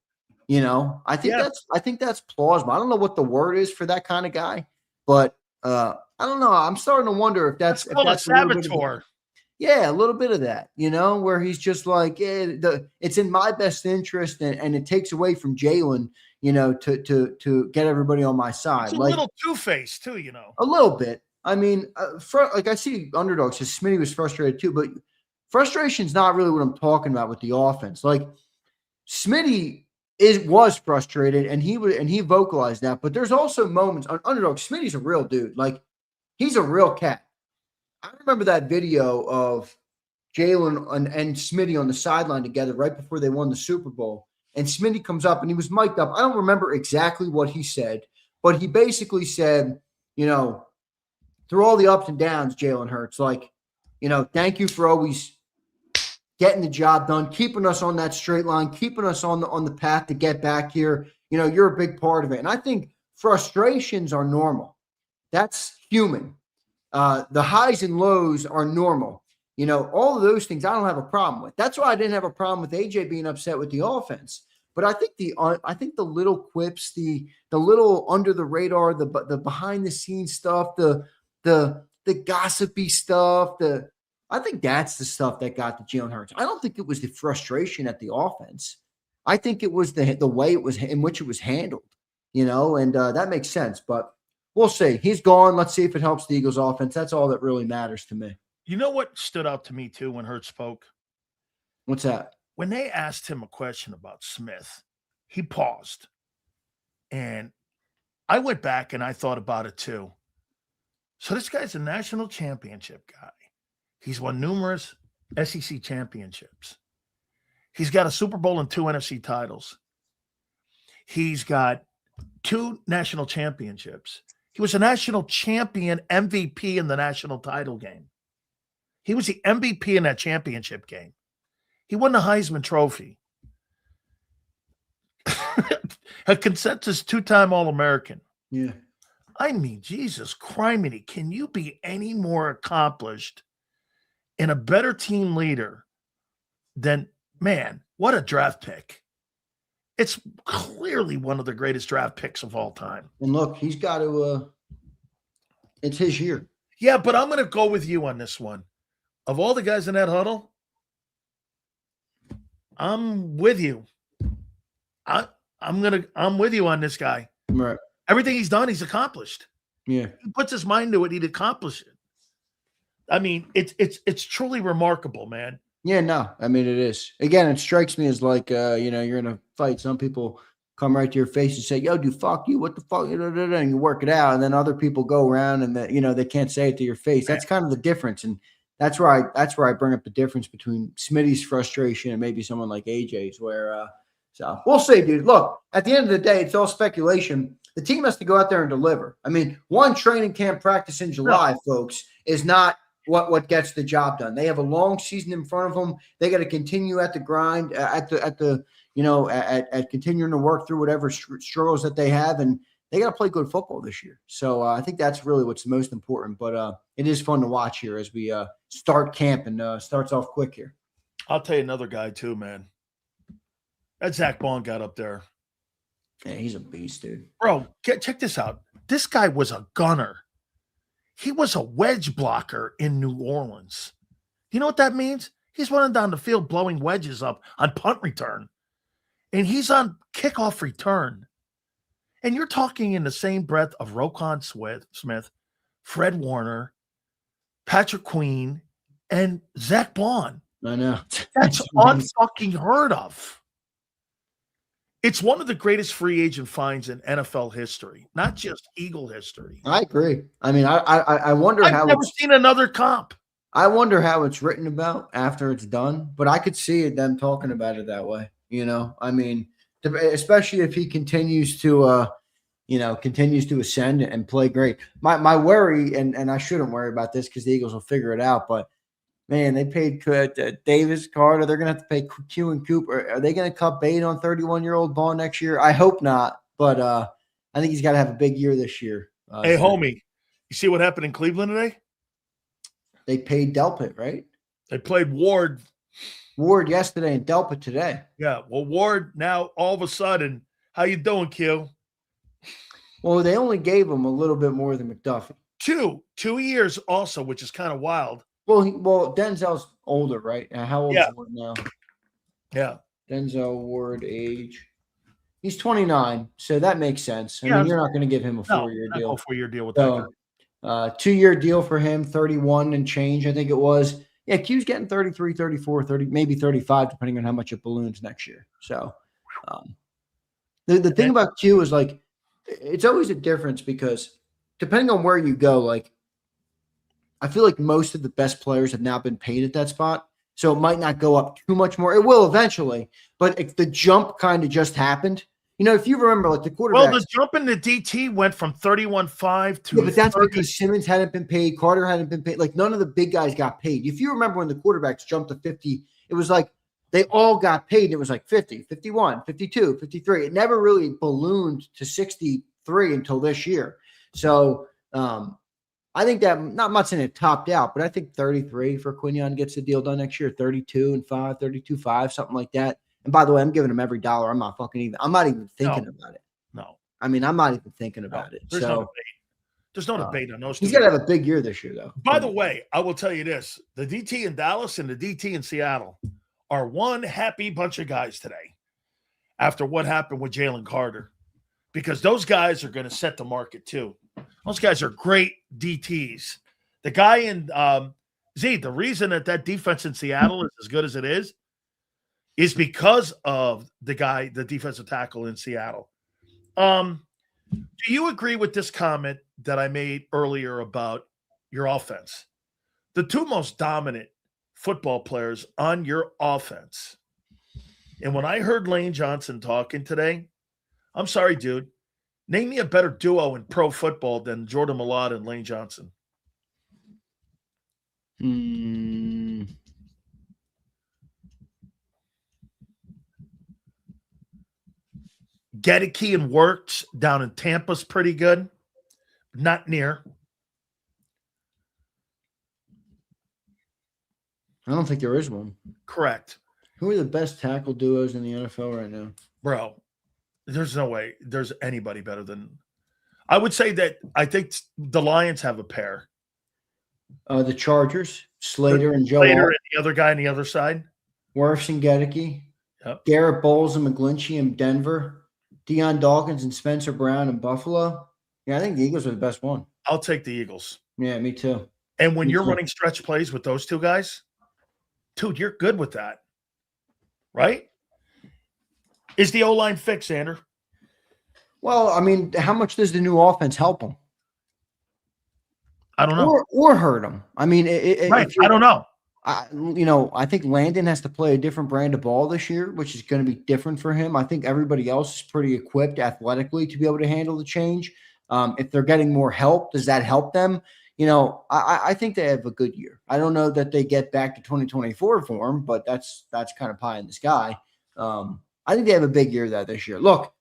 You know, I think that's plausible. I don't know what the word is for that kind of guy, but I don't know. I'm starting to wonder if that's a saboteur. A little bit of that, you know, where he's just like, it's in my best interest, and it takes away from Jalen, you know, to get everybody on my side. It's a like, little two-faced too, you know. A little bit. I mean, like I see underdogs. His Smitty was frustrated too, but frustration's not really what I'm talking about with the offense. Like Smitty was frustrated, and he vocalized that. But there's also moments on underdog. Smitty's a real dude. Like, he's a real cat. I remember that video of Jalen and Smitty on the sideline together right before they won the Super Bowl. and Smitty comes up and he was mic'd up. I don't remember exactly what he said, but he basically said, through all the ups and downs, Jalen Hurts, thank you for always getting the job done, keeping us on that straight line, keeping us on the path to get back here. You're a big part of it. And I think frustrations are normal. That's human. The highs and lows are normal. All of those things I don't have a problem with. That's why I didn't have a problem with AJ being upset with the offense. But I think the little quips, the little under the radar, the behind the scenes stuff, the gossipy stuff, I think that's the stuff that got to Jalen Hurts. I don't think it was the frustration at the offense. I think it was the way it was in which it was handled. And that makes sense. But we'll see. He's gone. Let's see if it helps the Eagles' offense. That's all that really matters to me. You know what stood out to me, too, when Hurts spoke? What's that? When they asked him a question about Smith, he paused. And I went back and I thought about it, too. So this guy's a national championship guy. He's won numerous SEC championships. He's got a Super Bowl and 2 NFC titles. He's got 2 national championships. He was a national champion MVP in the national title game. He was the MVP in that championship game. He won the Heisman Trophy. A consensus 2-time All-American. Yeah. I mean, Jesus criminy, can you be any more accomplished and a better team leader than, man, what a draft pick. It's clearly one of the greatest draft picks of all time. And look, he's got to it's his year. Yeah, but I'm going to go with you on this one. Of all the guys in that huddle, I'm with you. I'm with you on this guy. Right. Everything he's done, he's accomplished. Yeah. He puts his mind to it, he'd accomplish it. I mean, it's truly remarkable, man. Yeah, no. I mean, it is. Again, it strikes me as like you're in a fight. Some people come right to your face and say, "Yo, dude, fuck you. What the fuck?" And you work it out, and then other people go around and they can't say it to your face. That's kind of the difference, and that's where I bring up the difference between Smitty's frustration and maybe someone like AJ's. So we'll see, dude. Look, at the end of the day, it's all speculation. The team has to go out there and deliver. I mean, one training camp practice in July, folks, is not what gets the job done. They have a long season in front of them. They got to continue at the grind, at continuing to work through whatever struggles that they have, and they got to play good football this year. So I think that's really what's most important. But it is fun to watch here as we start camp and starts off quick here. I'll tell you another guy too, man. That Zach Bond got up there. Yeah, he's a beast, dude. Bro, check this out. This guy was a gunner. He was a wedge blocker in New Orleans. You know what that means? He's running down the field blowing wedges up on punt return. And he's on kickoff return. And you're talking in the same breath of Roquan Smith, Fred Warner, Patrick Queen, and Zach Bond. I know. That's unfucking heard of. It's one of the greatest free agent finds in NFL history, not just Eagle history. I agree. I mean, I wonder I've never seen another comp. I wonder how it's written about after it's done, but I could see them talking about it that way. I mean, especially if he continues to ascend and play great. My worry, and I shouldn't worry about this because the Eagles will figure it out, but man, they paid Davis, Carter. They're going to have to pay Q and Cooper. Are they going to cut bait on 31-year-old Bond next year? I hope not, but I think he's got to have a big year this year. Hey, homie, you see what happened in Cleveland today? They paid Delpit, right? They played Ward yesterday and Delpit today. Yeah, well, Ward now all of a sudden, how you doing, Q? Well, they only gave him a little bit more than McDuffie. 2 years also, which is kind of wild. Well, Denzel's older, right? How old is Ward now? Yeah. Denzel Ward age. He's 29, so that makes sense. I mean, you're not going to give him a 4-year deal. No 4-year deal with that guy. 2-year deal for him, 31 and change, I think it was. Yeah, Q's getting 33, 34, 30, maybe 35, depending on how much it balloons next year. So the thing about Q is, like, it's always a difference because depending on where you go, like, I feel like most of the best players have now been paid at that spot. So it might not go up too much more. It will eventually, but if the jump kind of just happened, if you remember, like the Well, quarterback. the jump in the DT went from 31.5 to Yeah, but that's 30. because Simmons hadn't been paid, Carter hadn't been paid. Like none of the big guys got paid. If you remember when the quarterbacks jumped to 50, it was like they all got paid. And it was like 50, 51, 52, 53. It never really ballooned to 63 until this year. So I think that not much in it topped out, but I think 33 for Quinion gets the deal done next year, 32-5, 32-5, something like that. And by the way, I'm giving him every dollar. I'm not even thinking about it. No. I mean, I'm not even thinking about it. There's no debate. There's no debate on those two. He's got to have a big year this year, though. By the way, I will tell you this. The DT in Dallas and the DT in Seattle are one happy bunch of guys today after what happened with Jalen Carter, because those guys are going to set the market too. Those guys are great DTs. The guy in the reason that defense in Seattle is as good as it is because of the defensive tackle in Seattle. Do you agree with this comment that I made earlier about your offense? The two most dominant football players on your offense. And when I heard Lane Johnson talking today, I'm sorry, dude. Name me a better duo in pro football than Jordan Mailata and Lane Johnson. Gedeke and Works down in Tampa's pretty good. Not near. I don't think there is one. Correct. Who are the best tackle duos in the NFL right now? Bro, there's no way there's anybody better than – I would say that I think the Lions have a pair. The Chargers, Slater and Joe. Slater and the other guy on the other side. Wirfs and Gedeke. Yep. Garrett Bowles and McGlinchey in Denver. Deion Dawkins and Spencer Brown in Buffalo. Yeah, I think the Eagles are the best one. I'll take the Eagles. Yeah, me too. And when you're running stretch plays with those two guys, dude, you're good with that. Right? Is the O-line fixed, Zander? Well, I mean, how much does the new offense help them? I don't know. Or hurt them. I mean, right. I don't know. I think Landon has to play a different brand of ball this year, which is going to be different for him. I think everybody else is pretty equipped athletically to be able to handle the change. If they're getting more help, does that help them? I think they have a good year. I don't know that they get back to 2024 form, but that's kind of pie in the sky. I think they have a big year this year. Look,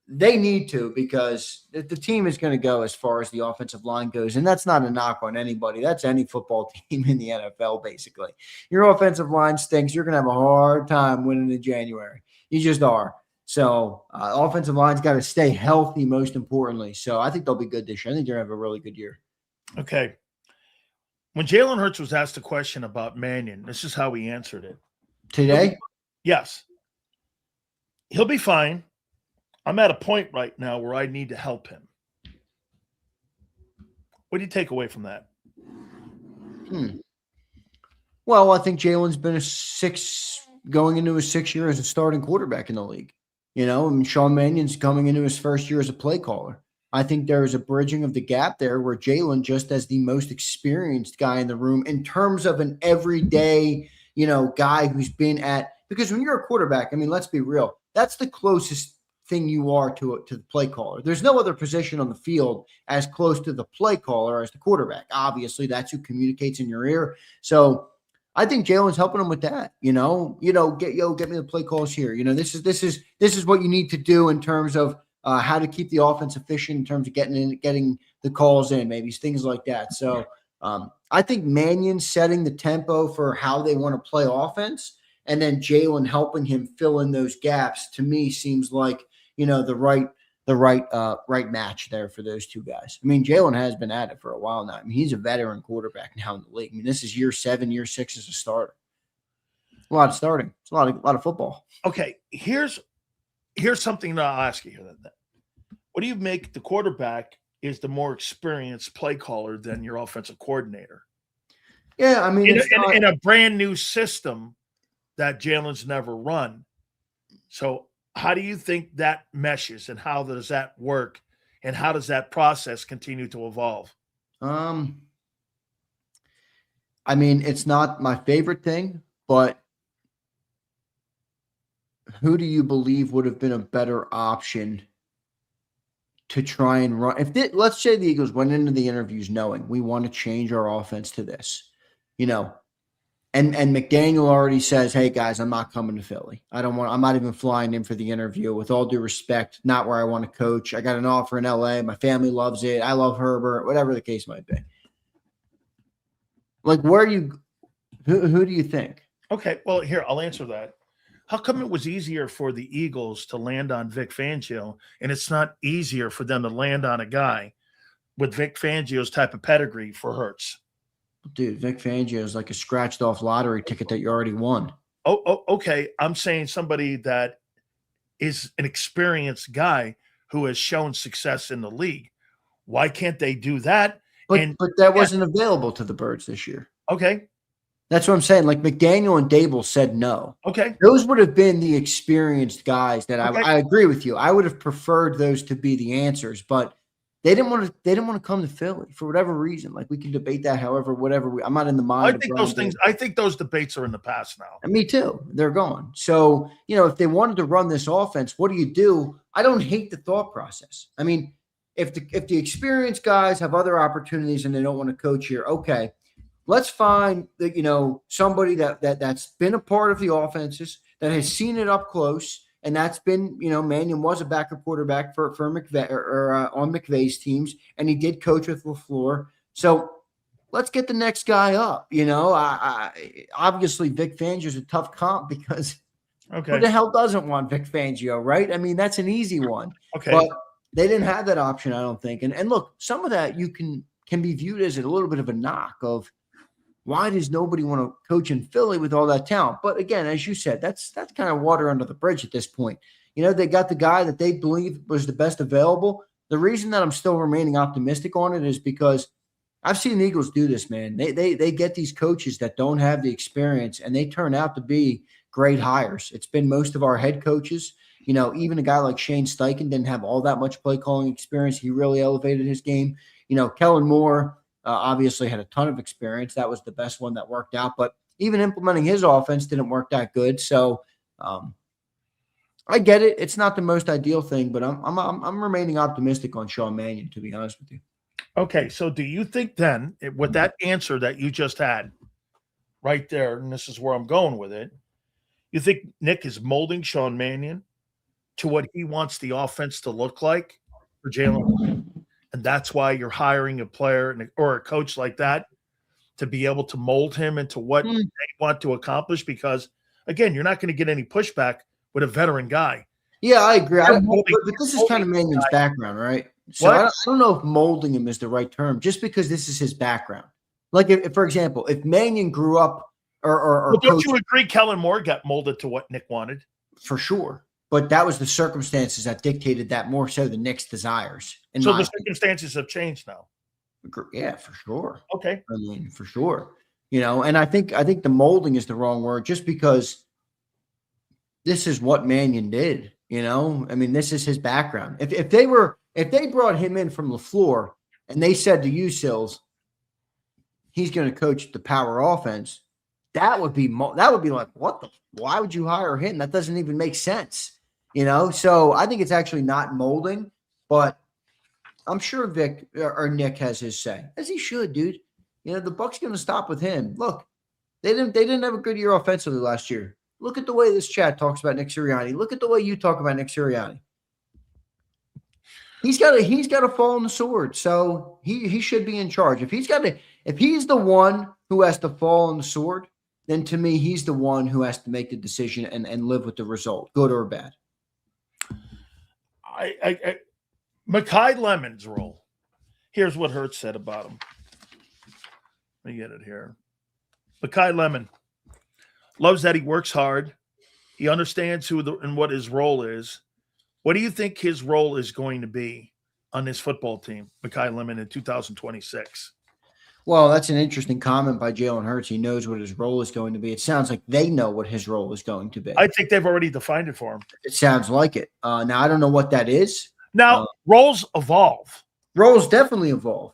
they need to, because the team is going to go as far as the offensive line goes, and that's not a knock on anybody. That's any football team in the NFL, basically. Your offensive line stinks. You're going to have a hard time winning in January. You just are. So offensive line's got to stay healthy, most importantly. So I think they'll be good this year. I think they're going to have a really good year. Okay. When Jalen Hurts was asked a question about Mannion, this is how he answered it. Today? Yes. He'll be fine. I'm at a point right now where I need to help him. What do you take away from that? Well, I think Jalen's been going into his 6th year as a starting quarterback in the league. And Sean Mannion's coming into his first year as a play caller. I think there is a bridging of the gap there where Jalen, just as the most experienced guy in the room in terms of an everyday, guy who's been because when you're a quarterback, I mean, let's be real, that's the closest thing you are to the play caller. There's no other position on the field as close to the play caller as the quarterback. Obviously, that's who communicates in your ear. So I think Jalen's helping him with that. Get me the play calls here. This is what you need to do in terms of how to keep the offense efficient in terms of getting the calls in, maybe things like that. So I think Mannion setting the tempo for how they want to play offense, and then Jalen helping him fill in those gaps, to me seems like the right match there for those two guys. I mean, Jalen has been at it for a while now. I mean, he's a veteran quarterback now in the league. I mean, this is year 7, year 6 as a starter. A lot of starting. It's a lot of football. Okay, here's something that I'll ask you here. Then, what do you make the quarterback is the more experienced play caller than your offensive coordinator? Yeah, I mean, in a brand new system that Jalen's never run. So how do you think that meshes, and how does that work, and how does that process continue to evolve? I mean, it's not my favorite thing, but who do you believe would have been a better option to try and run? Let's say the Eagles went into the interviews knowing we want to change our offense to this, and McDaniel already says, "Hey guys, I'm not coming to Philly. I'm not even flying in for the interview. With all due respect, not where I want to coach. I got an offer in LA. My family loves it. I love Herbert, whatever the case might be." Like, who do you think? Okay, well, here, I'll answer that. How come it was easier for the Eagles to land on Vic Fangio, and it's not easier for them to land on a guy with Vic Fangio's type of pedigree for Hurts? Dude, Vic Fangio is like a scratched off lottery ticket that you already won. Oh, okay. I'm saying somebody that is an experienced guy who has shown success in the league. Why can't they do that? But that wasn't available to the Birds this year. Okay. That's what I'm saying. Like McDaniel and Dable said no. Okay. Those would have been the experienced guys that I agree with you. I would have preferred those to be the answers, but they didn't want to come to Philly for whatever reason. Like we can debate that whatever. I'm not in the mind. I think those debates are in the past now. And me too. They're gone. So, if they wanted to run this offense, what do? I don't hate the thought process. I mean, if the experienced guys have other opportunities and they don't want to coach here, okay. Let's find that, somebody that's been a part of the offenses, that has seen it up close, and that's been, Mannion was a backup quarterback for McVay on McVay's teams, and he did coach with LaFleur. So let's get the next guy up. Obviously Vic Fangio is a tough comp because who the hell doesn't want Vic Fangio, right? I mean, that's an easy one. Okay, but they didn't have that option, I don't think. And look, some of that you can be viewed as a little bit of a knock of, why does nobody want to coach in Philly with all that talent? But again, as you said, that's kind of water under the bridge at this point. They got the guy that they believe was the best available. The reason that I'm still remaining optimistic on it is because I've seen the Eagles do this, man. They get these coaches that don't have the experience, and they turn out to be great hires. It's been most of our head coaches. Even a guy like Shane Steichen didn't have all that much play calling experience. He really elevated his game. Kellen Moore obviously had a ton of experience. That was the best one that worked out. But even implementing his offense didn't work that good. So I get it. It's not the most ideal thing, but I'm remaining optimistic on Sean Mannion, to be honest with you. Okay, so do you think then, with that answer that you just had right there, and this is where I'm going with it, you think Nick is molding Sean Mannion to what he wants the offense to look like for Jalen? And that's why you're hiring a player or a coach like that to be able to mold him into what they want to accomplish? Because, again, you're not going to get any pushback with a veteran guy. Yeah, I agree. But this is kind of Mannion's background, right? So I don't know if molding him is the right term, just because this is his background. Like, if for example, if Mannion grew up or don't you agree Kellen Moore got molded to what Nick wanted? For sure. But that was the circumstances that dictated that more so than Nick's desires. So the circumstances have changed now. Yeah, for sure. Okay. I mean, for sure. And I think the molding is the wrong word, just because this is what Mannion did. I mean, this is his background. If they brought him in from LaFleur and they said to you, Sills, he's going to coach the power offense, that would be like, why would you hire him? That doesn't even make sense. So I think it's actually not molding, but I'm sure Vic or Nick has his say, as he should, dude. The buck's going to stop with him. Look, they didn't have a good year offensively last year. Look at the way this chat talks about Nick Sirianni. Look at the way you talk about Nick Sirianni. He's got to fall on the sword. So he should be in charge. If he's the one who has to fall on the sword, then to me, he's the one who has to make the decision and live with the result, good or bad. Mekhi Lemon's role. Here's what Hurts said about him. Let me get it here. Mekhi Lemon loves that he works hard. He understands who and what his role is. What do you think his role is going to be on this football team, Mekhi Lemon, in 2026? Well, that's an interesting comment by Jalen Hurts. He knows what his role is going to be. It sounds like they know what his role is going to be. I think they've already defined it for him. It sounds like it. Now, I don't know what that is. Now, roles evolve. Roles definitely evolve.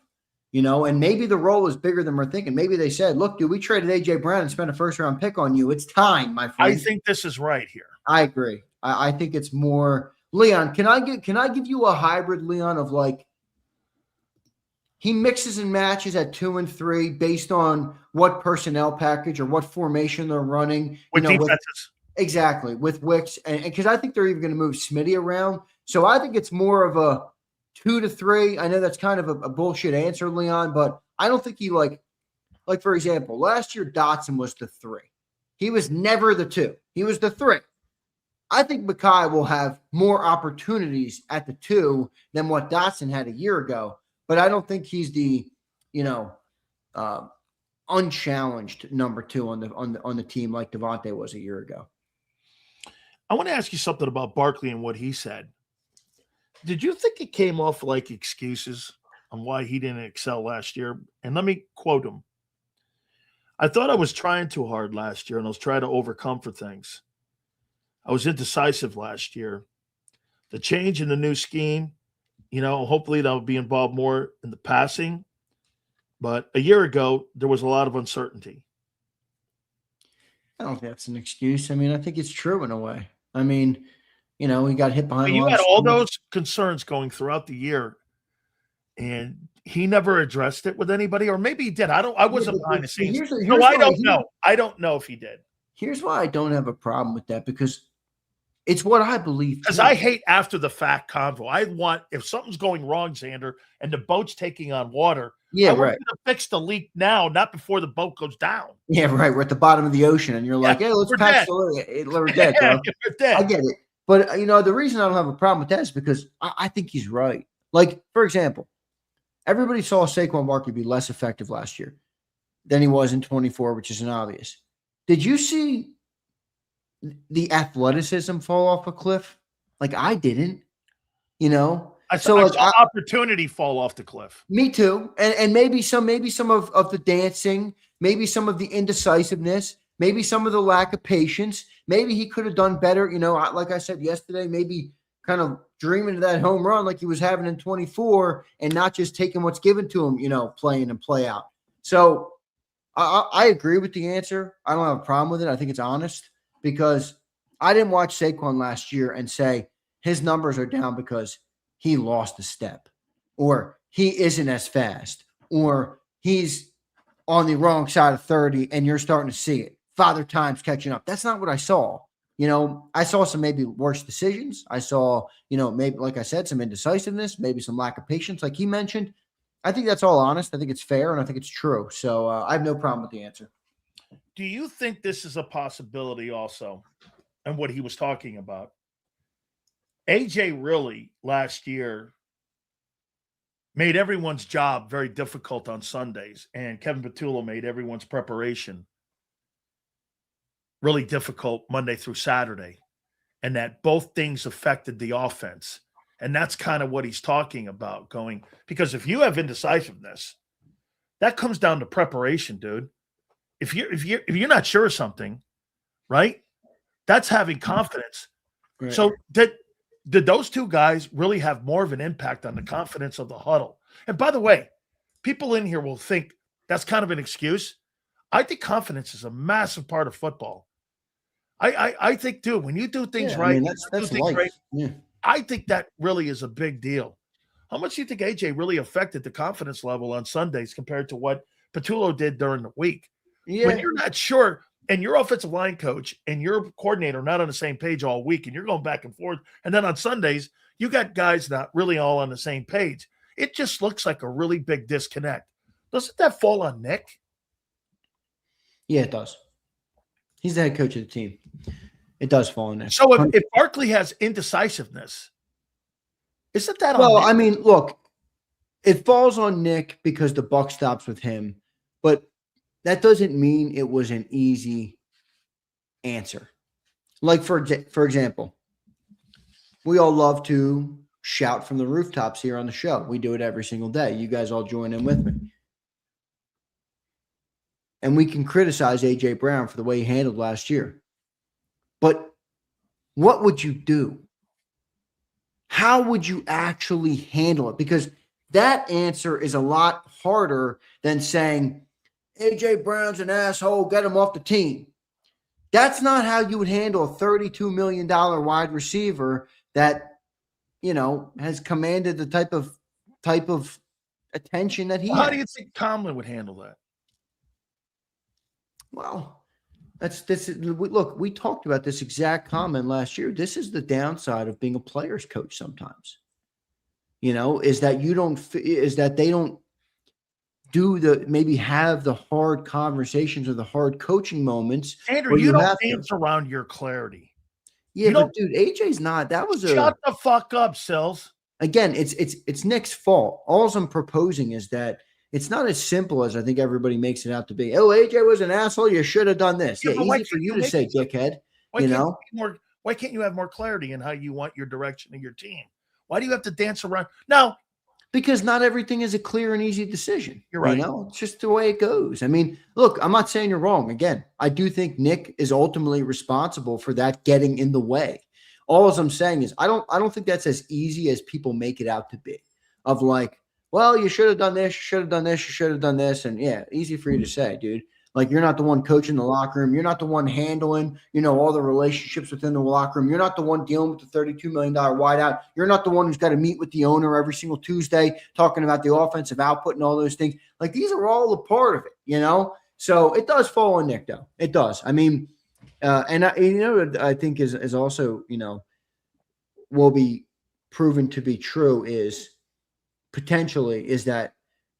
and maybe the role is bigger than we're thinking. Maybe they said, look, dude, we traded A.J. Brown and spent a first-round pick on you. It's time, my friend. I think this is right here. I agree. I think it's more – Leon, can I give you a hybrid, Leon, of like he mixes and matches at 2 and 3 based on what personnel package or what formation they're running. With defenses. Exactly, with Wicks. And because I think they're even going to move Smitty around. So I think it's more of a 2 to 3. I know that's kind of a bullshit answer, Leon, but I don't think he like for example, last year Dotson was the 3. He was never the 2. He was the 3. I think Mekhi will have more opportunities at the 2 than what Dotson had a year ago, but I don't think he's the, unchallenged number 2 on the team like Devontae was a year ago. I want to ask you something about Barkley and what he said. Did you think it came off like excuses on why he didn't excel last year? And let me quote him. I thought I was trying too hard last year and I was trying to overcome for things. I was indecisive last year. The change in the new scheme, hopefully that'll be involved more in the passing. But a year ago, there was a lot of uncertainty. I don't think that's an excuse. I mean, I think it's true in a way. I mean, he got hit behind. But you had all those concerns going throughout the year, and he never addressed it with anybody, or maybe he did. I wasn't behind the scenes. No, I don't know. I don't know if he did. Here's why I don't have a problem with that, because it's what I believe. Because I hate after the fact convo. I want, if something's going wrong, Zander, and the boat's taking on water, yeah, I want right. you to fix the leak now, not before the boat goes down. Yeah, right. We're at the bottom of the ocean, and you're like, hey, let's patch the leak. We're dead, bro. We're dead. I get it. But, the reason I don't have a problem with that is because I think he's right. Like, for example, everybody saw Saquon Barkley be less effective last year than he was in 24, which is an obvious. Did you see the athleticism fall off a cliff? Like, I didn't, I saw opportunity fall off the cliff. Me too. And maybe some of the dancing, maybe some of the indecisiveness, maybe some of the lack of patience. Maybe he could have done better. Like I said yesterday, maybe kind of dreaming of that home run like he was having in 24 and not just taking what's given to him, playing and play out. So I agree with the answer. I don't have a problem with it. I think it's honest, because I didn't watch Saquon last year and say his numbers are down because he lost a step, or he isn't as fast, or he's on the wrong side of 30 and you're starting to see it. Father Time's catching up. That's not what I saw. I saw some maybe worse decisions. I saw, maybe, like I said, some indecisiveness, maybe some lack of patience, like he mentioned. I think that's all honest. I think it's fair, and I think it's true. So I have no problem with the answer. Do you think this is a possibility also, and what he was talking about? AJ really last year made everyone's job very difficult on Sundays, and Kevin Patullo made everyone's preparation really difficult Monday through Saturday, and that both things affected the offense. And that's kind of what he's talking about, because if you have indecisiveness, that comes down to preparation, dude. If you're not sure of something, right? That's having confidence. Right. So did those two guys really have more of an impact on the confidence of the huddle? And by the way, people in here will think that's kind of an excuse. I think confidence is a massive part of football. I think, dude, when you do things right, I mean, that's right. Yeah. I think that really is a big deal. How much do you think AJ really affected the confidence level on Sundays compared to what Patullo did during the week? Yeah. When you're not sure, and your offensive line coach and your coordinator are not on the same page all week, and you're going back and forth, and then on Sundays, you got guys not really all on the same page. It just looks like a really big disconnect. Doesn't that fall on Nick? Yeah, it does. He's the head coach of the team. It does fall on Nick. So if Barkley has indecisiveness, isn't that on Nick? Well, I mean, look, it falls on Nick because the buck stops with him, but that doesn't mean it was an easy answer. Like, for example, we all love to shout from the rooftops here on the show. We do it every single day. You guys all join in with me. And we can criticize A.J. Brown for the way he handled last year. But what would you do? How would you actually handle it? Because that answer is a lot harder than saying, AJ Brown's an asshole, get him off the team. That's not how you would handle a $32 million wide receiver that, has commanded the type of attention that he How has. do you think Tomlin would handle that? Well, look, we talked about this exact comment last year. This is the downside of being a player's coach sometimes. Is that they don't maybe have the hard conversations or the hard coaching moments. Andrew, you don't dance around your clarity. Yeah, but dude, AJ's not. Shut the fuck up, Sills. Again, it's Nick's fault. All I'm proposing is that it's not as simple as I think everybody makes it out to be. Oh, AJ was an asshole. You should have done this. Yeah, easy for you to say, dickhead. Why can't you have more clarity in how you want your direction of your team? Why do you have to dance around? No. Because not everything is a clear and easy decision. You're right. It's just the way it goes. I mean, look, I'm not saying you're wrong. Again, I do think Nick is ultimately responsible for that getting in the way. All I'm saying is I don't think that's as easy as people make it out to be. Of like, well, you should have done this, you should have done this, you should have done this. And yeah, easy for you to say, dude. Like, you're not the one coaching the locker room. You're not the one handling, all the relationships within the locker room. You're not the one dealing with the $32 million wideout. You're not the one who's got to meet with the owner every single Tuesday talking about the offensive output and all those things. Like, these are all a part of it, So it does fall on Nick, though. It does. I mean, I think is also, will be proven to be true is that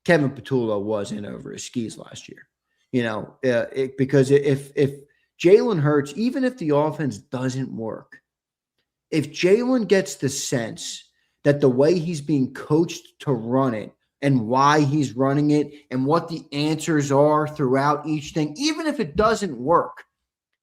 Kevin Petullo was in over his skis last year. Because if Jalen Hurts, even if the offense doesn't work, if Jalen gets the sense that the way he's being coached to run it and why he's running it and what the answers are throughout each thing, even if it doesn't work,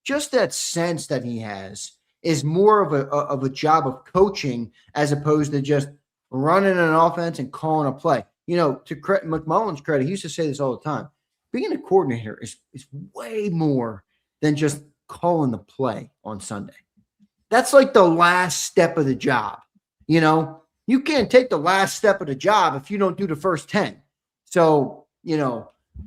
just that sense that he has is more of a job of coaching as opposed to just running an offense and calling a play. To McMullen's credit, he used to say this all the time. Being a coordinator is way more than just calling the play on Sunday. That's like the last step of the job. You can't take the last step of the job if you don't do the first 10. So,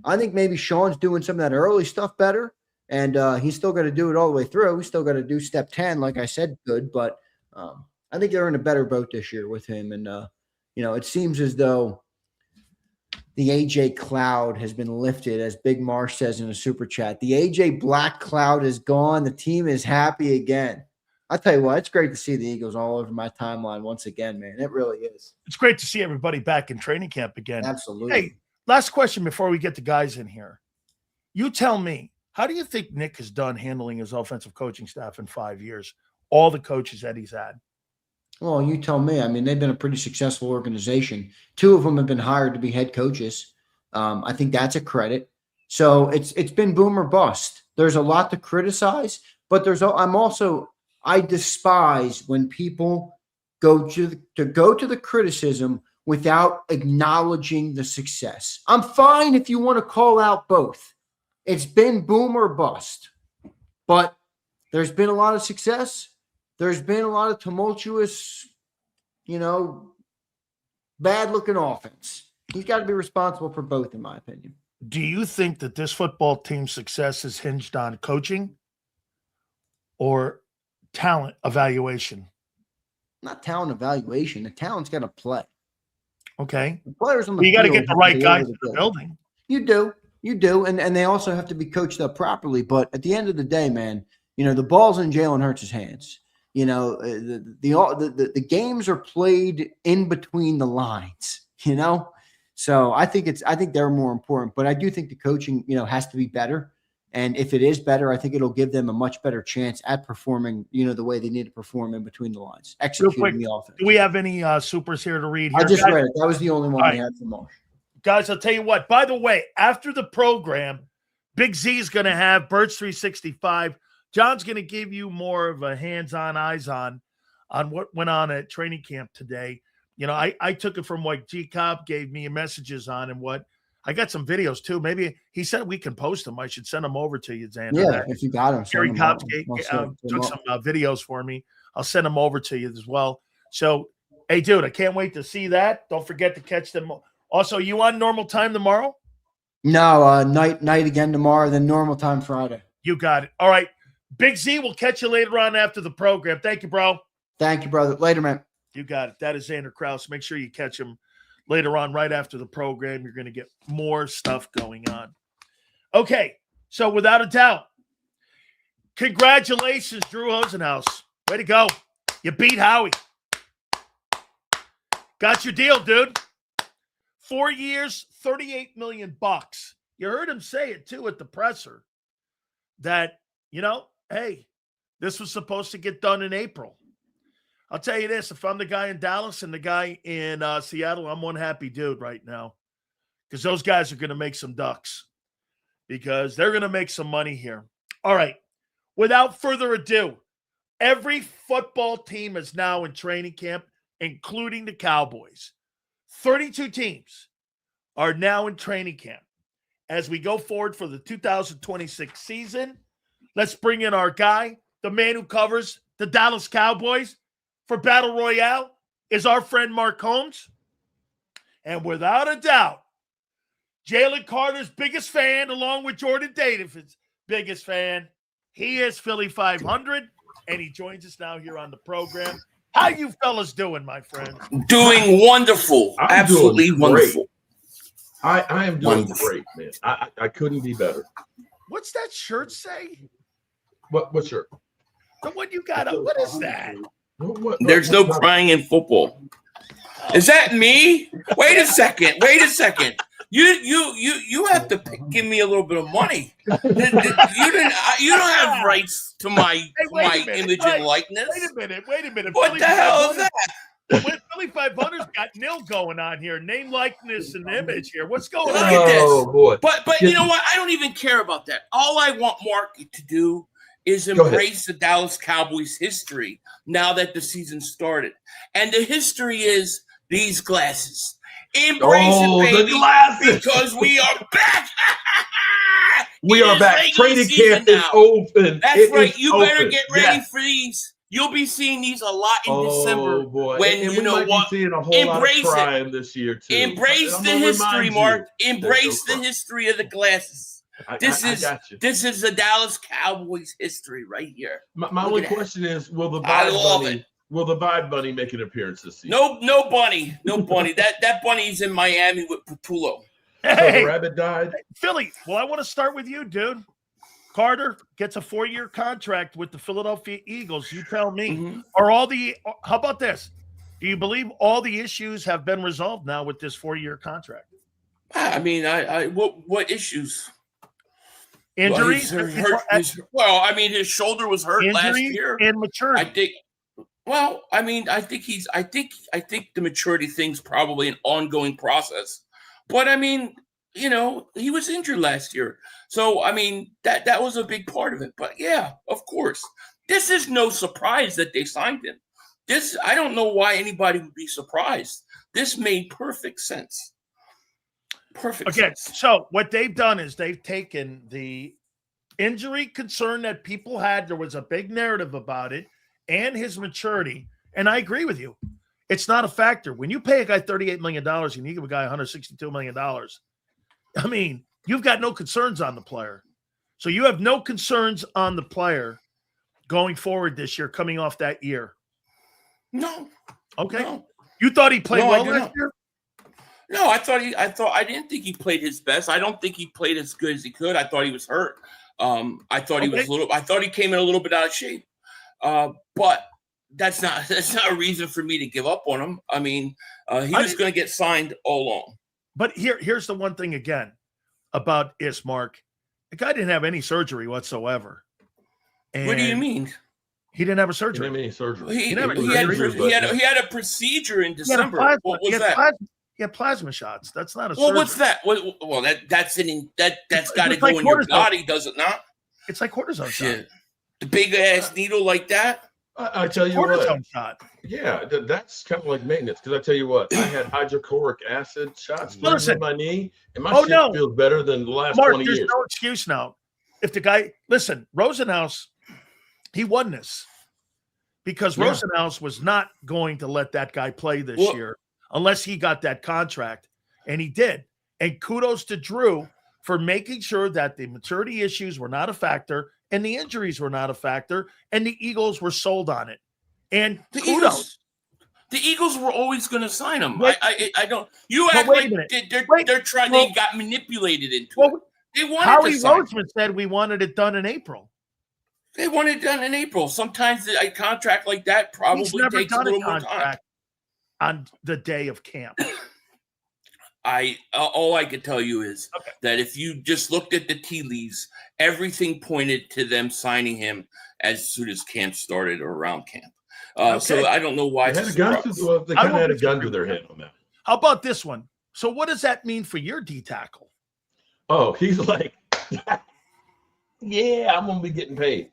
I think maybe Sean's doing some of that early stuff better, and he's still got to do it all the way through. He's still got to do step 10, like I said, good. But I think they're in a better boat this year with him. And, it seems as though the AJ cloud has been lifted, as Big Marsh says in a super chat. The AJ black cloud is gone. The team is happy again. I tell you what, it's great to see the Eagles all over my timeline once again, man. It really is. It's great to see everybody back in training camp again. Absolutely. Hey, last question before we get the guys in here. You tell me, how do you think Nick has done handling his offensive coaching staff in 5 years? All the coaches that he's had. Well, you tell me. I mean, they've been a pretty successful organization. 2 of them have been hired to be head coaches. I think that's a credit. So it's been boom or bust. There's a lot to criticize, but I despise when people go to the criticism without acknowledging the success. I'm fine if you want to call out both. It's been boom or bust, but there's been a lot of success. There's been a lot of tumultuous, bad-looking offense. He's got to be responsible for both, in my opinion. Do you think that this football team's success is hinged on coaching or talent evaluation? Not talent evaluation. The talent's got to play. Okay. The players on the you got to get the right guys in the building. You do. And they also have to be coached up properly. But at the end of the day, man, the ball's in Jalen Hurts' hands. The games are played in between the lines, So I think they're more important, but I do think the coaching, has to be better. And if it is better, I think it'll give them a much better chance at performing, the way they need to perform in between the lines, executing the offense. Do we have any supers here to read? Here, I just read it. That was the only one we had from Marsh. Guys, I'll tell you what. By the way, after the program, Big Z is going to have Birds 365. John's going to give you more of a hands-on, eyes-on what went on at training camp today. I took it from what JAKIB gave me messages on and what I got some videos too. Maybe he said we can post them. I should send them over to you, Zander. Yeah, if you got them. Gary Cobb took some videos for me. I'll send them over to you as well. So, hey, dude, I can't wait to see that. Don't forget to catch them Also, you on normal time tomorrow? No, night again tomorrow, then normal time Friday. You got it. All right. Big Z, we'll catch you later on after the program. Thank you, bro. Thank you, brother. Later, man. You got it. That is Zander Krause. Make sure you catch him later on right after the program. You're going to get more stuff going on. Okay. So without a doubt, congratulations, Drew Rosenhaus. Way to go. You beat Howie. Got your deal, dude. 4 years, $38 million. You heard him say it, too, at the presser, that, hey, this was supposed to get done in April. I'll tell you this. If I'm the guy in Dallas and the guy in Seattle, I'm one happy dude right now, because those guys are going to make some ducks, because they're going to make some money here. All right. Without further ado, every football team is now in training camp, including the Cowboys. 32 teams are now in training camp. As we go forward for the 2026 season, let's bring in our guy, the man who covers the Dallas Cowboys for Battle Royale, is our friend Mark Holmes. And without a doubt, Jalen Carter's biggest fan, along with Jordan Davis' biggest fan. He is Philly 500, and he joins us now here on the program. How you fellas doing, my friends? Doing wonderful. Absolutely wonderful. I am doing great, man. I couldn't be better. What's that shirt say? What shirt? The one you got up. What is that? There's no crying in football. Is that me? Wait a second. You have to give me a little bit of money. You don't have rights to my image and likeness. Wait a minute. What the hell is that? Philly 500's got nil going on here. Name, likeness, and image here. What's going on? Look at this. Oh boy! But you know what? I don't even care about that. All I want Mark to do is embrace the Dallas Cowboys history now that the season started, and the history is these glasses. Embrace it, baby, the glasses, because we are back. We are back. Training camp is open. That's right. You better get ready for these. You'll be seeing these a lot in December. Boy. When and you know what? Be seeing a whole lot of crime this year too. Embrace the history, Mark. Embrace the history of the glasses. This is the Dallas Cowboys history right here. My only question is, will the Vibe Bunny make an appearance this season? No bunny. That bunny's in Miami with Patullo. Hey, so the rabbit died. Philly. Well, I want to start with you, dude. Carter gets a 4-year contract with the Philadelphia Eagles. You tell me. Mm-hmm. How about this? Do you believe all the issues have been resolved now with this 4-year contract? I mean, what issues? Injuries? His shoulder was hurt last year. And maturity. I think the maturity thing's probably an ongoing process. But I mean, he was injured last year. So, I mean, that was a big part of it. But yeah, of course. This is no surprise that they signed him. I don't know why anybody would be surprised. This made perfect sense. Perfect sense. So what they've done is they've taken the injury concern that people had. There was a big narrative about it, and his maturity. And I agree with you. It's not a factor. When you pay a guy $38 million and you give a guy $162 million, I mean, you've got no concerns on the player. So you have no concerns on the player going forward this year, coming off that year. No. Okay. No. You thought he played well last year? No, I didn't think he played his best. I don't think he played as good as he could. I thought he was hurt. I thought he came in a little bit out of shape. But that's not a reason for me to give up on him. I mean, he was going to get signed all along. But here's the one thing again about Mark. The guy didn't have any surgery whatsoever. And what do you mean? He didn't have a surgery. He didn't have any surgery. He had a procedure in December. What was that? He had plasma shots. That's not a surgery. Well, what's that? Well, that's got to go in your body, does it not? It's like cortisone shot. The big ass needle like that. I tell you cortisone shot. Yeah, that's kind of like maintenance. Because I tell you what, I had hydrochloric acid shots in my knee, and my shit feels better than the last 20 years. There's no excuse now. If the guy, listen, Rosenhaus, he won this because Rosenhaus was not going to let that guy play this year unless he got that contract. and he did. And kudos to Drew for making sure that the maturity issues were not a factor and the injuries were not a factor, and the Eagles were sold on it. And kudos. The Eagles were always going to sign him. Wait, I don't. You act wait like they're trying. Well, they got manipulated into well, it. They wanted Howie to sign Roseman said we wanted it done in April. They wanted it done in April. Sometimes a contract like that probably He's never takes a done little a more time. contract on the day of camp. All I can tell you is that if you just looked at the tea leaves, everything pointed to them signing him as soon as camp started or around camp. So I don't know why. They kind of had a gun to their head on that. How about this one? So what does that mean for your D tackle? Oh, he's like, yeah, I'm gonna be getting paid.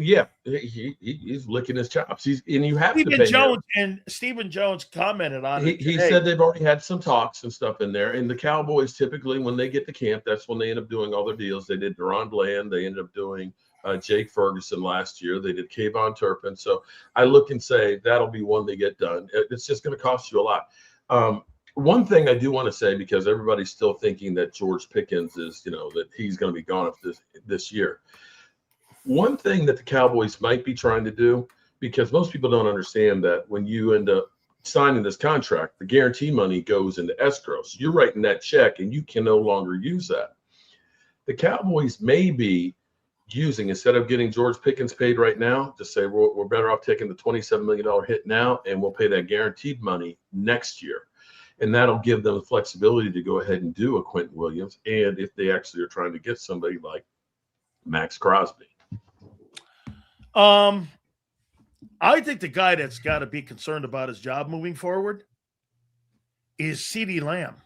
Yeah, he's licking his chops. You have to pay him. And Stephen Jones commented on it. He said they've already had some talks and stuff in there. And the Cowboys typically, when they get to camp, that's when they end up doing all their deals. They did Deron Bland. They ended up doing Jake Ferguson last year. They did Kayvon Turpin. So I look and say that'll be one they get done. It's just going to cost you a lot. One thing I do want to say, because everybody's still thinking that George Pickens is, that he's going to be gone this year. One thing that the Cowboys might be trying to do, because most people don't understand that when you end up signing this contract, the guarantee money goes into escrow. So you're writing that check and you can no longer use that. The Cowboys may be using, instead of getting George Pickens paid right now, to say we're better off taking the $27 million hit now and we'll pay that guaranteed money next year. And that'll give them the flexibility to go ahead and do a Quentin Williams. And if they actually are trying to get somebody like Max Crosby. I think the guy that's got to be concerned about his job moving forward is CeeDee Lamb.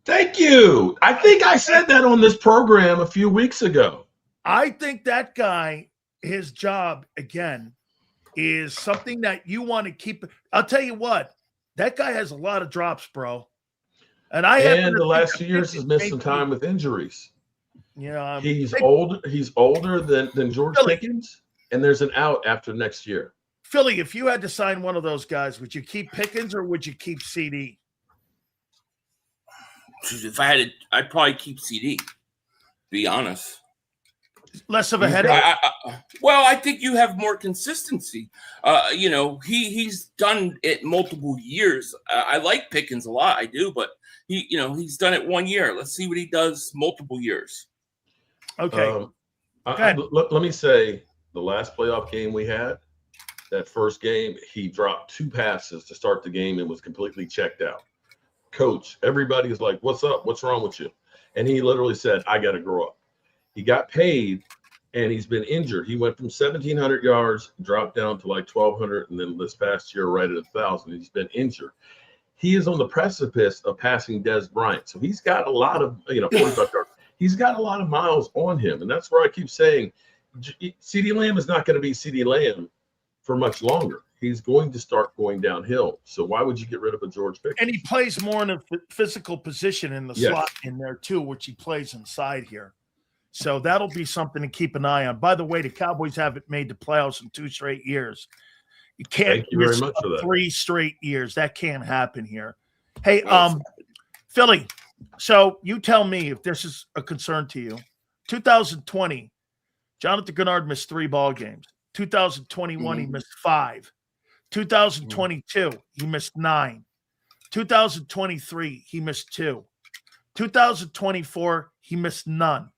Thank you. I think I said that on this program a few weeks ago. I think that guy, his job, again, is something that you want to keep. I'll tell you what, that guy has a lot of drops, bro. And the last few years has missed some time with injuries. Yeah, he's older than George Pickens, and there's an out after next year. Philly, if you had to sign one of those guys, would you keep Pickens or would you keep CD? If I had to, I'd probably keep CD. Be honest. Less of a headache. I think you have more consistency. He's done it multiple years. I like Pickens a lot, I do, but he's done it 1 year. Let's see what he does multiple years. Okay. Let me say, the last playoff game we had, that first game, he dropped 2 passes to start the game and was completely checked out. Coach, everybody is like, what's up? What's wrong with you? And he literally said, I got to grow up. He got paid, and he's been injured. He went from 1,700 yards, dropped down to like 1,200, and then this past year right at 1,000. He's been injured. He is on the precipice of passing Des Bryant. So he's got a lot of, 45 yards. He's got a lot of miles on him. And that's where I keep saying CeeDee Lamb is not going to be CeeDee Lamb for much longer. He's going to start going downhill. So why would you get rid of a George Pickens? And he plays more in a physical position in the slot in there too, which he plays inside here. So that'll be something to keep an eye on. By the way, the Cowboys haven't made the playoffs in 2 straight years. You can't miss 3 straight years. That can't happen here. Hey, Philly, so you tell me if this is a concern to you. 2020, Jonathan Gennard missed 3 ball games. 2021, he missed 5. 2022, he missed 9. 2023, he missed 2. 2024, he missed none.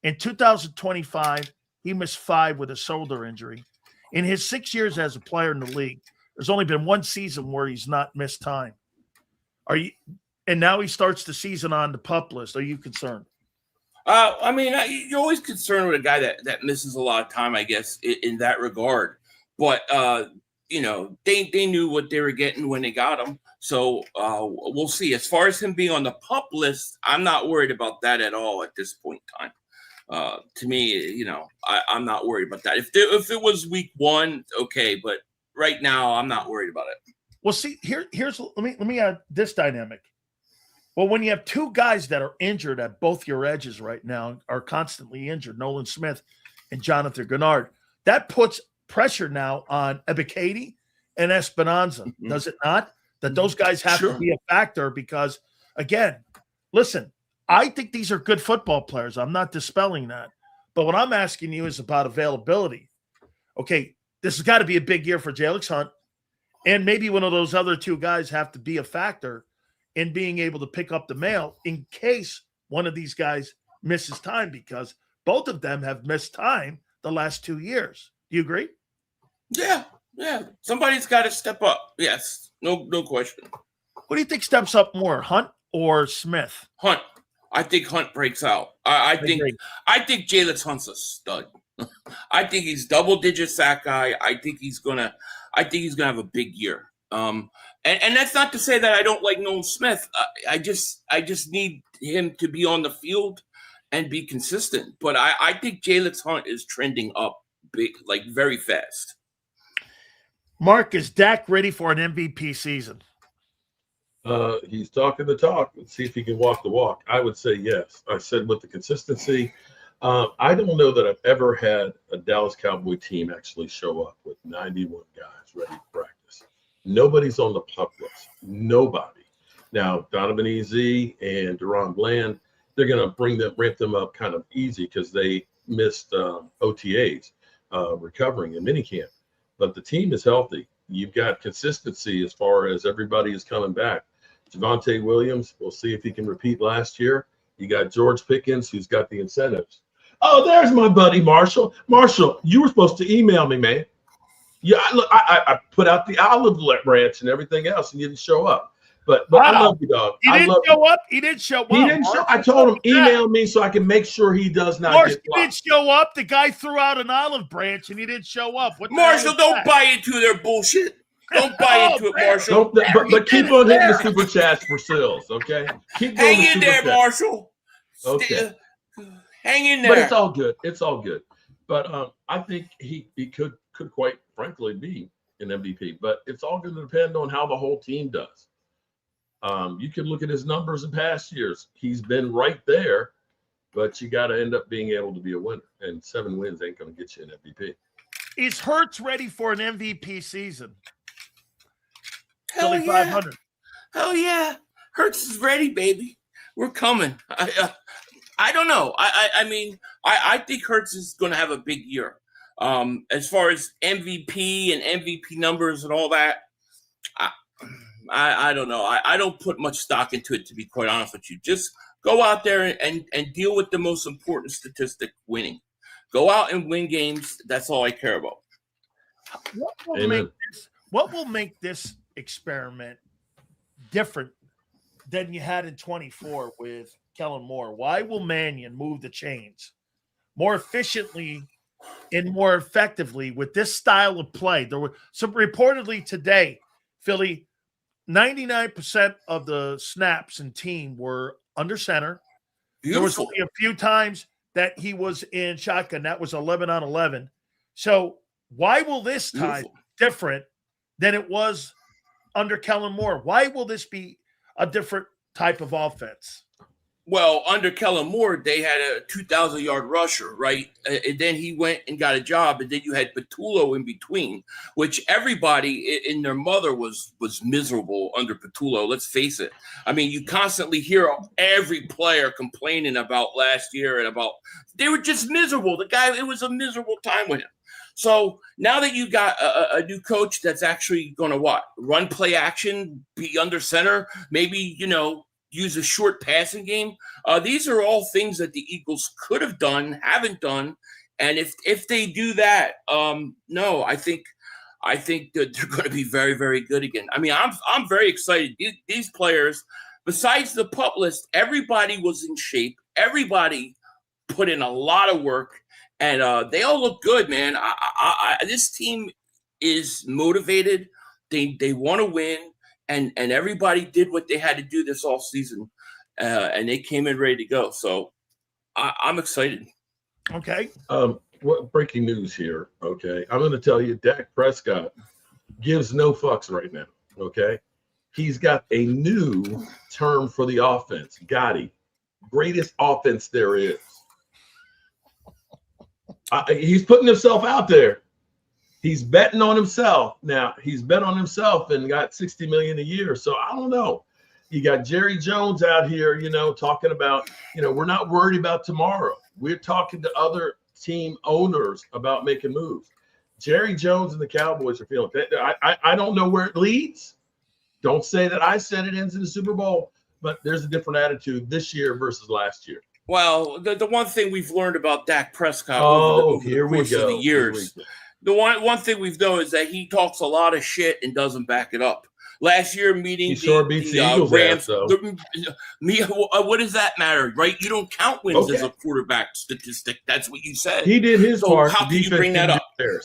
In 2025, he missed 5 with a shoulder injury. In his 6 years as a player in the league, there's only been 1 season where he's not missed time. And now he starts the season on the PUP list. Are you concerned? You're always concerned with a guy that misses a lot of time, I guess, in that regard. But they knew what they were getting when they got him. So we'll see. As far as him being on the PUP list, I'm not worried about that at all at this point in time. To me, I'm not worried about that. If it was week 1, okay, but right now I'm not worried about it. Well, see, here's let me add this dynamic. Well, when you have 2 guys that are injured at both your edges right now, are constantly injured, Nolan Smith and Jonathan Gennard, that puts pressure now on Ebiketie and Esperanza, does it not? that those guys have to be a factor because, again, listen, I think these are good football players. I'm not dispelling that. But what I'm asking you is about availability. Okay, this has got to be a big year for Jalen Hunt, and maybe one of those other two guys have to be a factor in being able to pick up the mail in case one of these guys misses time, because both of them have missed time the last 2 years. Do you agree? Yeah. Somebody's got to step up. Yes, no question. What do you think steps up more, Hunt or Smith? Hunt. I think Hunt breaks out. I think Jalen Hunt's a stud. I think he's double-digit sack guy. I think he's gonna have a big year. And that's not to say that I don't like Nolan Smith. I just need him to be on the field and be consistent. But I think Jalen Hunt is trending up big, like very fast. Mark, is Dak ready for an MVP season? He's talking the talk. Let's see if he can walk the walk. I would say yes. I said with the consistency. I don't know that I've ever had a Dallas Cowboy team actually show up with 91 guys ready to practice. Nobody's on the pup list. Nobody. Now, Donovan Easy and Deron Bland, they're going to ramp them up kind of easy because they missed OTAs recovering in minicamp. But the team is healthy. You've got consistency as far as everybody is coming back. Javonte Williams, we'll see if he can repeat last year. You got George Pickens, who's got the incentives. Oh, there's my buddy Marshall. Marshall, you were supposed to email me, man. Yeah, look, I put out the olive branch and everything else, and you didn't show up. But wow. I love you, dog. He didn't show up. He didn't show up. He didn't show. I told him email me so I can make sure he does not. Marshall didn't show up. The guy threw out an olive branch and he didn't show up. Marshall, don't buy into their bullshit. Don't buy into it, Marshall. But keep on hitting the super chats for Sills, okay? Keep going. Hang in there, Marshall. Okay. Hang in there. But it's all good. It's all good. But I think he could quite frankly be an MVP. But it's all going to depend on how the whole team does. You can look at his numbers in past years. He's been right there, but you got to end up being able to be a winner. And 7 wins ain't going to get you an MVP. Is Hurts ready for an MVP season? Hell yeah. Hell yeah. Hurts is ready, baby. We're coming. I don't know. I mean, I think Hurts is going to have a big year. As far as MVP and MVP numbers and all that, I don't know. I don't put much stock into it, to be quite honest with you. Just go out there and deal with the most important statistic, winning. Go out and win games. That's all I care about. What will make this experiment different than you had in 24 with Kellen Moore? Why will Mannion move the chains more efficiently and more effectively with this style of play? There were some reportedly today, Philly, 99% of the snaps and team were under center. Beautiful. There was only a few times that he was in shotgun. That was 11 on 11. So why will this time different than it was under Kellen Moore? Why will this be a different type of offense? Well, under Kellen Moore, they had a 2,000-yard rusher, right? And then he went and got a job, and then you had Patullo in between, which everybody in their mother was miserable under Patullo. Let's face it. I mean, you constantly hear every player complaining about last year and about they were just miserable. The guy, it was a miserable time with him. So now that you got a new coach that's actually going to run play action, be under center, maybe, use a short passing game. These are all things that the Eagles could have done, haven't done. And if they do that, no, I think that they're going to be very, very good again. I mean, I'm very excited. These players, besides the pup list, everybody was in shape. Everybody put in a lot of work, and they all look good, man. This team is motivated. They want to win. And everybody did what they had to do this off season, and they came in ready to go. So I'm excited. Okay. What breaking news here? Okay, I'm going to tell you, Dak Prescott gives no fucks right now. Okay, he's got a new term for the offense. Gotti, greatest offense there is. He's putting himself out there. He's betting on himself. Now, he's bet on himself and got $60 million a year. So I don't know. You got Jerry Jones out here, talking about, we're not worried about tomorrow. We're talking to other team owners about making moves. Jerry Jones and the Cowboys are feeling that. I don't know where it leads. Don't say that I said it ends in the Super Bowl, but there's a different attitude this year versus last year. Well, the one thing we've learned about Dak Prescott over the course of the years, the one thing we've known is that he talks a lot of shit and doesn't back it up. Last year, meeting the Rams. What does that matter, right? You don't count wins as a quarterback statistic. That's what you said. He did his part. How can you bring that up?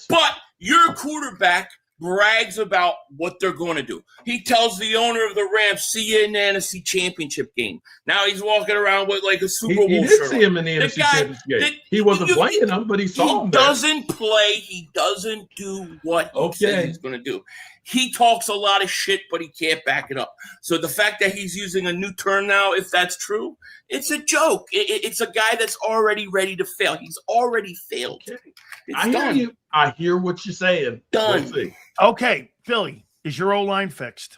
But your quarterback brags about what they're going to do. He tells the owner of the Rams, "See you in the NFC Championship game." Now he's walking around with like a Super Bowl shirt. He did see him in the NFC Championship game. He wasn't playing him, but he saw him. He doesn't play. He doesn't do what he says he's going to do. He talks a lot of shit, but he can't back it up. So the fact that he's using a new term now, if that's true, it's a joke. It's a guy that's already ready to fail. He's already failed. Okay. I hear you. I hear what you're saying. Done. We'll see. Okay, Philly, is your O-line fixed?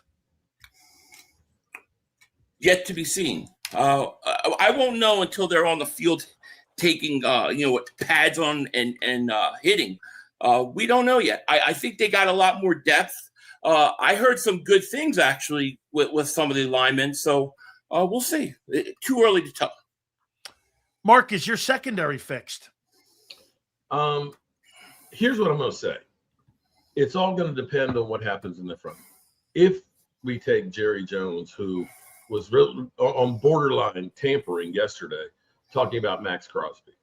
Yet to be seen. I won't know until they're on the field taking, pads on and hitting. We don't know yet. I think they got a lot more depth. I heard some good things actually with some of the linemen. So we'll see. Too early to tell. Mark, is your secondary fixed? Here's what I'm going to say. It's all going to depend on what happens in the front. If we take Jerry Jones, who was really on borderline tampering yesterday, talking about Max Crosby.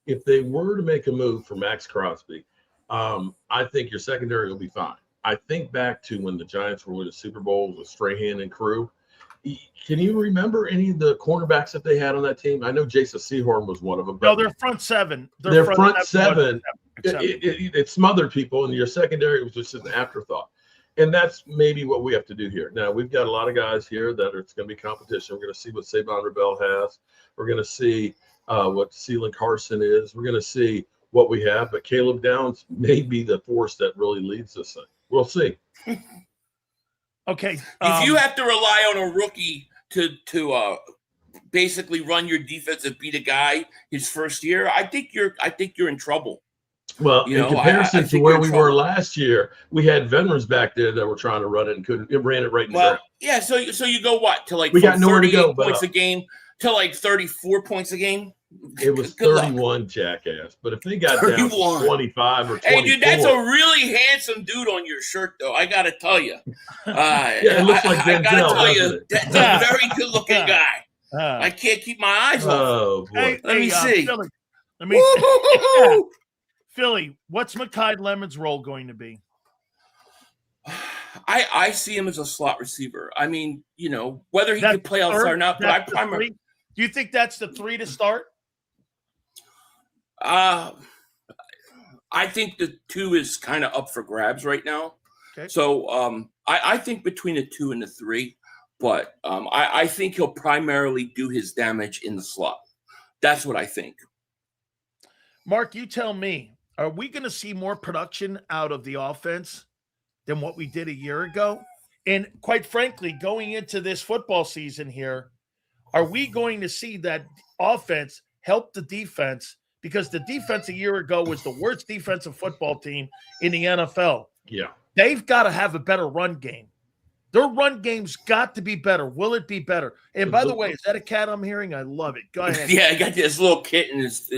If they were to make a move for Max Crosby, I think your secondary will be fine. I think back to when the Giants were winning Super Bowls with Strahan and crew. Can you remember any of the cornerbacks that they had on that team? I know Jason Sehorn was one of them. No, they're front seven. Their front seven. It smothered people, and your secondary was just an afterthought. And that's maybe what we have to do here. Now, we've got a lot of guys here that it's going to be competition. We're going to see what Savon Rebel has. We're going to see what Jalen Carter is. We're going to see what we have. But Caleb Downs may be the force that really leads this thing. We'll see. Okay. If you have to rely on a rookie to basically run your defense and beat a guy his first year, I think you're in trouble. Well, in comparison to where we were last year, we had veterans back there that were trying to run it and couldn't. It ran it right in the ground. Yeah. So you go what to like we got nowhere to go points a game to like 34 points a game. It was 31, jackass. But if they got 31. Down 25 or 24. Hey, dude, that's a really handsome dude on your shirt, though. I got to tell you. It looks like Denzel, I got to tell you, that's a very good-looking guy. I can't keep my eyes off. Oh, boy. Let me see. Philly, what's Mekhi Lemon's role going to be? I see him as a slot receiver. I mean, whether he can play outside or not, but I primarily. Do you think that's the 3 to start? I think the 2 is kind of up for grabs right now. Okay. So I think between the 2 and the 3, but I think he'll primarily do his damage in the slot. That's what I think. Mark, you tell me, are we going to see more production out of the offense than what we did a year ago? And quite frankly, going into this football season here, are we going to see that offense help the defense? Because the defense a year ago was the worst defensive football team in the NFL. Yeah. They've got to have a better run game. Their run game's got to be better. Will it be better? And by the way, is that a cat I'm hearing? I love it. Go ahead. Yeah, I got this little kitten is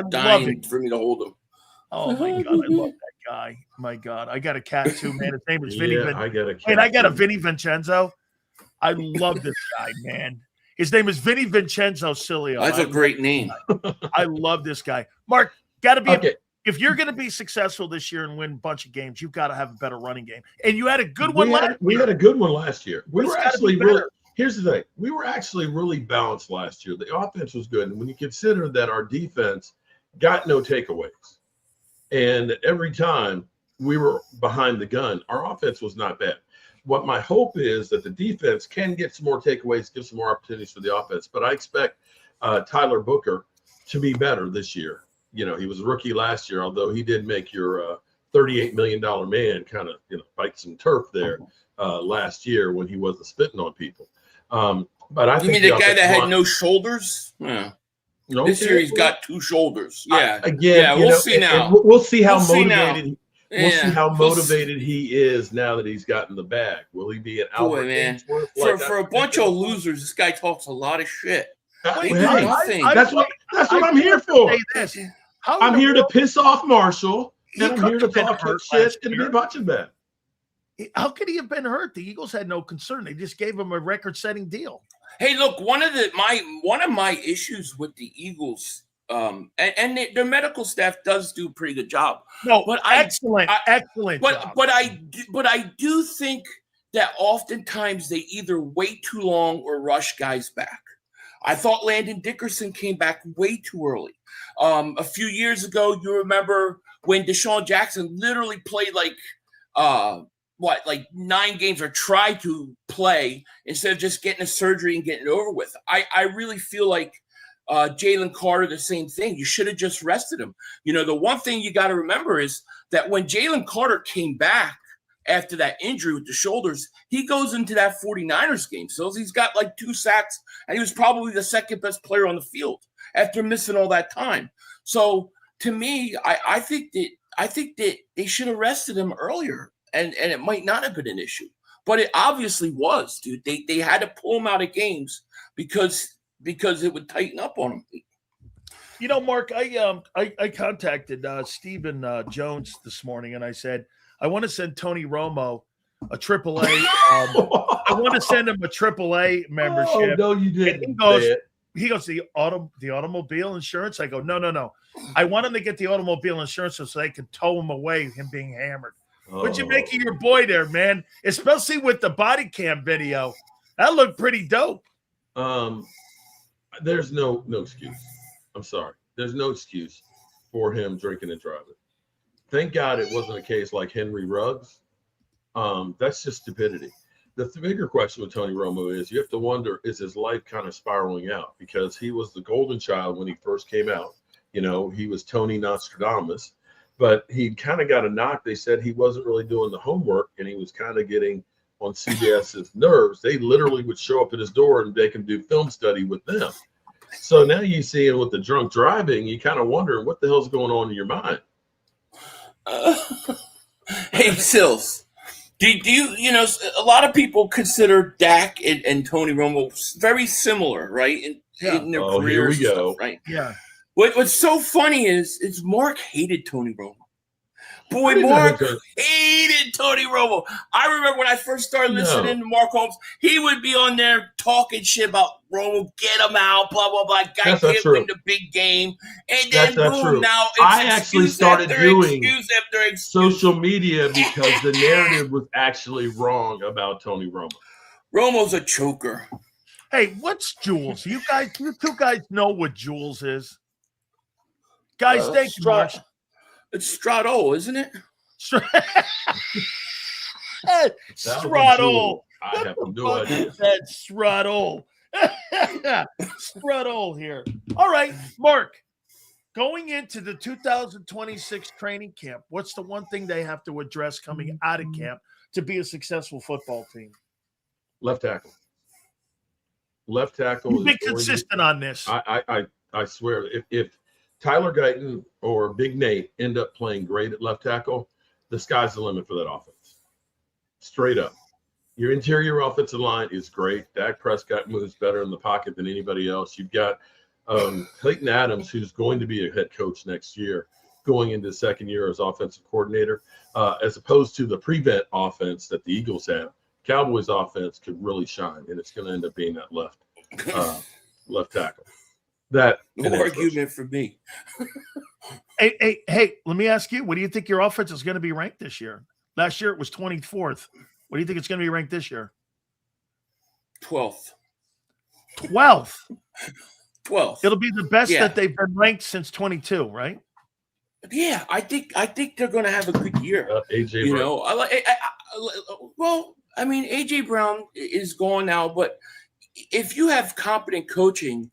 dying for me to hold him. Oh, my God. I love that guy. My God. I got a cat too, man. His name is Vinny. I got a cat. And I got a Vinny Vincenzo. I love this guy, man. His name is Vinny Vincenzo Sileo. That's a great name. I love this guy. Mark, got to be okay. If you're going to be successful this year and win a bunch of games, you've got to have a better running game. And you had a good one last year. We had a good one last year. We were actually really – here's the thing. We were actually really balanced last year. The offense was good. And when you consider that our defense got no takeaways, and every time we were behind the gun, our offense was not bad. What my hope is that the defense can get some more takeaways, give some more opportunities for the offense. But I expect Tyler Booker to be better this year. He was a rookie last year, although he did make your $38 million man kind of bite some turf there last year when he wasn't spitting on people. But I think the guy that had no shoulders? Yeah. Okay. This year he's got 2 shoulders. Yeah. We'll see now. And we'll see how motivated. We'll see how We'll motivated he is now that he's gotten the bag. Will he be an Albert Ainsworth? For a bunch of losers, this guy talks a lot of shit. That's what I'm here for. I'm here to piss off Marshall, and I'm here to talk shit and be a punching bag. How could he have been hurt? The Eagles had no concern. They just gave him a record-setting deal. Hey, look, one of my issues with the Eagles, and their medical staff does do a pretty good job. No, but excellent job. But I do think that oftentimes they either wait too long or rush guys back. I thought Landon Dickerson came back way too early. A few years ago, you remember when Deshaun Jackson literally played like 9 games or tried to play instead of just getting a surgery and getting it over with. I really feel like Jalen Carter, the same thing. You should have just rested him. The one thing you got to remember is that when Jalen Carter came back after that injury with the shoulders, he goes into that 49ers game. So he's got like 2 sacks, and he was probably the second best player on the field after missing all that time. So to me, I think that they should have rested him earlier. And it might not have been an issue, but it obviously was, dude. They had to pull him out of games because it would tighten up on him. Mark, I contacted Stephen Jones this morning, and I said I want to send Tony Romo a AAA. I want to send him a AAA membership. Oh, no, you didn't. He goes, the automobile insurance. I go, no. I want him to get the automobile insurance so they can tow him away, him being hammered. What'd you make of your boy there, man? Especially with the body cam video. That looked pretty dope. There's no excuse. I'm sorry. There's no excuse for him drinking and driving. Thank God it wasn't a case like Henry Ruggs. That's just stupidity. The bigger question with Tony Romo is you have to wonder, is his life kind of spiraling out? Because he was the golden child when he first came out. He was Tony Nostradamus. But he kind of got a knock. They said he wasn't really doing the homework, and he was kind of getting on CBS's nerves. They literally would show up at his door and make him do film study with them. So now you see him with the drunk driving. You kind of wonder what the hell's going on in your mind. Hey, Sills, do you a lot of people consider Dak and Tony Romo very similar, right? In their careers. Here we go. Stuff, right? Yeah. What's so funny is Mark hated Tony Romo. Boy, Mark hated Tony Romo. I remember when I first started listening to Mark Holmes, he would be on there talking shit about Romo, get him out, blah, blah, blah. Guy can't win the big game. And then boom, now it's I actually started doing excuse. Social media because the narrative was actually wrong about Tony Romo. Romo's a choker. Hey, what's Jules? You two guys know what Jules is? Guys, thank you, Marsh. It's Straddle, isn't it? Straddle. I have no idea. That's Straddle. Straddle here. All right, Mark. Going into the 2026 training camp, what's the one thing they have to address coming out of camp to be a successful football team? Left tackle. Left tackle. You've been consistent on this. I swear, if Tyler Guyton or Big Nate end up playing great at left tackle, the sky's the limit for that offense. Straight up. Your interior offensive line is great. Dak Prescott moves better in the pocket than anybody else. You've got Clayton Adams, who's going to be a head coach next year, going into the second year as offensive coordinator, as opposed to the prevent offense that the Eagles have. Cowboys offense could really shine, and it's going to end up being that left tackle. That no argument for me. Hey, let me ask you, what do you think your offense is going to be ranked this year? Last year it was 24th. What do you think it's going to be ranked this year? 12th. 12th. 12th. It'll be the best that they've been ranked since 22, right? Yeah, I think they're going to have a good year. AJ Brown. AJ Brown is gone now, but if you have competent coaching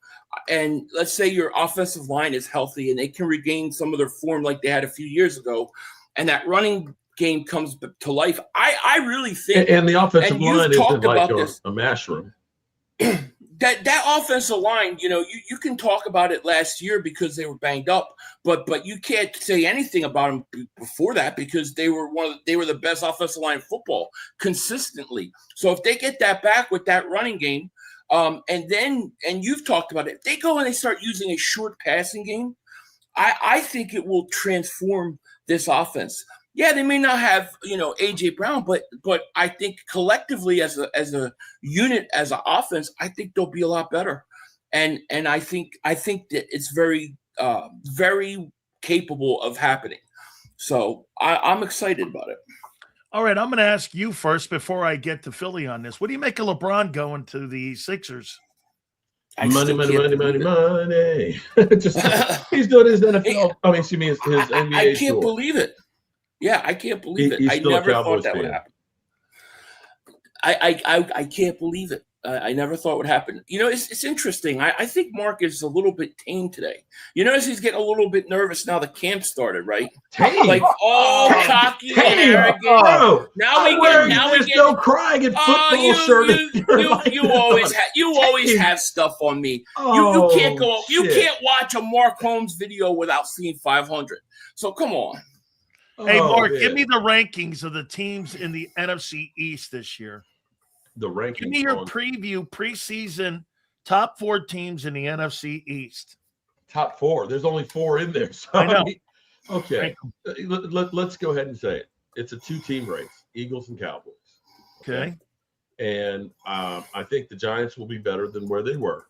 and let's say your offensive line is healthy and they can regain some of their form like they had a few years ago, and that running game comes to life, I really think. And the offensive and you've line isn't talked like about this. a mash room. That offensive line, you can talk about it last year because they were banged up, but you can't say anything about them before that because they were the best offensive line in football consistently. So if they get that back with that running game, and you've talked about it, if they go and they start using a short passing game, I think it will transform this offense. Yeah, they may not have, AJ Brown, but I think collectively as a unit, as an offense, I think they'll be a lot better. And I think that it's very, very capable of happening. So I'm excited about it. All right, I'm going to ask you first before I get to Philly on this. What do you make of LeBron going to the Sixers? Money. Just, he's doing his NFL. His NBA. I can't believe it. Yeah, I can't believe it. I never thought that would happen. I can't believe it. I never thought it would happen. It's interesting. I think Mark is a little bit tame today. You notice he's getting a little bit nervous now the camp started, right? Tame. Like all cocky and arrogant. Bro, now we get no crying at football shirt. You always have stuff on me. You can't watch a Mark Holmes video without seeing 500. So come on. Hey, Mark, give me the rankings of the teams in the NFC East this year. The rankings. Give me your preseason top 4 teams in the NFC East. Top 4. There's only 4 in there. So I know. Okay. Let's go ahead and say it. It's a 2-team race, Eagles and Cowboys. Okay. And I think the Giants will be better than where they were.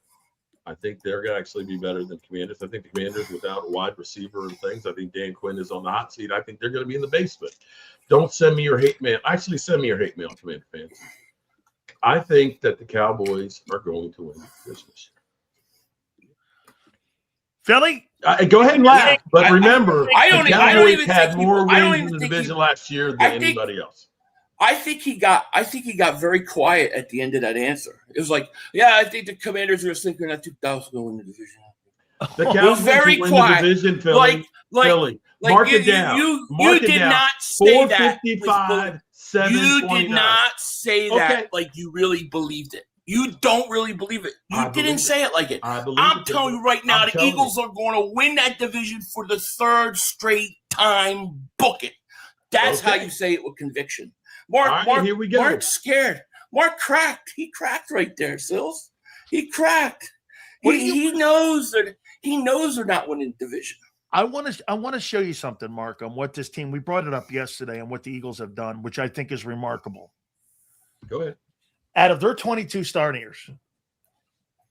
I think they're going to actually be better than Commanders. I think the Commanders, without a wide receiver and things, I think Dan Quinn is on the hot seat. I think they're going to be in the basement. Don't send me your hate mail. Actually, send me your hate mail, Commander fans. I think that the Cowboys are going to win Christmas. Philly? Go ahead and laugh, but remember, the Cowboys had more wins in the division last year than anybody else. I think he got very quiet at the end of that answer. It was like, yeah, I think the Commanders are thinking that 2000 will win the division. The Cowboys very will win quiet. The division, Philly. Philly. Mark it down. You did not say that. 455, 729. You did not say that like you really believed it. You don't really believe it. You didn't say it like it. I'm telling you right now, the Eagles are going to win that division for the 3rd straight time. Book it. That's how you say it with conviction. Mark, here we go. Mark's scared. Mark cracked. He cracked right there, Sills. He cracked. He knows they're not winning the division. I want to show you something, Mark, on what this team, we brought it up yesterday, and what the Eagles have done, which I think is remarkable. Go ahead. Out of their 22 starters,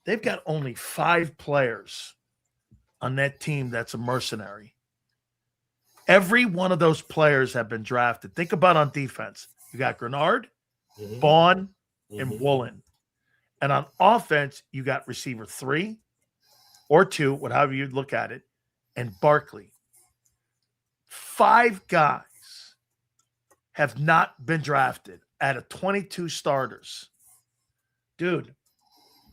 they've got only 5 players on that team that's a mercenary. Every one of those players have been drafted. Think about on defense. You got Grenard, Vaughn, and Woolen. And on offense, you got receiver 3 or 2, whatever you look at it, and Barkley. 5 guys have not been drafted out of 22 starters. Dude,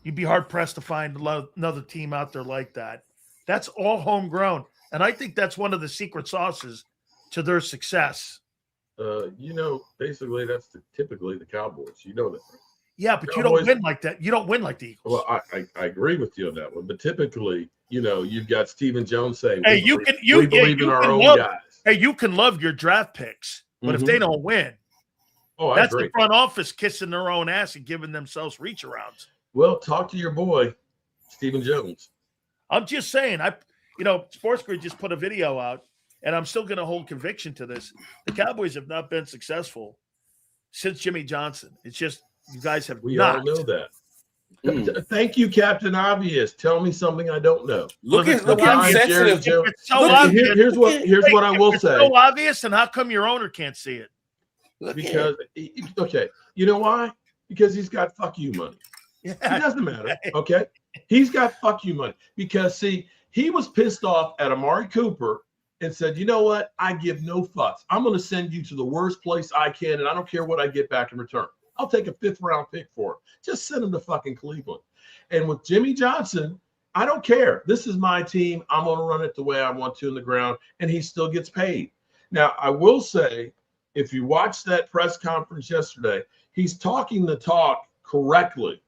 you'd be hard-pressed to find another team out there like that. That's all homegrown. And I think that's one of the secret sauces to their success. Basically, that's typically the Cowboys. You know that, right? Yeah, but Cowboys, you don't win like that. You don't win like the Eagles. Well, I agree with you on that one. But typically, you've got Stephen Jones saying, "Hey, we believe in our own guys." Hey, you can love your draft picks, but if they don't win, that's the front office kissing their own ass and giving themselves reach arounds. Well, talk to your boy, Stephen Jones. I'm just saying. Sports Grid just put a video out, and I'm still going to hold conviction to this. The Cowboys have not been successul since Jimmy Johnson. It's just you guys have not. We all know that. Thank you, Captain Obvious. Tell me something I don't know. Look how sensitive. It's so obvious. Here's what I will say. It's so obvious, and how come your owner can't see it? Because you know why? Because he's got fuck you money. Yeah. It doesn't matter. Okay, he's got fuck you money because he was pissed off at Amari Cooper and said, you know what? I give no fucks. I'm going to send you to the worst place I can, and I don't care what I get back in return. I'll take a 5th-round pick for him. Just send him to fucking Cleveland. And with Jimmy Johnson, I don't care. This is my team. I'm going to run it the way I want to in the ground, and he still gets paid. Now, I will say, if you watch that press conference yesterday, he's talking the talk correctly.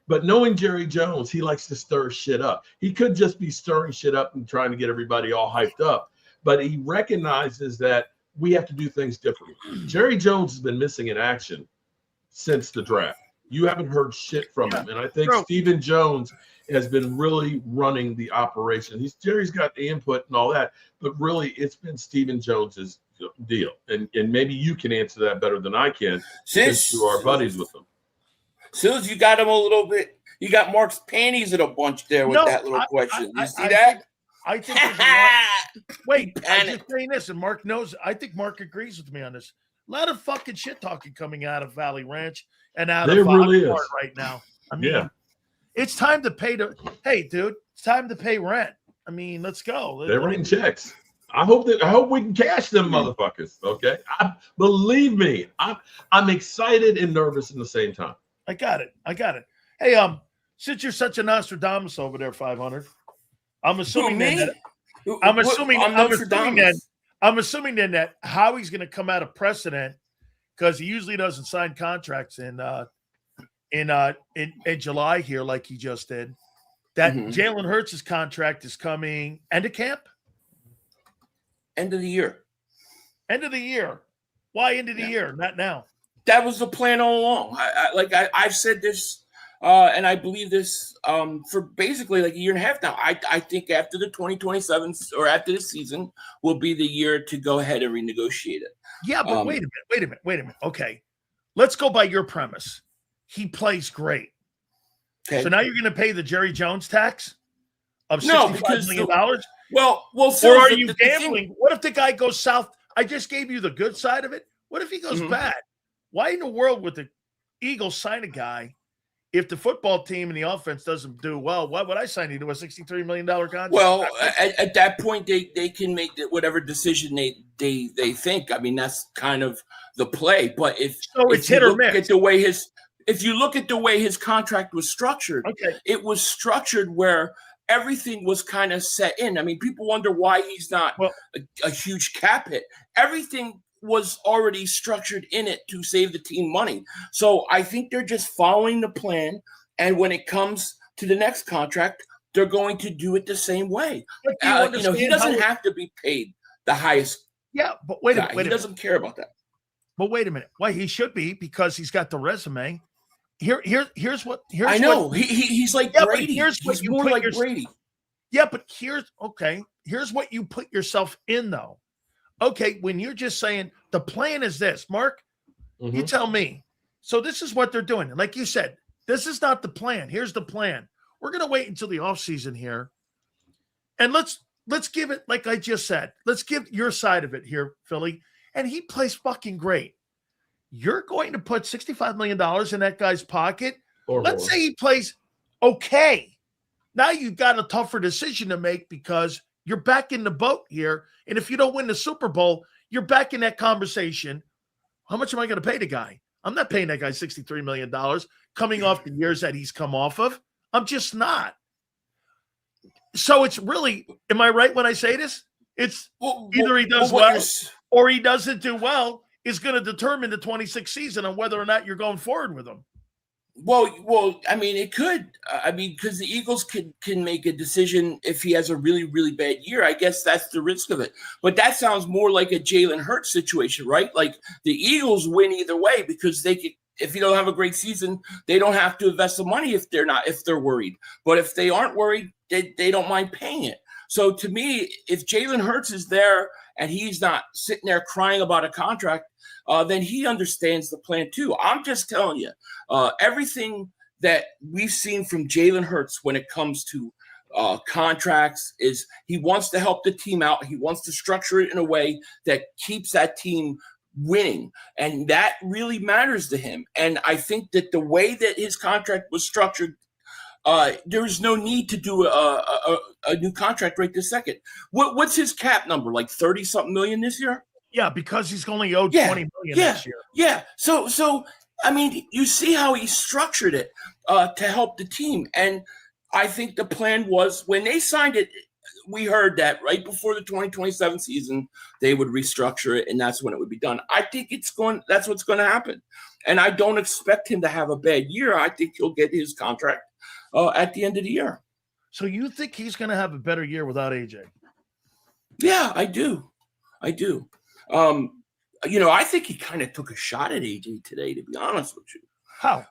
But knowing Jerry Jones, he likes to stir shit up. He could just be stirring shit up and trying to get everybody all hyped up. But he recognizes that we have to do things differently. Jerry Jones has been missing in action since the draft. You haven't heard shit from him. And I think Stephen Jones has been really running the operation. Jerry's got the input and all that, but really it's been Stephen Jones's deal. And maybe you can answer that better than I can since you are buddies with him. Soon as you got him a little bit, you got Mark's panties in a bunch there with that little question. You see that? I think there's a lot. Wait, I'm just saying this, and Mark knows. I think Mark agrees with me on this. A lot of fucking shit talking coming out of Valley Ranch and out of really right now. I mean, it's time to pay hey, dude, it's time to pay rent. I mean, let's go. They're writing checks. I hope we can cash them motherfuckers. Okay, believe me, I'm excited and nervous in the same time. I got it. Hey, since you're such a Nostradamus over there, 500, I'm assuming I'm assuming then that Howie's going to come out of precedent because he usually doesn't sign contracts in July here like he just did. That Jalen Hurts' contract is coming end of camp, end of the year. Why end of the year? Not now. That was the plan all along. I've said this, and I believe this for basically like a year and a half now. I think after the 2027 or after the season will be the year to go ahead and renegotiate it. Yeah, but wait a minute. Okay, let's go by your premise. He plays great. Okay. So now you're going to pay the Jerry Jones tax of $65 million? Well, or are you gambling? What if the guy goes south? I just gave you the good side of it. What if he goes bad? Why in the world would the Eagles sign a guy if the football team and the offense doesn't do well? Why would I sign you to a $63 million contract? Well, at that point, they can make whatever decision they think. I mean, that's kind of the play. But if hit or miss. If you look at the way his contract was structured, it was structured where everything was kind of set in. I mean, people wonder why he's not a huge cap hit. Everything was already structured in it to save the team money. So I think they're just following the plan. And when it comes to the next contract, they're going to do it the same way. He doesn't have to be paid the highest. Yeah, but wait a minute. He doesn't care about that. But wait a minute. Why he should be, because he's got the resume. Here's what he's like Brady. He's more like Brady. Yeah, but here's what you put yourself in though. Okay, when you're just saying the plan is this, Mark, you tell me. So this is what they're doing. And like you said, this is not the plan. Here's the plan. We're going to wait until the offseason here. And let's give it, like I just said, let's give your side of it here, Philly. And he plays fucking great. You're going to put $65 million in that guy's pocket. Let's say he plays okay. Now you've got a tougher decision to make because you're back in the boat here. And if you don't win the Super Bowl, you're back in that conversation. How much am I going to pay the guy? I'm not paying that guy $63 million coming off the years that he's come off of. I'm just not. So it's really, am I right when I say this? It's either he does well or he doesn't do well is going to determine the 26th season on whether or not you're going forward with him. Well, I mean, it could. Because the Eagles can make a decision if he has a really, really bad year. I guess that's the risk of it. But that sounds more like a Jalen Hurts situation, right? Like the Eagles win either way because they could. If you don't have a great season, they don't have to invest the money if they're worried. But if they aren't worried, they don't mind paying it. So to me, if Jalen Hurts is there and he's not sitting there crying about a contract, then he understands the plan too. I'm just telling you, everything that we've seen from Jalen Hurts when it comes to contracts is he wants to help the team out. He wants to structure it in a way that keeps that team winning. And that really matters to him. And I think that the way that his contract was structured, there's no need to do a new contract right this second. What's his cap number? Like 30-something million this year? Yeah, because he's only owed $20 million this year. Yeah. So I mean, you see how he structured it to help the team. And I think the plan was when they signed it, we heard that right before the 2027 season, they would restructure it, and that's when it would be done. I think that's what's going to happen. And I don't expect him to have a bad year. I think he'll get his contract at the end of the year. So you think he's going to have a better year without AJ? Yeah, I do. I think he kind of took a shot at AJ today, to be honest with you. How?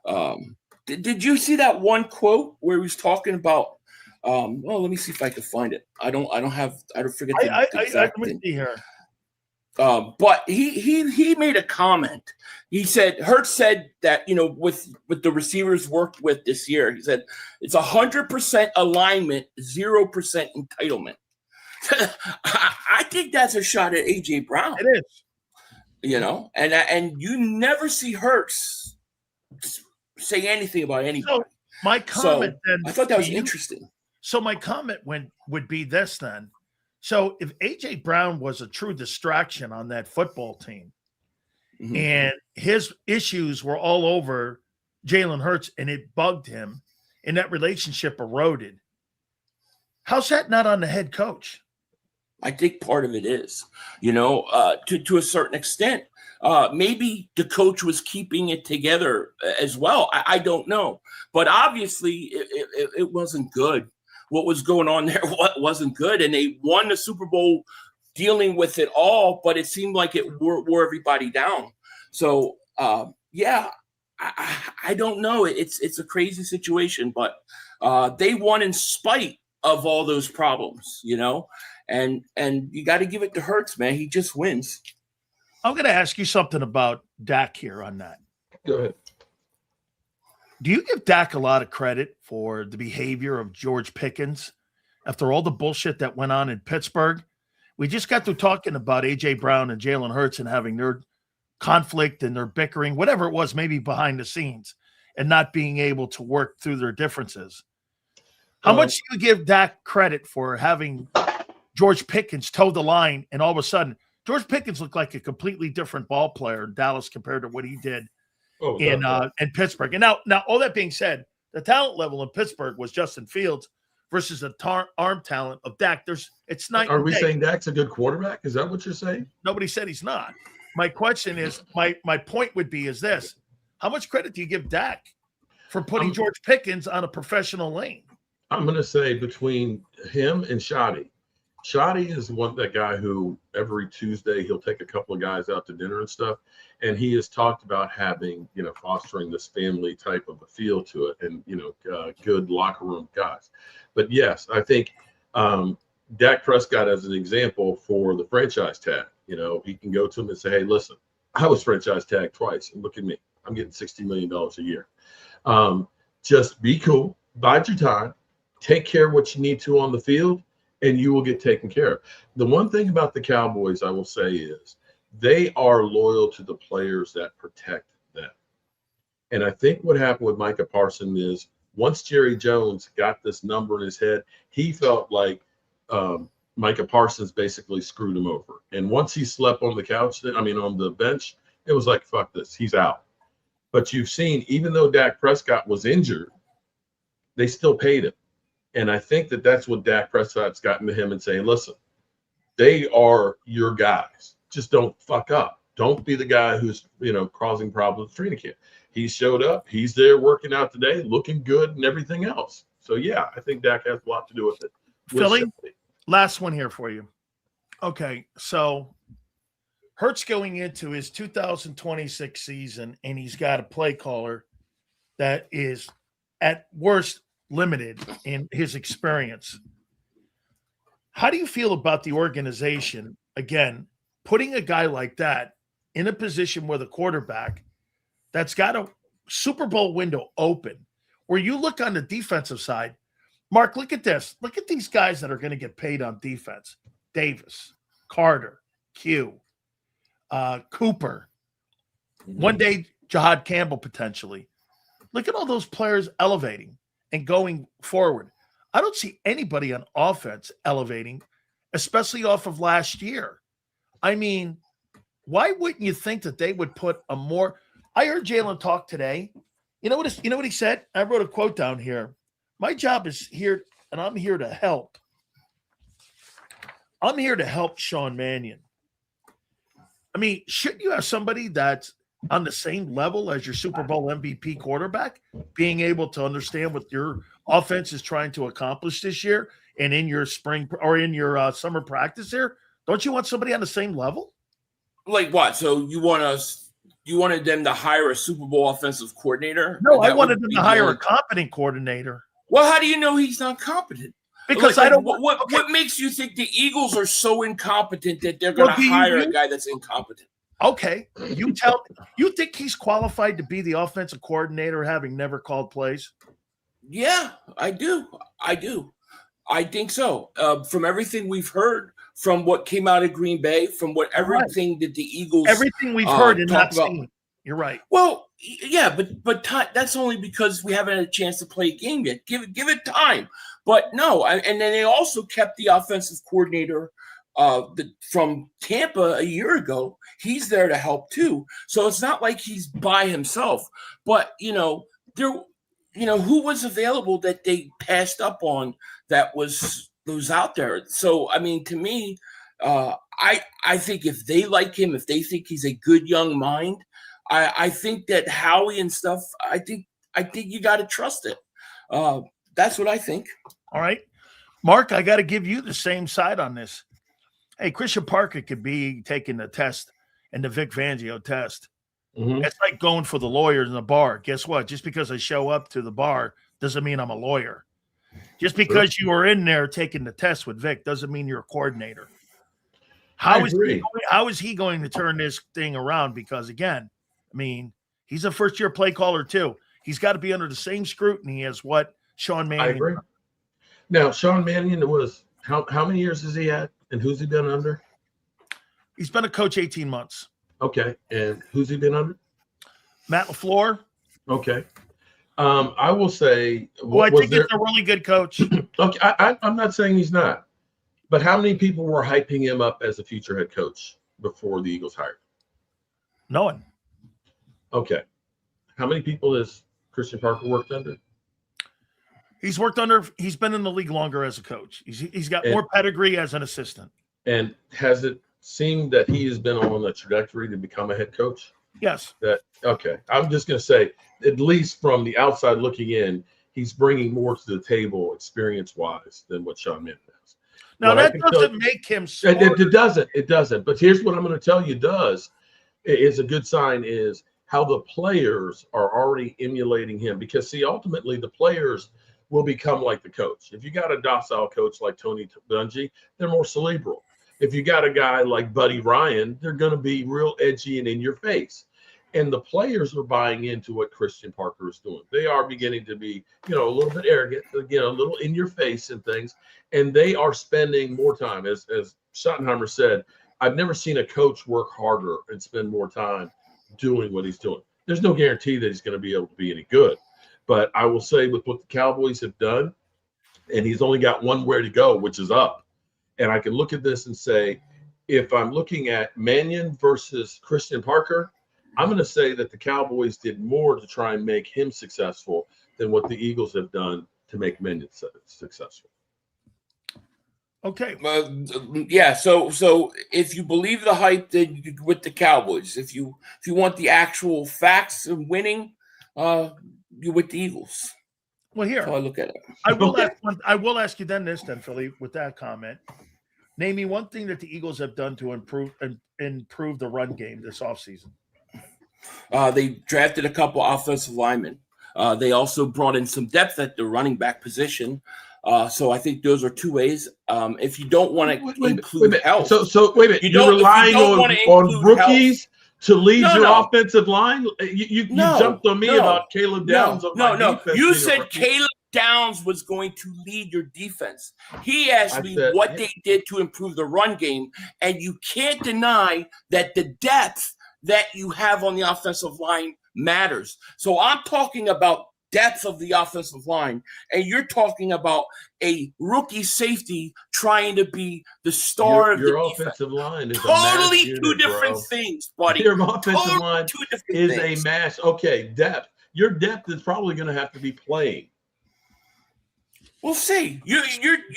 Did you see that one quote where he was talking about? Let me see if I can find it. I don't forget the exact let me thing. see here. But he made a comment. He said Hurts said that with the receivers worked with this year, he said it's 100% alignment, 0% entitlement. I think that's a shot at AJ Brown. It is. And you never see Hurts say anything about anybody. So my comment then, I thought that was interesting. So my comment would be this then. So if AJ Brown was a true distraction on that football team, mm-hmm. and his issues were all over Jalen Hurts and it bugged him and that relationship eroded, how's that not on the head coach? I think part of it is, to a certain extent. Maybe the coach was keeping it together as well. I don't know. But obviously it wasn't good. What was going on there wasn't good. And they won the Super Bowl dealing with it all, but it seemed like it wore everybody down. So, I don't know. It's a crazy situation, but they won in spite of all those problems, and you got to give it to Hurts, man. He just wins. I'm going to ask you something about Dak here on that. Go ahead. Do you give Dak a lot of credit for the behavior of George Pickens after all the bullshit that went on in Pittsburgh? We just got through talking about A.J. Brown and Jalen Hurts and having their conflict and their bickering, whatever it was, maybe behind the scenes, and not being able to work through their differences. How much do you give Dak credit for having George Pickens toe the line and all of a sudden George Pickens looked like a completely different ball player in Dallas compared to what he did in Pittsburgh. And now, all that being said, the talent level in Pittsburgh was Justin Fields versus the arm talent of Dak. It's night. Are we saying Dak's a good quarterback? Is that what you're saying? Nobody said he's not. My question is, my point would be is this: how much credit do you give Dak for putting George Pickens on a professional lane? I'm going to say between him and Shoddy. Shoddy is that guy who every Tuesday he'll take a couple of guys out to dinner and stuff, and he has talked about having fostering this family type of a feel to it, and good locker room guys. But yes, I think Dak Prescott as an example for the franchise tag. He can go to him and say, "Hey, listen, I was franchise tagged twice, and look at me, I'm getting $60 million a year. Just be cool, bide your time, take care of what you need to on the field." And you will get taken care of. The one thing about the Cowboys, I will say, is they are loyal to the players that protect them. And I think what happened with Micah Parsons is once Jerry Jones got this number in his head, he felt like Micah Parsons basically screwed him over. And once he slept on the couch, on the bench, it was like, fuck this, he's out. But you've seen, even though Dak Prescott was injured, they still paid him. And I think that's what Dak Prescott's gotten to him and saying, listen, they are your guys. Just don't fuck up. Don't be the guy who's, causing problems at training camp. He showed up. He's there working out today, looking good and everything else. So, yeah, I think Dak has a lot to do with it. Philly, last one here for you. Okay, so Hurts going into his 2026 season, and he's got a play caller that is at worst limited in his experience. How do you feel about the organization, again, putting a guy like that in a position with a quarterback that's got a Super Bowl window open, where you look on the defensive side? Mark, look at this. Look at these guys that are going to get paid on defense. Davis, Carter, Q, Cooper. One day, Jahad Campbell potentially. Look at all those players elevating and going forward. I don't see anybody on offense elevating, especially off of last year. Why wouldn't you think that they would put a more – I heard Jalen talk today. You know what he said? I wrote a quote down here. My job is here, and I'm here to help. I'm here to help Sean Mannion. I mean, shouldn't you have somebody that's on the same level as your Super Bowl MVP quarterback, being able to understand what your offense is trying to accomplish this year and in your spring or in your summer practice here? Don't you want somebody on the same level? Like what? So you wanted them to hire a Super Bowl offensive coordinator? No, I wanted them to hire a competent coordinator. Well, how do you know he's not competent? Because like, I don't. What makes you think the Eagles are so incompetent that they're going to hire a guy that's incompetent? Okay, you think he's qualified to be the offensive coordinator, having never called plays? Yeah, I do. I think so. From everything we've heard, from what came out of Green Bay, from everything that the Eagles, everything we've heard and not seen. You're right. Well, yeah, but that's only because we haven't had a chance to play a game yet. Give it time. But no, and then they also kept the offensive coordinator from Tampa a year ago. He's there to help too. So it's not like he's by himself. But who was available that they passed up on that was out there. So I mean, to me, I think if they like him, if they think he's a good young mind, I think that Howie and stuff, I think you got to trust it. That's what I think. All right. Mark, I got to give you the same side on this. Hey, Christian Parker could be taking the test and the Vic Fangio test. Mm-hmm. It's like going for the lawyers in the bar. Guess what? Just because I show up to the bar doesn't mean I'm a lawyer. Just because you were in there taking the test with Vic doesn't mean you're a coordinator. How is he going to turn this thing around? Because, again, I mean, he's a first-year play caller too. He's got to be under the same scrutiny as what Sean Mannion. I agree. Now, Sean Mannion was how many years has he had, and who's he been under? He's been a coach 18 months. Okay, and who's he been under? Matt LaFleur. Okay. I will say, I think he's a really good coach. Okay, I'm not saying he's not, but how many people were hyping him up as a future head coach before the Eagles hired him? No one. Okay. How many people has Christian Parker worked under? He's been in the league longer as a coach. He's got more pedigree as an assistant. And has it seemed that he has been on a trajectory to become a head coach? Yes. Okay. I'm just going to say, at least from the outside looking in, he's bringing more to the table experience-wise than what Sean Mannion has. Now, that doesn't make him smarter. It doesn't. But here's what I'm going to tell you is a good sign is how the players are already emulating him. Because, see, ultimately the players will become like the coach. If you got a docile coach like Tony Dungy, they're more cerebral. If you got a guy like Buddy Ryan, they're going to be real edgy and in your face. And the players are buying into what Christian Parker is doing. They are beginning to be, a little bit arrogant, a little in your face and things. And they are spending more time. As Schottenheimer said, I've never seen a coach work harder and spend more time doing what he's doing. There's no guarantee that he's going to be able to be any good. But I will say with what the Cowboys have done, and he's only got one way to go, which is up. And I can look at this and say, if I'm looking at Mannion versus Christian Parker, I'm going to say that the Cowboys did more to try and make him successful than what the Eagles have done to make Mannion successful. Okay. Yeah. So if you believe the hype, then with the Cowboys. If you want the actual facts of winning, you're with the Eagles. Well, here, that's how I look at it. I will ask you then, Philly, with that comment. Name me one thing that the Eagles have done to improve the run game this offseason. They drafted a couple offensive linemen. They also brought in some depth at the running back position. So I think those are two ways. If you don't want to include health, so wait a minute, you're relying on rookies to lead your offensive line. You jumped on me about Caleb Downs. No. You said Caleb Downs was going to lead your defense. He asked me what they did to improve the run game, and you can't deny that the depth that you have on the offensive line matters. So I'm talking about depth of the offensive line, and you're talking about a rookie safety trying to be the star of the defense. Your offensive line is totally two different things, buddy. Your offensive line is a mash. Okay, depth. Your depth is probably going to have to be playing. We'll see. You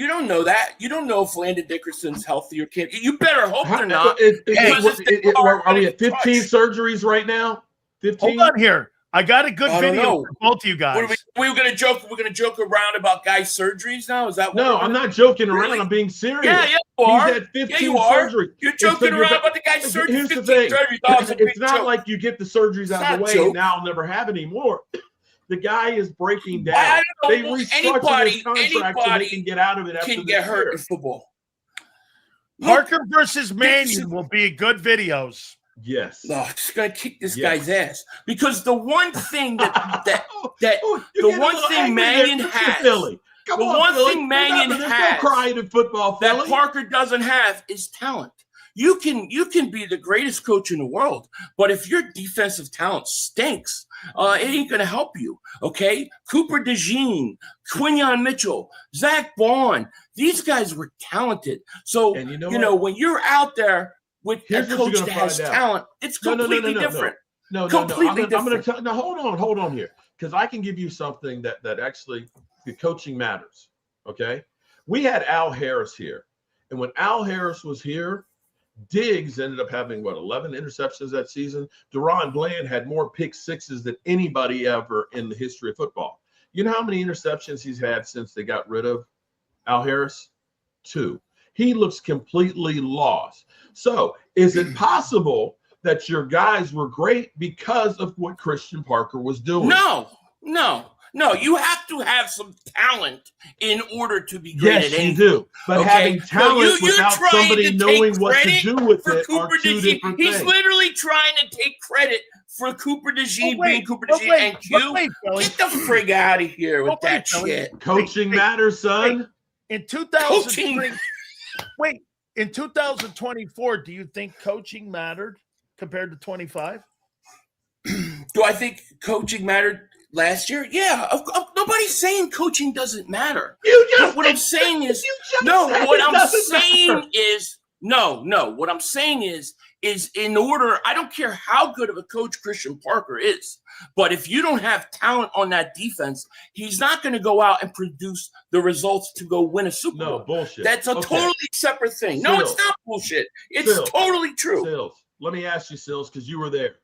don't know that. You don't know if Landon Dickerson's healthy or can't. You better hope they're not. Are we at 15 surgeries right now? 15. Hold on here. I got a good I don't video know. for both of you guys. We were gonna joke. We're gonna joke around about guys' surgeries now. Is that what No, I'm not joking around. Really? I'm being serious. Yeah, you are. He's had 15 Yeah, you are. surgeries. You're joking And so around about the guy's surgery. Here's the 15 thing. surgeries. Oh, it's a big It's not joke. like you get the surgeries out of the not way joke. and now I'll never have any more. The guy is breaking down. I They don't know. restructured his contract so they can get out of it after Can get this hurt year. in football. Parker versus Mannion will be good videos. Yes. No, it's gonna kick this Yes. guy's ass because the one thing that You're the getting a one little thing angry there. Mannion Listen to has, Philly. Come the on, one Philly. thing Mannion Remember, there's has no crying in football, that Philly. Parker doesn't have is talent. You can be the greatest coach in the world, but if your defensive talent stinks, it ain't gonna help you. Okay, Cooper DeJean, Quinyon Mitchell, Zach Bond, these guys were talented. So And you you know know when you're out there with Here's a what coach you're that gonna has find out. talent, it's No. completely different. No. Completely I'm gonna different. tell. Now, hold on here, because I can give you something that actually the coaching matters. Okay, we had Al Harris here, and when Al Harris was here, Diggs ended up having 11 interceptions that season. Deron Bland had more pick sixes than anybody ever in the history of football. You know how many interceptions he's had since they got rid of Al Harris? 2. He looks completely lost. So, is it possible that your guys were great because of what Christian Parker was doing? No. You have to have some talent in order to be great Yes, at anything. you do. But Okay? having So talent you're without trying somebody to take knowing what to credit do with for it are Cooper two DeJean. different He's things. literally trying to take credit for Cooper DeJean being Cooper DeJean and Q. Wait, Billy. Get the frig out of here with Wait, that Billy. shit. Coaching Hey, matters, son. In 2020, Coaching. wait, in 2024, do you think coaching mattered compared to 25? Do I think coaching mattered last year? Yeah. Nobody's saying coaching doesn't matter. You just What I'm saying is said what it I'm doesn't saying matter. is no. What I'm saying is in order, I don't care how good of a coach Christian Parker is, but if you don't have talent on that defense, he's not going to go out and produce the results to go win a Super Bowl. No, bullshit. That's a Okay. totally separate thing. No, it's Sills. not bullshit. It's Sills. totally true. Sills, let me ask you, Sills, because you were there.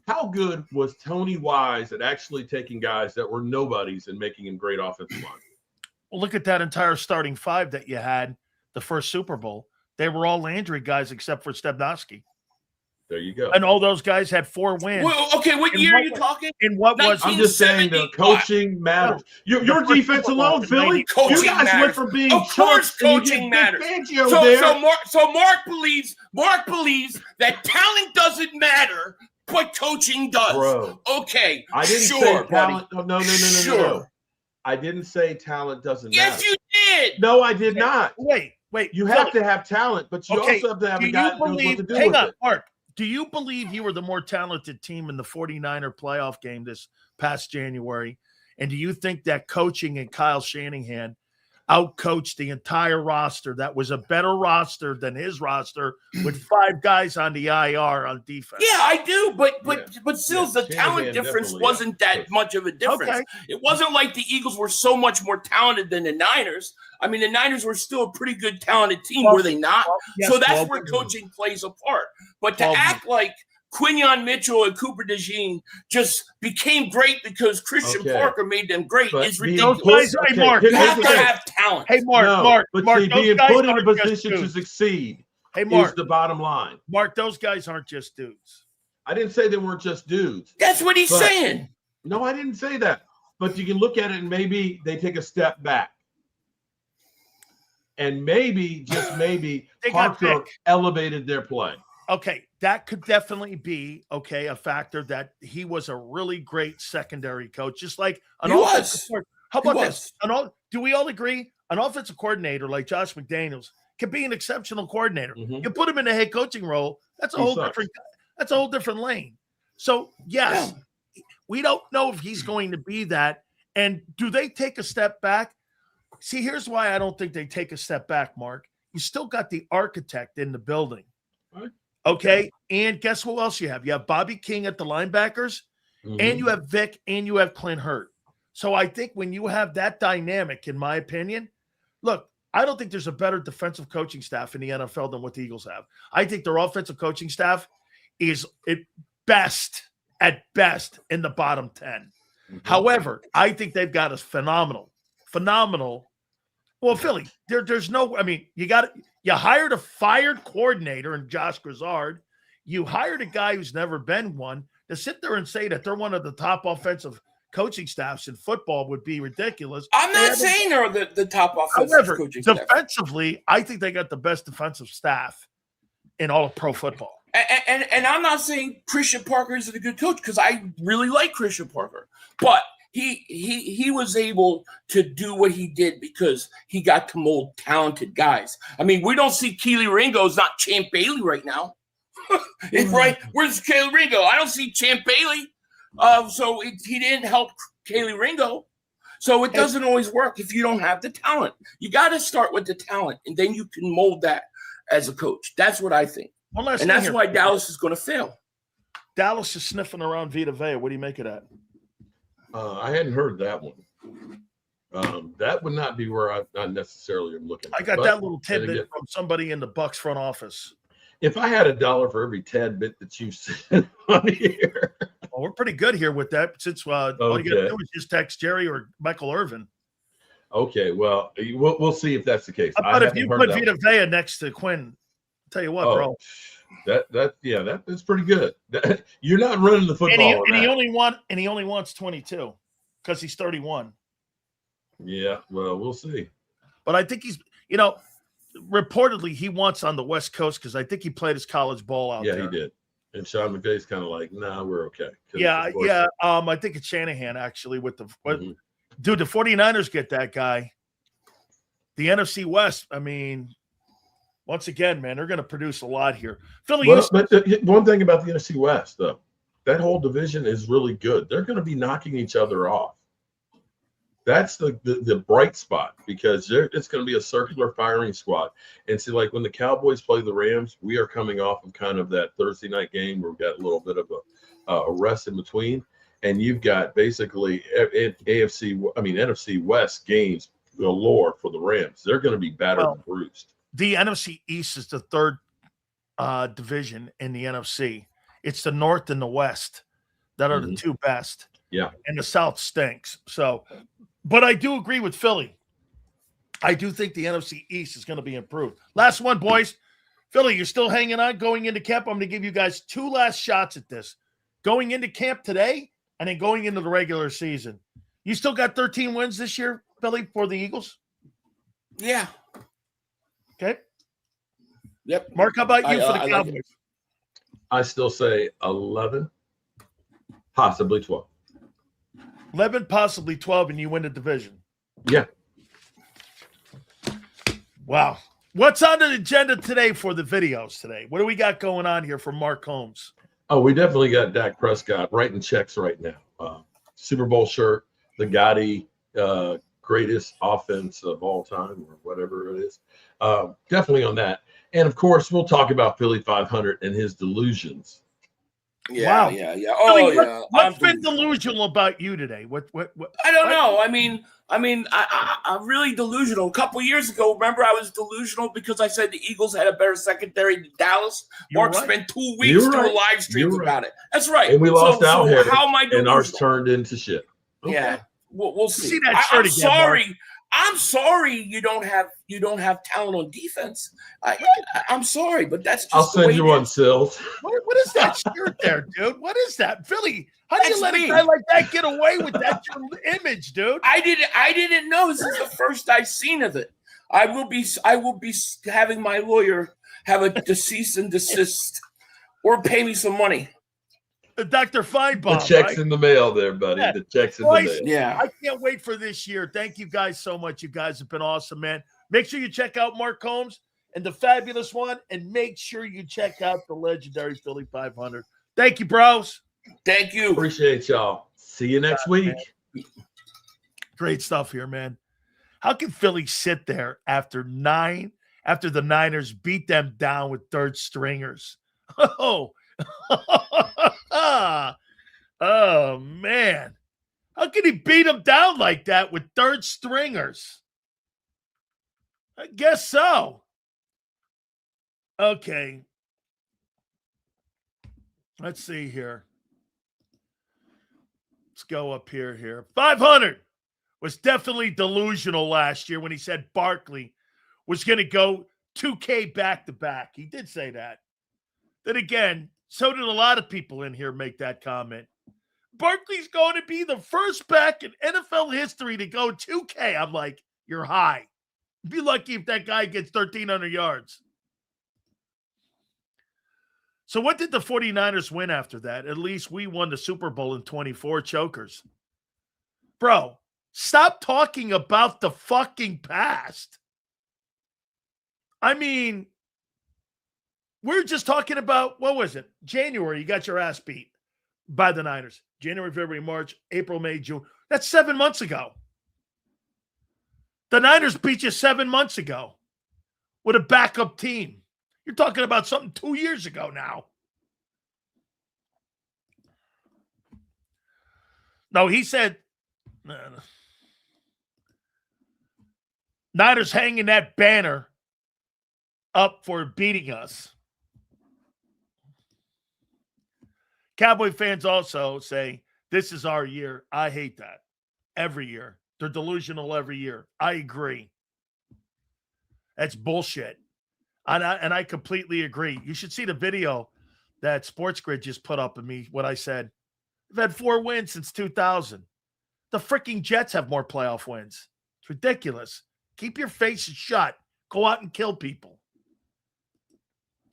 How good was Tony Wise at actually taking guys that were nobodies and making them great offensive line? Well, look at that entire starting 5 that you had the first Super Bowl. They were all Landry guys except for Stebnowski. There you go. And all those guys had 4 wins. Well, okay, what In year what are you way? talking? In what was I'm just saying the 1970 coaching matters. Your The first defense Super Bowl alone, in Philly. 90 You Coaching guys went matters. from being Of course chumps and you coaching get matters. Big Fangio there. So Mark believes that talent doesn't matter, but coaching does. Bro, Okay, I didn't sure, say buddy. talent. No. Sure. I didn't say talent doesn't Yes, matter. you did. No, I did not. Wait. You have Philly, to have talent, but you Okay, also have to have do a guy you that knows what believe? to do Hang with on, it. Mark. Do you believe you were the more talented team in the 49er playoff game this past January? And do you think that coaching and Kyle Shanahan outcoached the entire roster that was a better roster than his roster with 5 guys on the IR on defense? Yeah, I do, but still, Yeah, the talent Shanahan difference definitely wasn't that outcoached. much of a difference. Okay. It wasn't like the Eagles were so much more talented than the Niners. I mean, the Niners were still a pretty good talented team, were they not? Yes, So that's 12 where wins. coaching plays a part. But to 12 act like Quinyon Mitchell and Cooper DeJean just became great because Christian Okay. Parker made them great But is being ridiculous. put- Hey, Mark, You here's have the to thing. have talent. Hey, Mark, No, but Mark, see, those being guys put in a aren't just position to dudes. succeed Hey, is Mark, the bottom line. Mark, those guys aren't just dudes. I didn't say they weren't just dudes. That's what he's But- saying. No, I didn't say that. But you can look at it and maybe they take a step back. And maybe, just maybe, They got Parker Vic. elevated their play. Okay, that could definitely be a factor that he was a really great secondary coach, just like an He offensive was. coordinator. How He about was. this? Do we all agree an offensive coordinator like Josh McDaniels can be an exceptional coordinator? Mhm. You put him in a head coaching role, that's a He whole sucks. different. That's a whole different lane. So yes, we don't know if he's going to be that. And do they take a step back? See, here's why I don't think they take a step back, Mark. You still got the architect in the building. Right. Okay. And guess who else you have? You have Bobby King at the linebackers, Mhm. and you have Vic, and you have Clint Hurt. So I think when you have that dynamic, in my opinion, look, I don't think there's a better defensive coaching staff in the NFL than what the Eagles have. I think their offensive coaching staff is at best in the bottom 10. However, I think they've got a phenomenal. Well, Philly, there's no. I mean, you hired a fired coordinator in Josh Grizzard. You hired a guy who's never been one. To sit there and say that they're one of the top offensive coaching staffs in football would be ridiculous. I'm not saying they're the top offensive coaching staff. Defensively, I think they got the best defensive staff in all of pro football. And I'm not saying Christian Parker isn't a good coach, because I really like Christian Parker, but he was able to do what he did because he got to mold talented guys. I mean, we don't see Keely Ringo's not Champ Bailey right now. Right? Where's Keely Ringo? I don't see Champ Bailey. So he didn't help Keely Ringo. So it doesn't always work if you don't have the talent. You got to start with the talent, and then you can mold that as a coach. That's what I think. And that's why Dallas is going to fail. Dallas is sniffing around Vita Vea. What do you make of that? I hadn't heard that one. That would not be where I necessarily am looking. I got that little tidbit from somebody in the Bucs front office. If I had $1 for every tidbit that you said on here. Well, we're pretty good here with that, since all you got to do is just text Jerry or Michael Irvin. Okay, well, we'll see if that's the case. But if you put Vita Vea next to Quinn, I'll tell you what, bro. That's pretty good. You're not running the football. And he only wants 22 because he's 31. Yeah, well, we'll see. But I think he's, reportedly he wants on the West Coast because I think he played his college ball out there. Yeah, he did. And Sean McVay's kind of like, nah, we're okay. Yeah. I think it's Shanahan actually with the dude. The 49ers get that guy. The NFC West. I mean, once again, man, they're going to produce a lot here. Philly. But one thing about the NFC West, though, that whole division is really good. They're going to be knocking each other off. That's the bright spot, because it's going to be a circular firing squad. And see, like when the Cowboys play the Rams, we are coming off of kind of that Thursday night game where we've got a little bit of a rest in between. And you've got basically NFC West games galore for the Rams. They're going to be battered and bruised. The NFC East is the third division in the NFC. It's the North and the West that are the two best. Yeah. And the South stinks. So, but I do agree with Philly. I do think the NFC East is going to be improved. Last one, boys. Philly, you're still hanging on going into camp. I'm going to give you guys two last shots at this. Going into camp today and then going into the regular season. You still got 13 wins this year, Philly, for the Eagles? Yeah. Okay. Yep. Mark, how about you for the Cowboys? I still say 11, possibly 12. 11, possibly 12, and you win the division. Yeah. Wow. What's on the agenda today for the videos today? What do we got going on here for Mark Holmes? Oh, we definitely got Dak Prescott writing checks right now. Super Bowl shirt, the Gotti greatest offense of all time, or whatever it is. Definitely on that. And, of course, we'll talk about Philly 500 and his delusions. Yeah, wow. Yeah. Oh, yeah. What's been delusional about you today? What? I don't know. I mean, I'm really delusional. A couple years ago, remember, I was delusional because I said the Eagles had a better secondary than Dallas. Mark spent 2 weeks doing live streams about it. That's right. And we lost out here. How am I delusional? And ours turned into shit. Okay. Yeah, we'll see. See that shirt I'm again, sorry. Mark. I'm sorry you don't have talent on defense. I'm sorry, but that's just I'll send you one, Sills. What is that shirt there, dude? What is that? Philly, how do you let a guy like that get away with that image, dude? I didn't know. This is the first I've seen of it. I will be having my lawyer have a cease and desist or pay me some money. Dr. Feinbaum. The check's in the mail there, buddy. Yeah. The check's in the mail. Yeah. I can't wait for this year. Thank you guys so much. You guys have been awesome, man. Make sure you check out Mark Holmes and the fabulous one, and make sure you check out the legendary Philly 500. Thank you, bros. Thank you. Appreciate y'all. See you next week. Man. Great stuff here, man. How can Philly sit there after the Niners beat them down with third stringers? Oh, oh man. How can he beat him down like that with third stringers? I guess so. Okay. Let's see here. Let's go up here. 500 was definitely delusional last year when he said Barkley was going to go 2K back-to-back. He did say that. Then again, so did a lot of people in here make that comment. Barkley's going to be the first back in NFL history to go 2K. I'm like, you're high. Be lucky if that guy gets 1,300 yards. So what did the 49ers win after that? At least we won the Super Bowl in 24 chokers. Bro, stop talking about the fucking past. I mean, we're just talking about, what was it? January, you got your ass beat by the Niners. January, February, March, April, May, June. That's 7 months ago. The Niners beat you 7 months ago with a backup team. You're talking about something 2 years ago now. No, he said, Niners hanging that banner up for beating us. Cowboy fans also say, this is our year. I hate that. Every year. They're delusional every year. I agree. That's bullshit. And I completely agree. You should see the video that Sports Grid just put up of me, what I said. We've had 4 wins since 2000. The freaking Jets have more playoff wins. It's ridiculous. Keep your faces shut. Go out and kill people.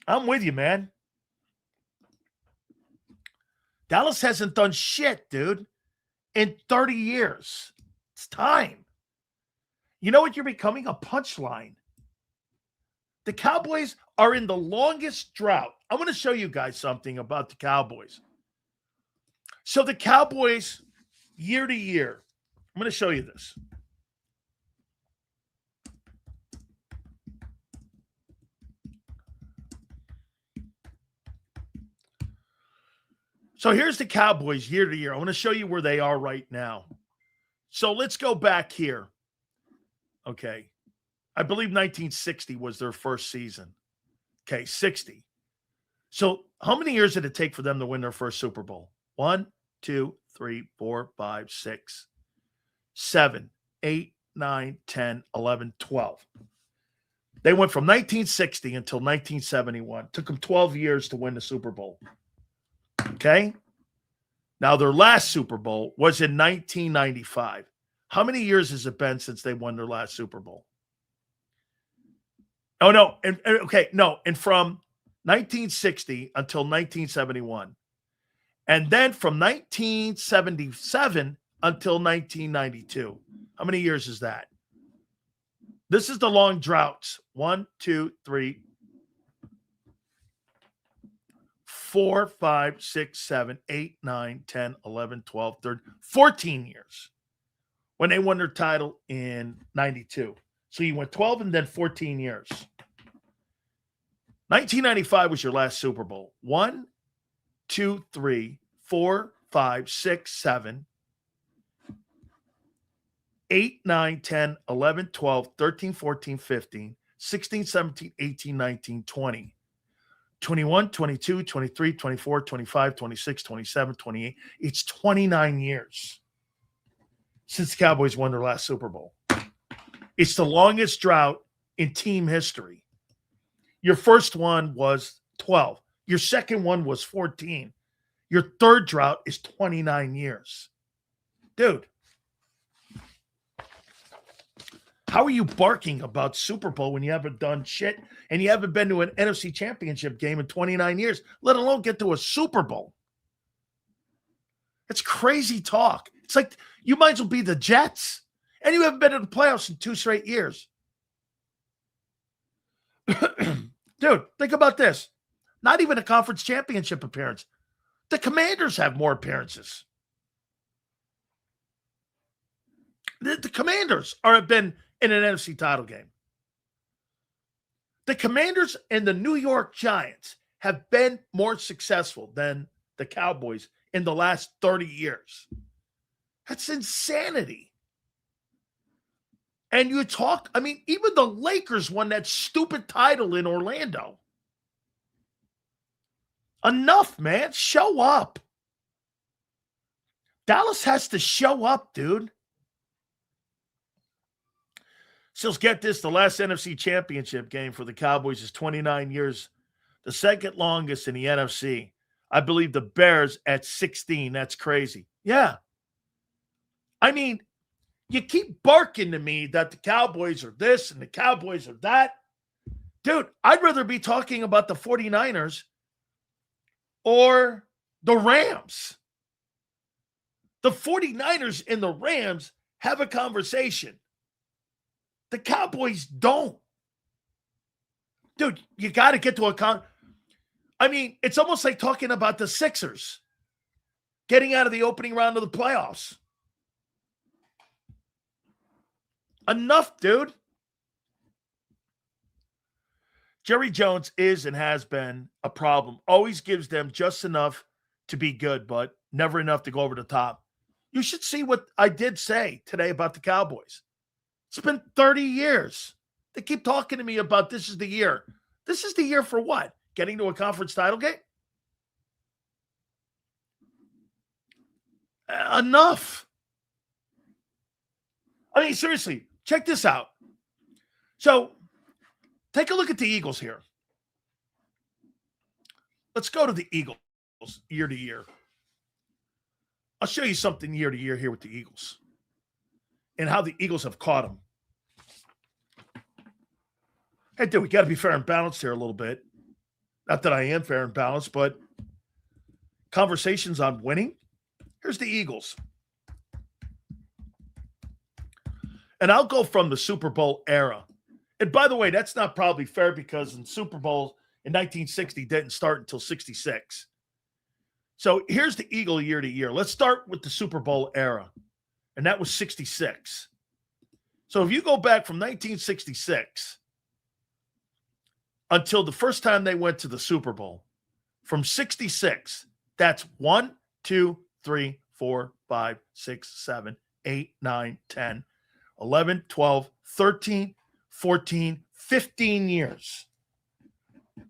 I'm with you, man. Dallas hasn't done shit, dude, in 30 years. It's time. You know what? You're becoming a punchline. The Cowboys are in the longest drought. I want to show you guys something about the Cowboys. So the Cowboys, year to year, I'm going to show you this. So here's the Cowboys year to year. I want to show you where they are right now. So let's go back here. Okay. I believe 1960 was their first season. Okay, 60. So how many years did it take for them to win their first Super Bowl? 1, 2, 3, 4, 5, 6, 7, 8, 9, 10, 11, 12. They went from 1960 until 1971. Took them 12 years to win the Super Bowl. Okay? Now, their last Super Bowl was in 1995. How many years has it been since they won their last Super Bowl? Oh, no. And from 1960 until 1971. And then from 1977 until 1992. How many years is that? This is the long droughts. 1, 2, 3, 4, 5, 6, 7, 8, 9, 10, 11, 12, 13, 14 years when they won their title in 92. So you went 12 and then 14 years. 1995 was your last Super Bowl. 1, 2, 3, 4, 5, 6, 7, 8, 9, 10, 11, 12, 13, 14, 15, 16, 17, 18, 19, 20. 21, 22, 23, 24, 25, 26, 27, 28. It's 29 years since the Cowboys won their last Super Bowl. It's the longest drought in team history. Your first one was 12. Your second one was 14. Your third drought is 29 years. Dude, how are you barking about Super Bowl when you haven't done shit and you haven't been to an NFC Championship game in 29 years, let alone get to a Super Bowl? It's crazy talk. It's like you might as well be the Jets, and you haven't been to the playoffs in 2 straight years. Dude, think about this. Not even a conference championship appearance. The Commanders have more appearances. The Commanders have been in an NFC title game. The Commanders and the New York Giants have been more successful than the Cowboys in the last 30 years. That's insanity. And you talk, I mean, even the Lakers won that stupid title in Orlando. Enough, man. Show up. Dallas has to show up, dude. Sills, get this. The last NFC championship game for the Cowboys is 29 years, the second longest in the NFC. I believe the Bears at 16. That's crazy. Yeah. I mean, you keep barking to me that the Cowboys are this and the Cowboys are that. Dude, I'd rather be talking about the 49ers or the Rams. The 49ers and the Rams have a conversation. The Cowboys don't. Dude, you got to get to I mean, it's almost like talking about the Sixers getting out of the opening round of the playoffs. Enough, dude. Jerry Jones is and has been a problem. Always gives them just enough to be good, but never enough to go over the top. You should see what I did say today about the Cowboys. It's been 30 years. They keep talking to me about this is the year. This is the year for what? Getting to a conference title game? Enough. I mean, seriously, check this out. So, take a look at the Eagles here. Let's go to the Eagles year to year. I'll show you something year to year here with the Eagles and how the Eagles have caught them. Hey, dude, we got to be fair and balanced here a little bit. Not that I am fair and balanced, but conversations on winning. Here's the Eagles. And I'll go from the Super Bowl era. And by the way, that's not probably fair because in Super Bowl in 1960 didn't start until 66. So here's the Eagle year to year. Let's start with the Super Bowl era. And that was 66. So if you go back from 1966 until the first time they went to the Super Bowl, from 66, that's 1, 2, 3, 4, 5, 6, 7, 8, 9, 10, 11, 12, 13, 14, 15 years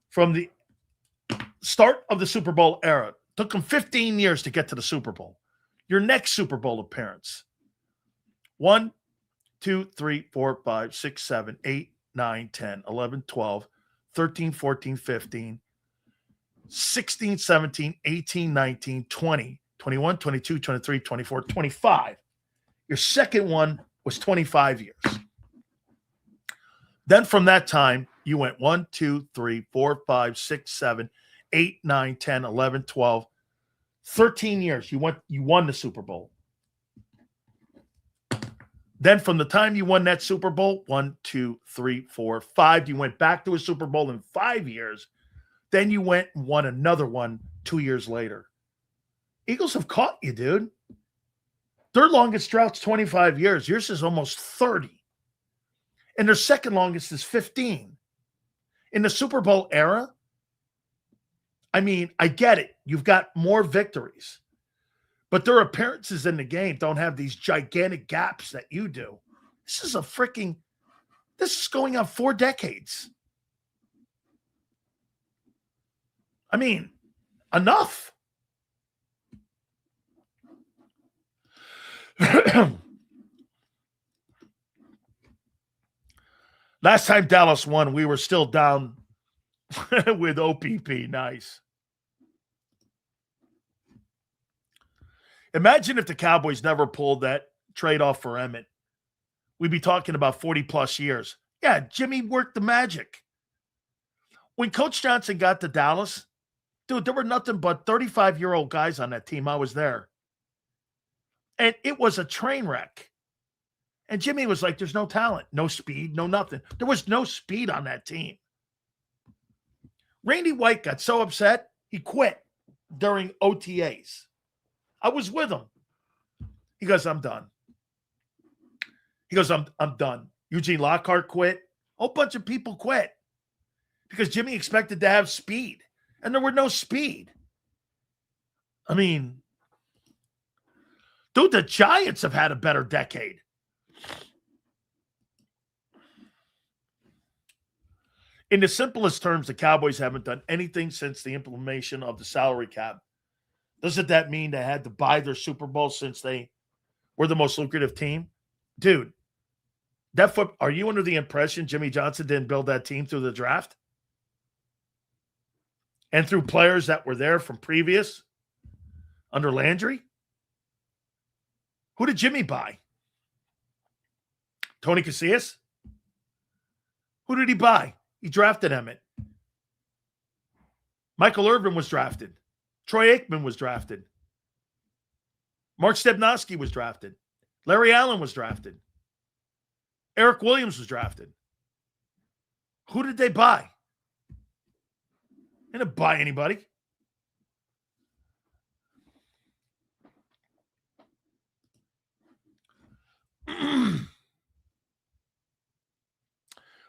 from the start of the Super Bowl era. Took them 15 years to get to the Super Bowl. Your next Super Bowl appearance. 1, 2, 3, 4, 5, 6, 7, 8, 9, 10, 11, 12, 13, 14, 15, 16, 17, 18, 19, 20, 21, 22, 23, 24, 25. Your second one was 25 years. Then from that time, you went 1, 2, 3, 4, 5, 6, 7, 8, 9, 10, 11, 12, 13 years. You won the Super Bowl. Then from the time you won that Super Bowl, 1, 2, 3, 4, 5, you went back to a Super Bowl in 5 years. Then you went and won another one 2 years later. Eagles have caught you, dude. Their longest drought's 25 years. Yours is almost 30. And their second longest is 15. In the Super Bowl era, I mean, I get it. You've got more victories. But their appearances in the game don't have these gigantic gaps that you do. This is going on 4 decades. I mean, enough. Last time Dallas won, we were still down with OPP. Nice. Imagine if the Cowboys never pulled that trade off for Emmett. We'd be talking about 40-plus years. Yeah, Jimmy worked the magic. When Coach Johnson got to Dallas, dude, there were nothing but 35-year-old guys on that team. I was there. And it was a train wreck. And Jimmy was like, there's no talent, no speed, no nothing. There was no speed on that team. Randy White got so upset, he quit during OTAs. I was with him. He goes, I'm done. He goes, I'm done. Eugene Lockhart quit. A whole bunch of people quit because Jimmy expected to have speed, and there were no speed. I mean, Dude, the Giants have had a better decade. In the simplest terms, the Cowboys haven't done anything since the implementation of the salary cap. Doesn't that mean they had to buy their Super Bowl since they were the most lucrative team? Dude, are you under the impression Jimmy Johnson didn't build that team through the draft? And through players that were there from previous under Landry? Who did Jimmy buy? Tony Casillas? Who did he buy? He drafted Emmett. Michael Irvin was drafted. Troy Aikman was drafted. Mark Stepnoski was drafted. Larry Allen was drafted. Eric Williams was drafted. Who did they buy? They didn't buy anybody.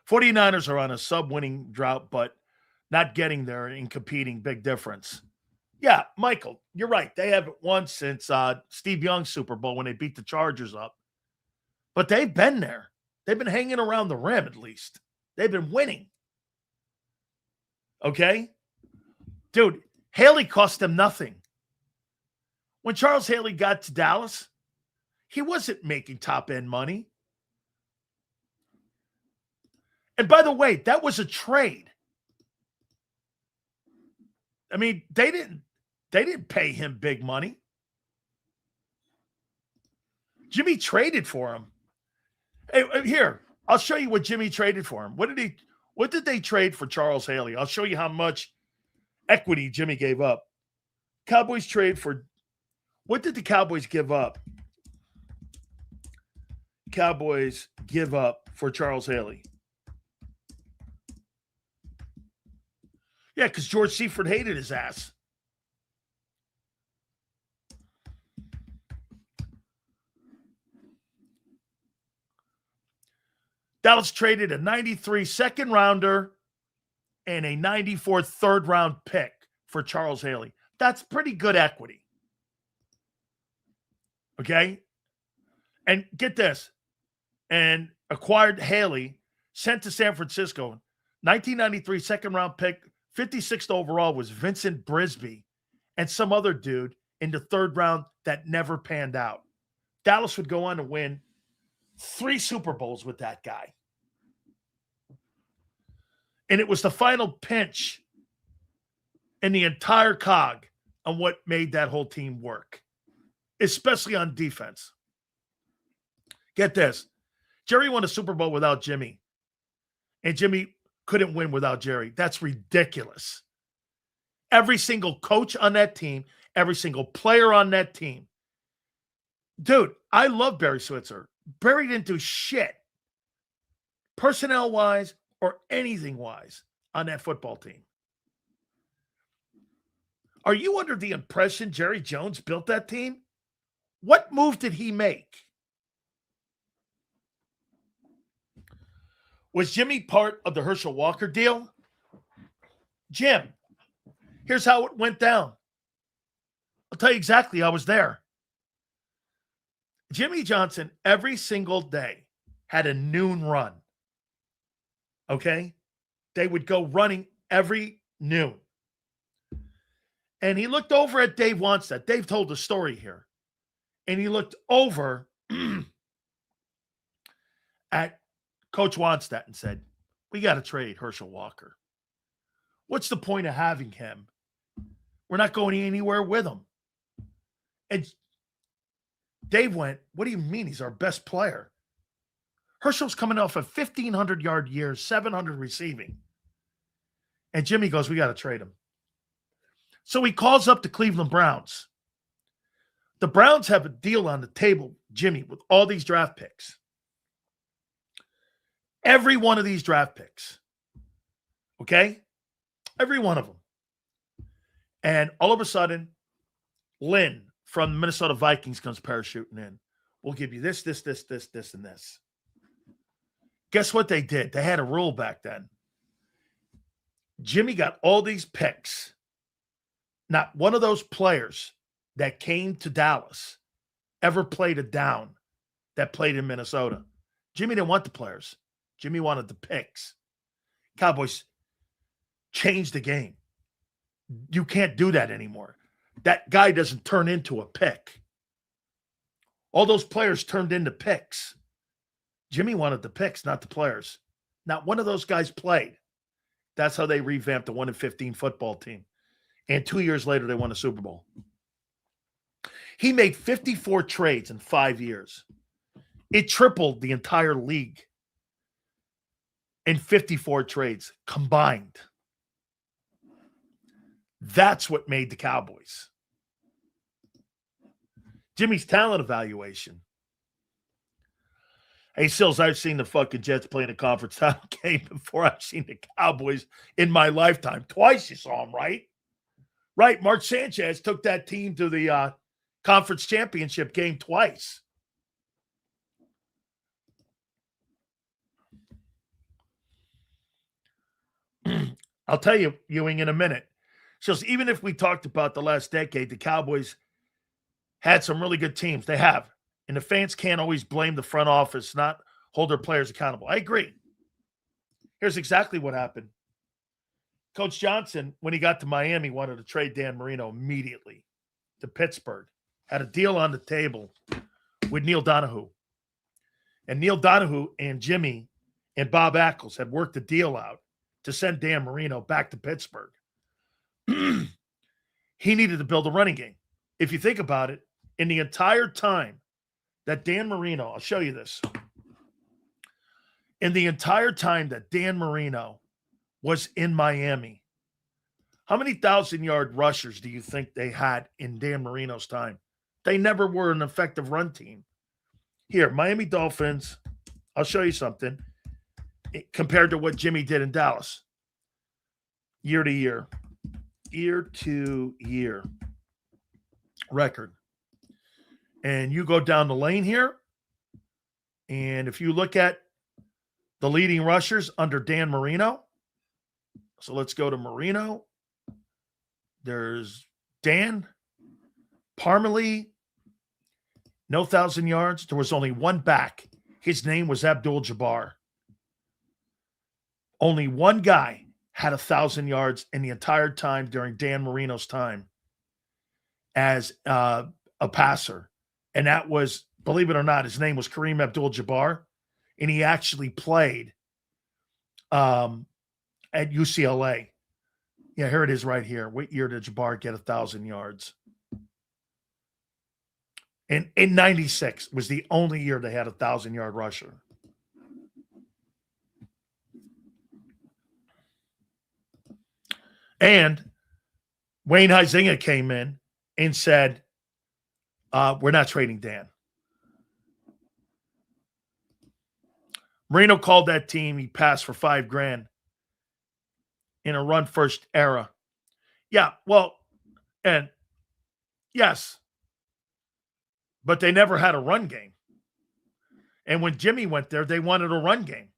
'49ers are on a sub-winning drought, but not getting there and competing, big difference. Yeah, Michael, you're right. They haven't won since Steve Young's Super Bowl when they beat the Chargers up. But they've been there. They've been hanging around the rim at least. They've been winning. Okay? Dude, Haley cost them nothing. When Charles Haley got to Dallas, he wasn't making top-end money. And by the way, that was a trade. I mean, they didn't pay him big money. Jimmy traded for him. Hey, here, I'll show you what Jimmy traded for him. What did they trade for Charles Haley? I'll show you how much equity Jimmy gave up. Cowboys trade for, what did the Cowboys give up? Cowboys give up for Charles Haley. Yeah, because George Seifert hated his ass. Dallas traded a 93 second rounder and a 94 third round pick for Charles Haley. That's pretty good equity. Okay? And get this. And acquired Haley, sent to San Francisco. 1993 second round pick, 56th overall was Vincent Brisby and some other dude in the third round that never panned out. Dallas would go on to win 3 Super Bowls with that guy. And it was the final pinch in the entire cog on what made that whole team work, especially on defense. Get this. Jerry won a Super Bowl without Jimmy, and Jimmy couldn't win without Jerry. That's ridiculous. Every single coach on that team, every single player on that team. Dude, I love Barry Switzer. Barry didn't do shit, personnel-wise or anything-wise, on that football team. Are you under the impression Jerry Jones built that team? What move did he make? Was Jimmy part of the Herschel Walker deal? Jim, here's how it went down. I'll tell you exactly. I was there. Jimmy Johnson, every single day, had a noon run. Okay? They would go running every noon. And he looked over at Dave Wannstedt. Dave told the story here. And he looked over at Coach Wannstedt and said, we got to trade Herschel Walker. What's the point of having him? We're not going anywhere with him. And Dave went, what do you mean he's our best player? Herschel's coming off a 1,500-yard year, 700 receiving. And Jimmy goes, we got to trade him. So he calls up the Cleveland Browns. The Browns have a deal on the table, Jimmy, with all these draft picks. Every one of these draft picks. Okay? Every one of them. And all of a sudden, Lynn from the Minnesota Vikings comes parachuting in. We'll give you this, this, and this. Guess what they did? They had a rule back then. Jimmy got all these picks. Not one of those players that came to Dallas ever played a down that played in Minnesota. Jimmy didn't want the players. Jimmy wanted the picks. Cowboys changed the game. You can't do that anymore. That guy doesn't turn into a pick. All those players turned into picks. Jimmy wanted the picks, not the players. Not one of those guys played. That's how they revamped the 1-15 football team. And 2 years later, they won a Super Bowl. He made 54 trades in 5 years. It tripled the entire league in 54 trades combined. That's what made the Cowboys. Jimmy's talent evaluation. Hey, Sills, I've seen the fucking Jets play in a conference title game before I've seen the Cowboys in my lifetime. Twice you saw them, right? Right. Mark Sanchez took that team to the conference championship game twice. I'll tell you, Ewing, in a minute. So even if we talked about the last decade, the Cowboys had some really good teams. They have. And the fans can't always blame the front office, not hold their players accountable. I agree. Here's exactly what happened. Coach Johnson, when he got to Miami, wanted to trade Dan Marino immediately to Pittsburgh. Had a deal on the table with Neil Donahue. And Neil Donahue and Jimmy and Bob Ackles had worked the deal out to send Dan Marino back to Pittsburgh. He needed to build a running game. If you think about it, in the entire time that Dan Marino, I'll show you this. In the entire time that Dan Marino was in Miami, how many 1,000-yard rushers do you think they had in Dan Marino's time? They never were an effective run team. Here, Miami Dolphins, I'll show you something compared to what Jimmy did in Dallas. Year to year record. And you go down the lane here, and if you look at the leading rushers under Dan Marino, so let's go to Marino. There's Dan, Parmalee, no 1,000 yards. There was only one back. His name was Abdul-Jabbar. Only one guy had 1,000 yards in the entire time during Dan Marino's time as a passer. And that was, believe it or not, his name was Kareem Abdul-Jabbar. And he actually played at UCLA. Yeah, here it is right here. What year did Jabbar get 1,000 yards? And in 96 was the only year they had a 1,000-yard rusher. And Wayne Huizinga came in and said, we're not trading Dan. Marino called that team. He passed for $5,000 in a run-first era. Yeah, well, and yes, but they never had a run game. And when Jimmy went there, they wanted a run game.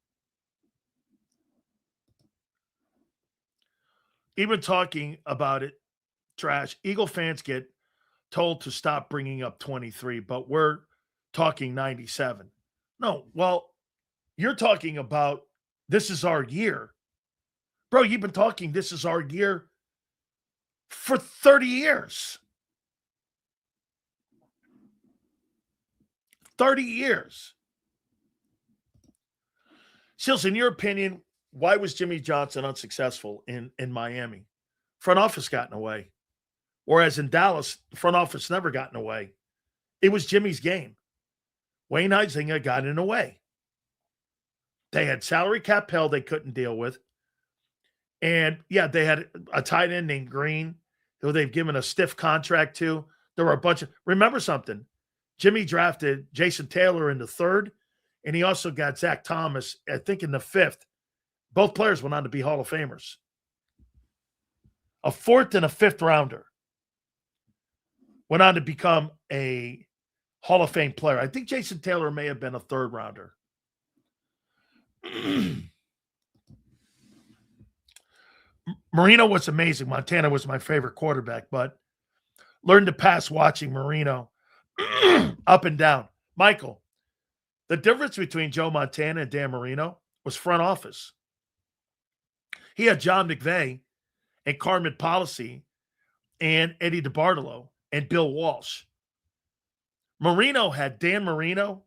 Even talking about it, Trash, Eagle fans get told to stop bringing up 23, but we're talking 97. No, well, you're talking about this is our year. Bro, you've been talking this is our year for 30 years. 30 years. Sills, in your opinion, why was Jimmy Johnson unsuccessful in Miami? Front office got in the way. Whereas in Dallas, the front office never got in the way. It was Jimmy's game. Wayne Huizinga got in the way. They had salary cap hell they couldn't deal with. And, yeah, they had a tight end named Green who they've given a stiff contract to. There were a bunch of – remember something. Jimmy drafted Jason Taylor in the 3rd, and he also got Zach Thomas, I think, in the 5th. Both players went on to be Hall of Famers. A 4th and a 5th rounder went on to become a Hall of Fame player. I think Jason Taylor may have been a 3rd rounder. Marino was amazing. Montana was my favorite quarterback, but learned to pass watching Marino. up and down. Michael, the difference between Joe Montana and Dan Marino was front office. He had John McVay and Carmen Policy and Eddie DeBartolo and Bill Walsh. Marino had Dan Marino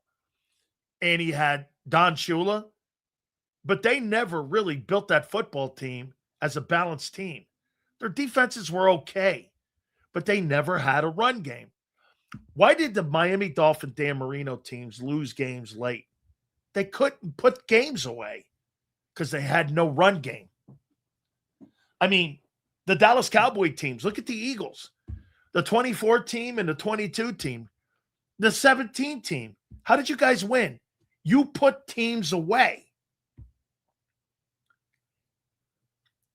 and he had Don Shula, but they never really built that football team as a balanced team. Their defenses were okay, but they never had a run game. Why did the Miami Dolphin Dan Marino teams lose games late? They couldn't put games away because they had no run game. I mean, the Dallas Cowboy teams, look at the Eagles, the 24 team and the 22 team, the 17 team. How did you guys win? You put teams away.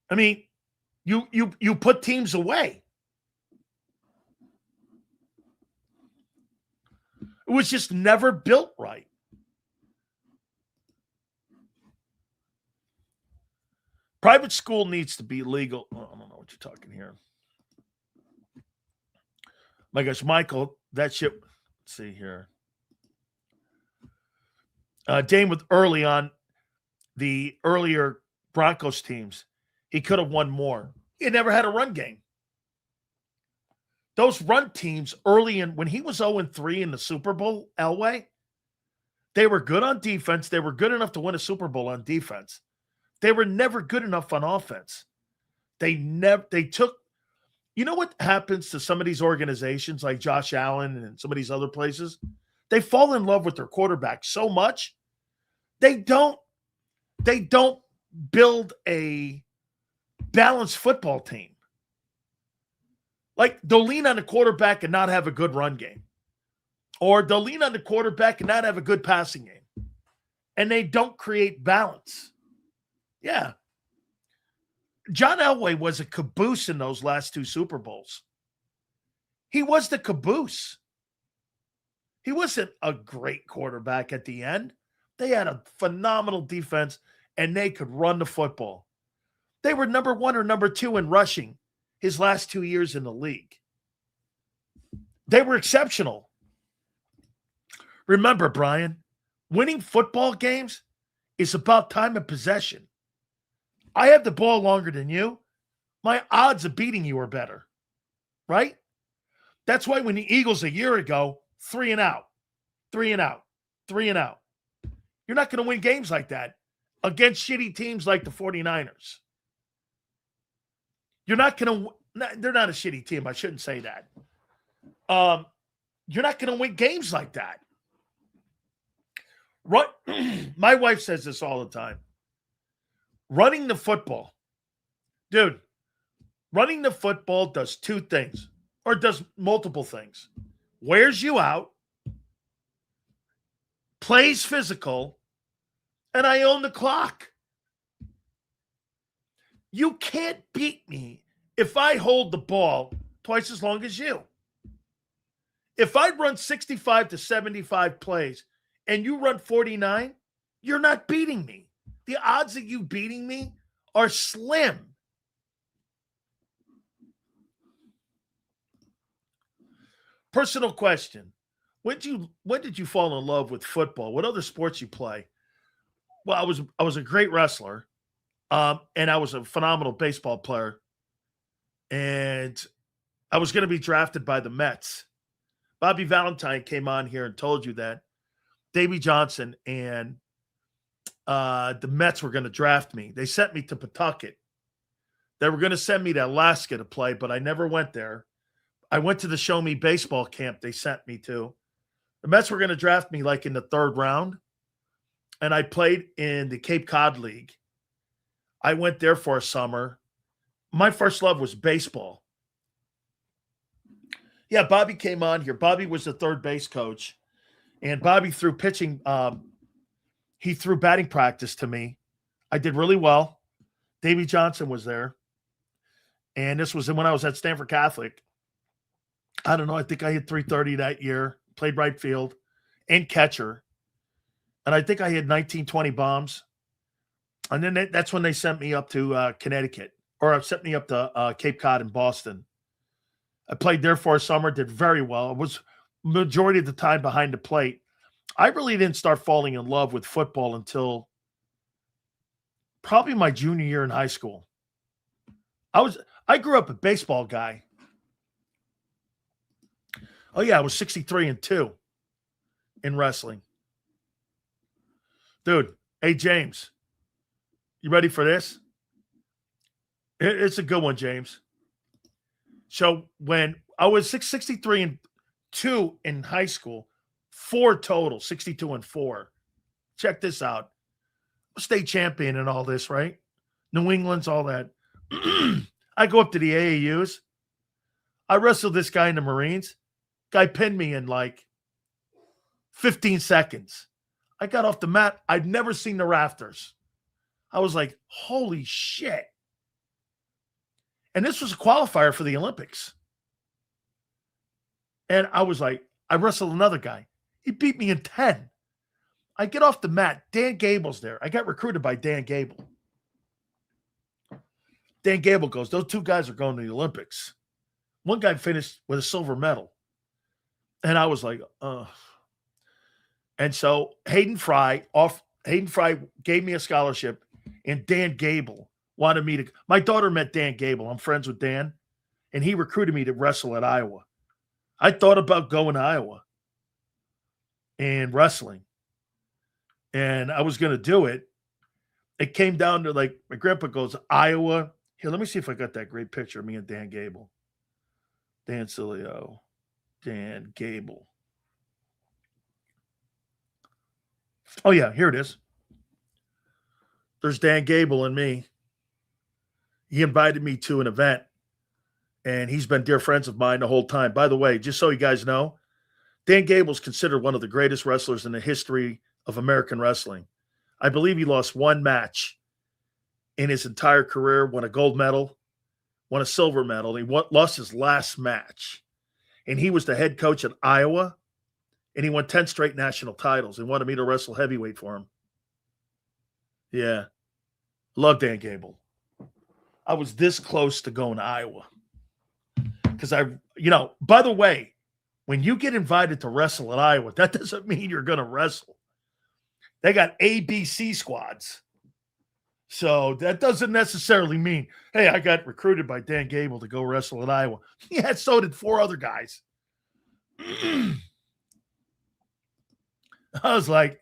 I mean, you put teams away. It was just never built right. Private school needs to be legal. Oh, I don't know what you're talking here. My gosh, Michael, that shit. Let's see here. Dane with early on the earlier Broncos teams, he could have won more. He never had a run game. Those run teams early in, when he was 0-3 in the Super Bowl, Elway, they were good on defense. They were good enough to win a Super Bowl on defense. They were never good enough on offense. They took, you know what happens to some of these organizations like Josh Allen and some of these other places? They fall in love with their quarterback so much, they don't build a balanced football team. Like, they'll lean on the quarterback and not have a good run game. Or they'll lean on the quarterback and not have a good passing game. And they don't create balance. Yeah. John Elway was a caboose in those last two Super Bowls. He was the caboose. He wasn't a great quarterback at the end. They had a phenomenal defense, and they could run the football. They were number 1 or number 2 in rushing his last 2 years in the league. They were exceptional. Remember, Brian, winning football games is about time of possession. I have the ball longer than you. My odds of beating you are better, right? That's why when the Eagles a year ago, 3 and out, 3 and out, 3 and out. You're not going to win games like that against shitty teams like the 49ers. You're not going to – they're not a shitty team. I shouldn't say that. You're not going to win games like that. My wife says this all the time. Running the football. Dude, running the football does 2 things, or does multiple things. Wears you out, plays physical, and I own the clock. You can't beat me if I hold the ball twice as long as you. If I run 65 to 75 plays and you run 49, you're not beating me. The odds of you beating me are slim. Personal question. When did you fall in love with football? What other sports you play? Well, I was a great wrestler. And I was a phenomenal baseball player. And I was going to be drafted by the Mets. Bobby Valentine came on here and told you that Davey Johnson and the Mets were going to draft me. They sent me to Pawtucket. They were going to send me to Alaska to play, but I never went there. I went to the Show Me Baseball camp they sent me to. The Mets were going to draft me like in the 3rd round, and I played in the Cape Cod League. I went there for a summer. My first love was baseball. Yeah, Bobby came on here. Bobby was the third base coach, and Bobby threw pitching. He threw batting practice to me. I did really well. Davey Johnson was there, and this was when I was at Stanford Catholic. I don't know. I think I hit 330 that year, played right field and catcher. And I think I had 19, 20 bombs. And then that's when they sent me up to Connecticut, or sent me up to Cape Cod in Boston. I played there for a summer, did very well. majority of the time behind the plate. I really didn't start falling in love with football until probably my junior year in high school. I grew up a baseball guy. Oh yeah, I was 63-2 in wrestling. Dude, hey James, you ready for this? It's a good one, James. So when I was 63-2 in high school, 4 total, 62-4. Check this out. State champion and all this, right? New England's, all that. I go up to the AAUs. I wrestled this guy in the Marines. Guy pinned me in like 15 seconds. I got off the mat. I'd never seen the rafters. I was like, holy shit. And this was a qualifier for the Olympics. And I was like, I wrestled another guy. He beat me in 10. I get off the mat. Dan Gable's there. I got recruited by Dan Gable. Dan Gable goes, those 2 guys are going to the Olympics. One guy finished with a silver medal. And I was like, And so Hayden Fry gave me a scholarship, and Dan Gable wanted me to. My daughter met Dan Gable. I'm friends with Dan, and he recruited me to wrestle at Iowa. I thought about going to Iowa and wrestling, and I was going to do it. It came down to, like, my grandpa goes, Iowa. Here, let me see if I got that great picture of me and Dan Gable. Dan Sileo, Dan Gable. Oh, yeah, here it is. There's Dan Gable and me. He invited me to an event, and he's been dear friends of mine the whole time. By the way, just so you guys know, Dan Gable's considered one of the greatest wrestlers in the history of American wrestling. I believe he lost 1 match in his entire career, won a gold medal, won a silver medal. He lost his last match, and he was the head coach at Iowa, and he won 10 straight national titles and wanted me to wrestle heavyweight for him. Yeah. Love Dan Gable. I was this close to going to Iowa. Because by the way, when you get invited to wrestle at Iowa, that doesn't mean you're going to wrestle. They got A, B, C squads. So that doesn't necessarily mean, hey, I got recruited by Dan Gable to go wrestle at Iowa. Yeah, so did 4 other guys. I was like,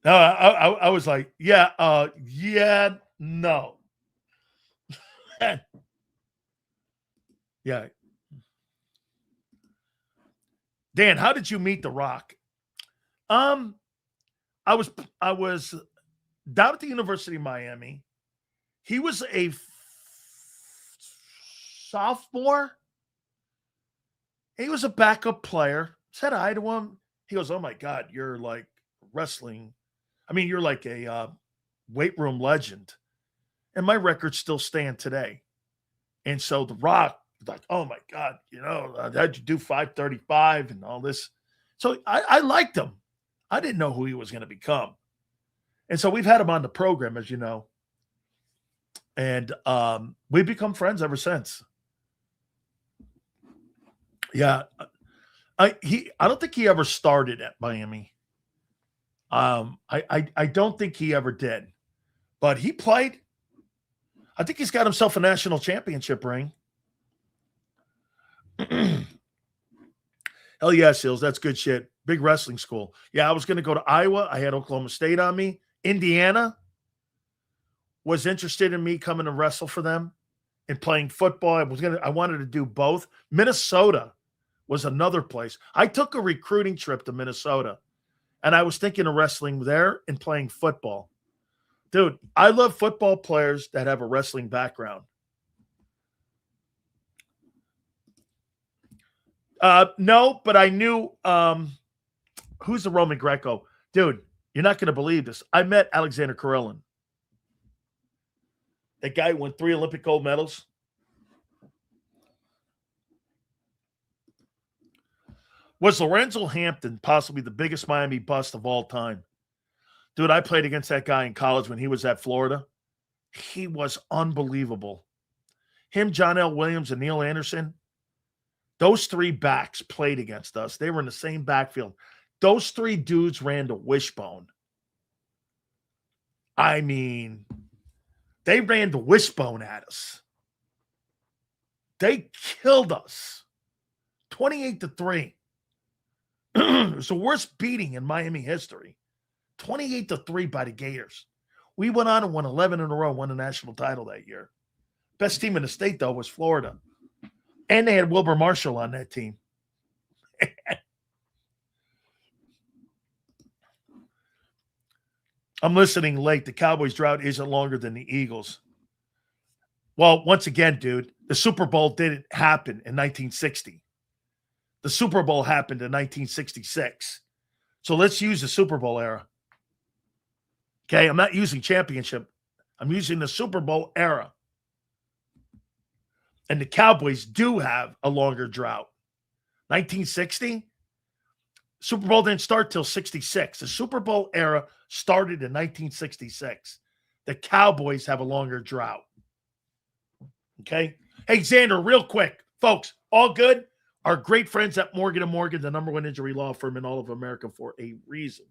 no, I was like, yeah, no. Yeah. Dan, how did you meet The Rock? I was down at the University of Miami. He was a sophomore. He was a backup player. Said hi to him. He goes, oh my God, you're like wrestling. I mean, you're like a weight room legend. And my records still stand today. And so The Rock was like, oh my God, how'd you do 535 and all this? So I liked him. I didn't know who he was going to become. And so we've had him on the program, as you know. And we've become friends ever since. Yeah. I don't think he ever started at Miami. I don't think he ever did. But he played. I think he's got himself a national championship ring. Hell yeah, Seals. That's good shit. Big wrestling school. Yeah, I was going to go to Iowa. I had Oklahoma State on me. Indiana was interested in me coming to wrestle for them and playing football. I wanted to do both. Minnesota was another place. I took a recruiting trip to Minnesota, and I was thinking of wrestling there and playing football. Dude, I love football players that have a wrestling background. No, but I knew who's the Roman Greco. Dude, you're not going to believe this. I met Alexander Karelin. That guy who won 3 Olympic gold medals. Was Lorenzo Hampton possibly the biggest Miami bust of all time? Dude, I played against that guy in college when he was at Florida. He was unbelievable. Him, John L. Williams, and Neil Anderson. Those 3 backs played against us. They were in the same backfield. Those 3 dudes ran the wishbone. I mean, they ran the wishbone at us. They killed us. 28-3. It was the worst beating in Miami history. 28-3 by the Gators. We went on and won 11 in a row, won the national title that year. Best team in the state, though, was Florida. And they had Wilbur Marshall on that team. I'm listening late. The Cowboys drought isn't longer than the Eagles. Well, once again, dude, the Super Bowl didn't happen in 1960. The Super Bowl happened in 1966. So let's use the Super Bowl era. Okay, I'm not using championship. I'm using the Super Bowl era. And the Cowboys do have a longer drought. 1960, Super Bowl didn't start till 66. The Super Bowl era started in 1966. The Cowboys have a longer drought. Okay? Hey, Zander, real quick. Folks, all good? Our great friends at Morgan & Morgan, the #1 injury law firm in all of America for a reason.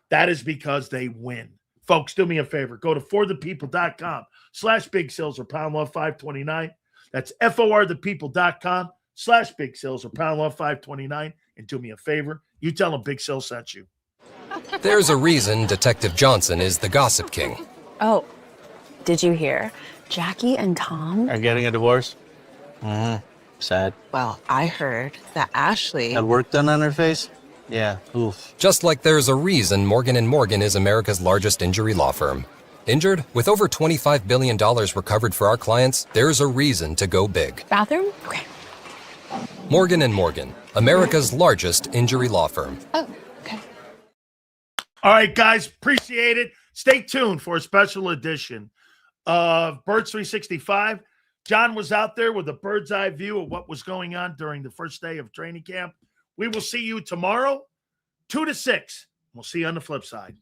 That is because they win. Folks, do me a favor. Go to forthepeople.com/Big Sills or Pound Love 529. That's forthepeople.com/Big Sills or Pound Love 529. And do me a favor. You tell them Big Sill sent you. There's a reason Detective Johnson is the gossip king. Oh, did you hear? Jackie and Tom are getting a divorce? Sad. Well, I heard that Ashley Had work done on her face? Yeah, oof. Just like there's a reason Morgan & Morgan is America's largest injury law firm. Injured? With over $25 billion recovered for our clients, there's a reason to go big. Bathroom? Okay. Morgan & Morgan, America's largest injury law firm. Oh, okay. All right, guys, appreciate it. Stay tuned for a special edition of Birds 365. John was out there with a bird's eye view of what was going on during the first day of training camp. We will see you tomorrow, 2 to 6. We'll see you on the flip side.